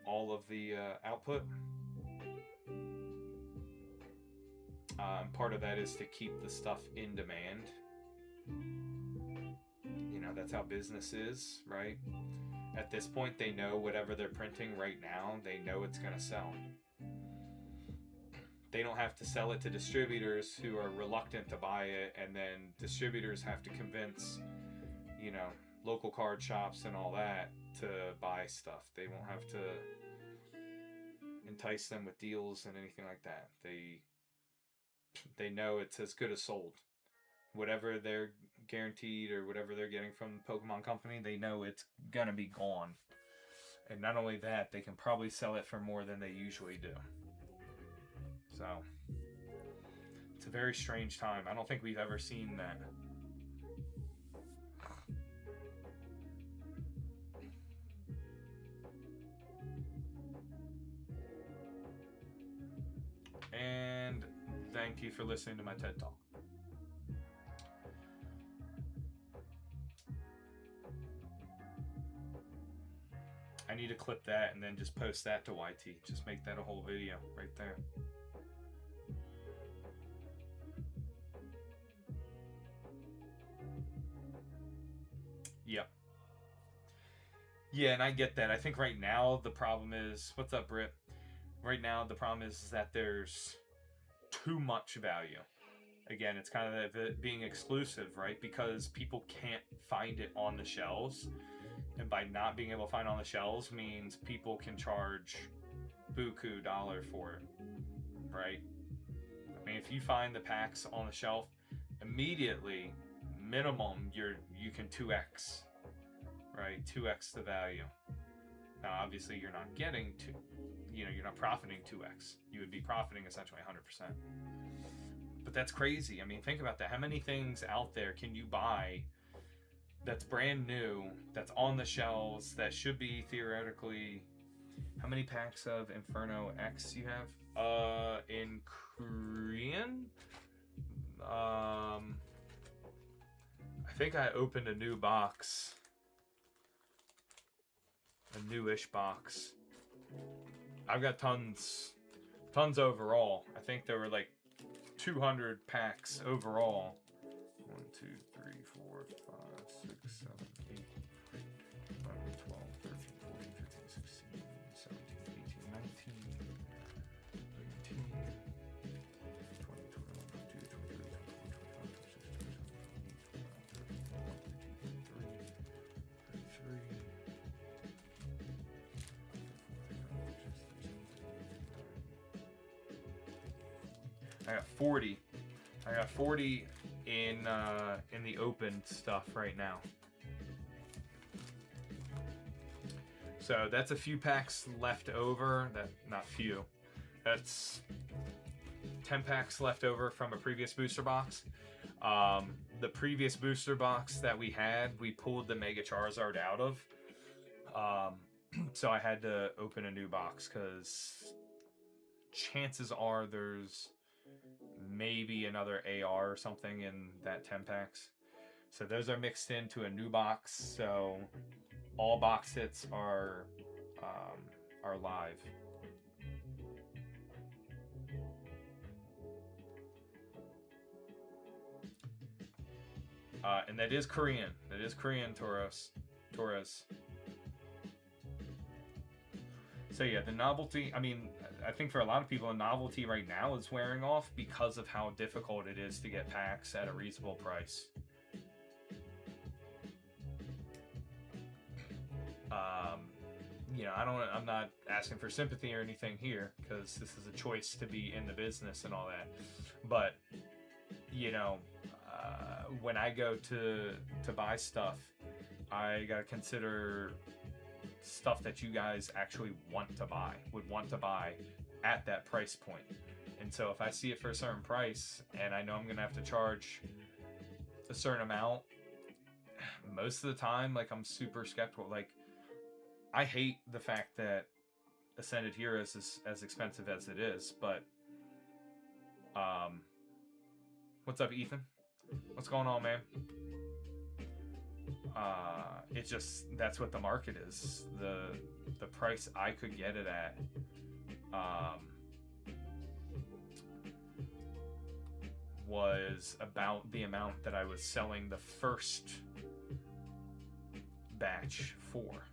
all of the output. Part of that is to keep the stuff in demand. You know, that's how business is, right? At this point, they know whatever they're printing right now, they know it's going to sell. They don't have to sell it to distributors who are reluctant to buy it, and then distributors have to convince, you know, local card shops and all that to buy stuff. They won't have to entice them with deals and anything like that. They know it's as good as sold. Whatever they're guaranteed or whatever they're getting from the Pokemon Company, they know it's gonna be gone. And not only that, they can probably sell it for more than they usually do. So it's a very strange time. I don't think we've ever seen that. And thank you for listening to my TED Talk. I need to clip that and then just post that to YT. Just make that a whole video right there. Yep. Yeah, and I get that. I think right now the problem is, what's up, Britt? Right now the problem is that there's too much value. Again, it's kind of it being exclusive, right? Because people can't find it on the shelves. And by not being able to find it on the shelves means people can charge buku dollar for it, right? I mean, if you find the packs on the shelf, immediately, minimum, you can 2x, right? 2x the value. Now, obviously, you're not getting to, you're not profiting 2x. You would be profiting essentially 100%. But that's crazy. I mean, think about that. How many things out there can you buy that's brand new, that's on the shelves, that should be theoretically... How many packs of Inferno X you have? In Korean? I think I opened a new box. A newish box. I've got tons overall. I think there were like 200 packs overall. 1, 2, 3, 4, 5, 6, 7, 8, 11, 12, 13, 14, 15, 16, 17, 18, 19, 19, 20, 21, 22, 23, 24, 25, 26, 27, 28, 29, 30, 31, 32, 33, 34, 35, 36, 37, 38, 39. I got 40. I got 40 in the open stuff right now. So that's a few packs left over. Not few. That's 10 packs left over from a previous booster box. The previous booster box that we had, we pulled the Mega Charizard out of. So I had to open a new box because chances are there's maybe another AR or something in that 10 packs. So those are mixed into a new box. So all box hits are live. And that is Korean. That is Korean, Torres. So yeah, the novelty, I mean, I think for a lot of people, the novelty right now is wearing off because of how difficult it is to get packs at a reasonable price. I'm not asking for sympathy or anything here because this is a choice to be in the business and all that. But, when I go to buy stuff, I gotta consider stuff that you guys actually would want to buy at that price point. And so if I see it for a certain price and I know I'm gonna have to charge a certain amount, most of the time, like, I'm super skeptical. Like, I hate the fact that Ascended Heroes is as expensive as it is, but what's up, Ethan? What's going on, man? It's just, that's what the market is. The price I could get it at was about the amount that I was selling the first batch for.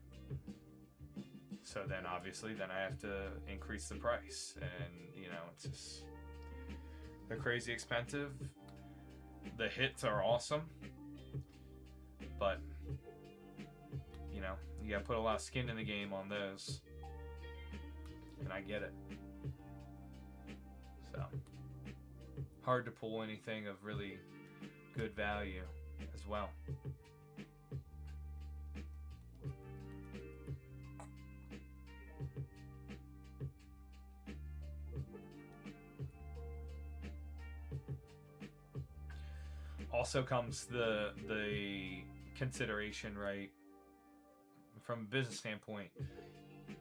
So then obviously I have to increase the price, and it's just, they're crazy expensive. The hits are awesome, but you gotta put a lot of skin in the game on those. And I get it. So, hard to pull anything of really good value as well. Also comes the consideration, right? From a business standpoint,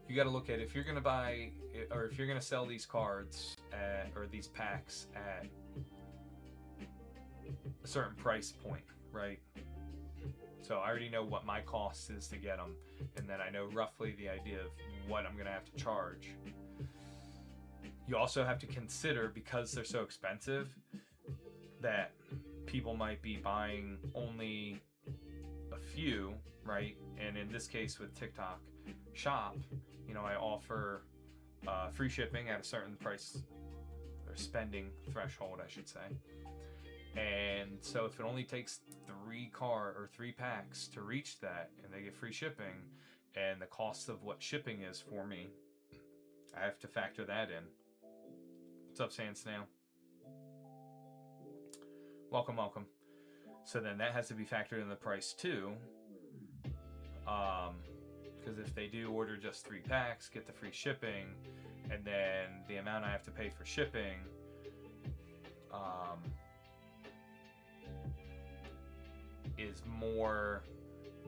you got to look at if you're going to buy or if you're going to sell these cards at, or these packs at a certain price point, right? So I already know what my cost is to get them, and then I know roughly the idea of what I'm going to have to charge. You also have to consider, because they're so expensive, that people might be buying only a few, right? And in this case with TikTok Shop, you know, I offer free shipping at a certain price or spending threshold, I should say. And so if it only takes 3 packs to reach that, and they get free shipping, and the cost of what shipping is for me, I have to factor that in. What's up, Sand Snail? Welcome, welcome. So then that has to be factored in the price too. Because if they do order just 3 packs, get the free shipping, and then the amount I have to pay for shipping, is more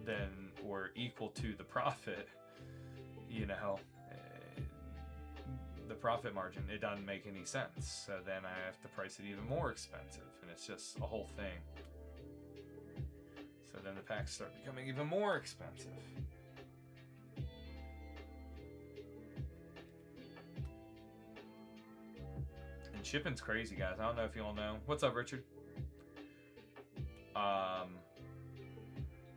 than or equal to the profit, you know, the profit margin, it doesn't make any sense. So then I have to price it even more expensive, and it's just a whole thing. So then the packs start becoming even more expensive. And shipping's crazy, guys. I don't know if you all know. What's up, Richard?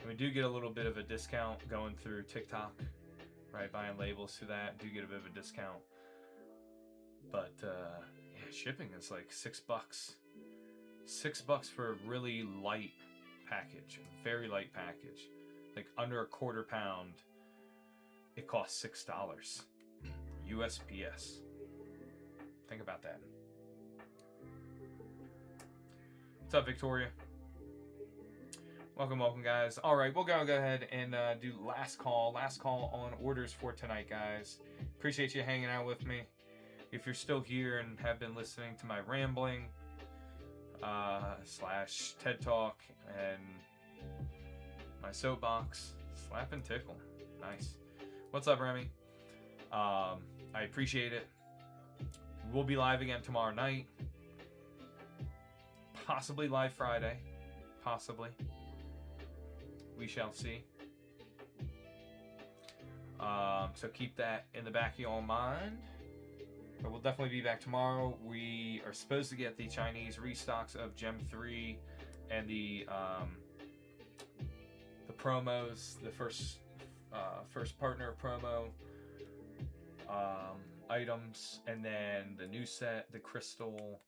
We do get a little bit of a discount going through TikTok, right? Buying labels through that, do get a bit of a discount. But yeah, shipping is like $6. $6 for a really light package, a very light package, like under a quarter pound. It costs $6 USPS. Think about that. What's up, Victoria? Welcome, welcome, guys. All right, we'll go ahead and do last call on orders for tonight, guys. Appreciate you hanging out with me. If you're still here and have been listening to my rambling slash TED Talk and my soapbox, slap and tickle. Nice. What's up, Remy? I appreciate it. We'll be live again tomorrow night. Possibly live Friday. Possibly. We shall see. So keep that in the back of your mind. But we'll definitely be back tomorrow. We are supposed to get the Chinese restocks of Gem 3 and the promos, the first partner promo items, and then the new set, the crystal,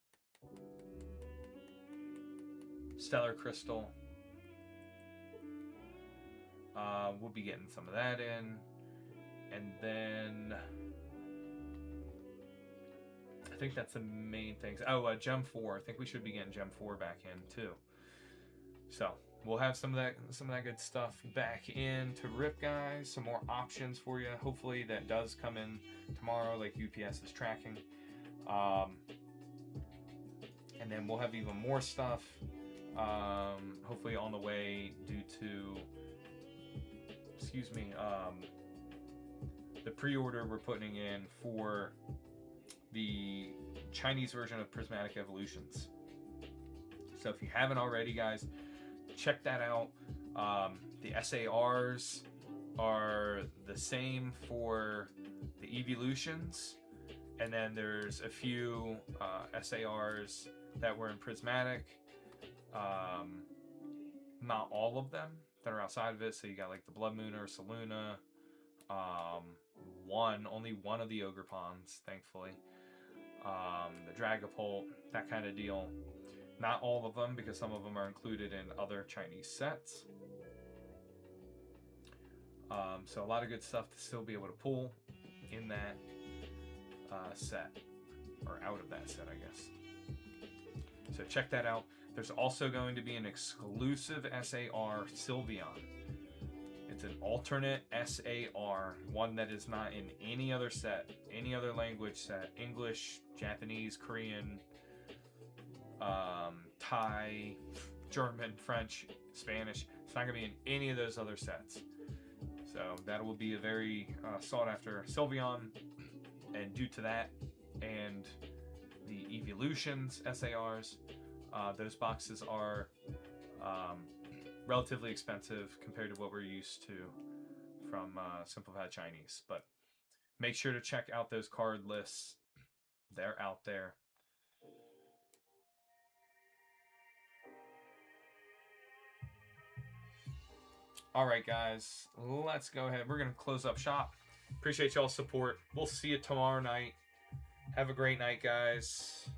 stellar crystal. We'll be getting some of that in, and then I think that's the main things. Oh, Gem 4. I think we should be getting Gem 4 back in too. So we'll have some of that good stuff back in to rip, guys. Some more options for you. Hopefully that does come in tomorrow, like UPS is tracking. And then we'll have even more stuff. Hopefully on the way due to, the pre-order we're putting in for the Chinese version of Prismatic Evolutions. So if you haven't already, guys, check that out. The SARs are the same for the Evolutions, and then there's a few SARs that were in Prismatic. Not all of them that are outside of it. So you got like the Blood Moon or Saluna, only one of the Ogre Pawns, thankfully. The Dragapult, that kind of deal. Not all of them, because some of them are included in other Chinese sets. So a lot of good stuff to still be able to pull in that set, or out of that set, I guess. So check that out. There's also going to be an exclusive SAR Sylveon. It's an alternate SAR, one that is not in any other set, any other language set, English, Japanese, Korean, Thai, German, French, Spanish. It's not going to be in any of those other sets. So that will be a very sought after Sylveon, and due to that and the Evolutions SARs, those boxes are relatively expensive compared to what we're used to from Simplified Chinese. But make sure to check out those card lists. They're out there. All right, guys, let's go ahead. We're going to close up shop. Appreciate y'all's support. We'll see you tomorrow night. Have a great night, guys.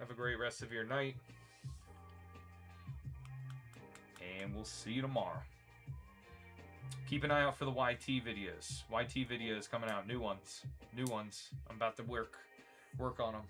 Have a great rest of your night. And we'll see you tomorrow. Keep an eye out for the YT videos. YT videos coming out. New ones. I'm about to work on them.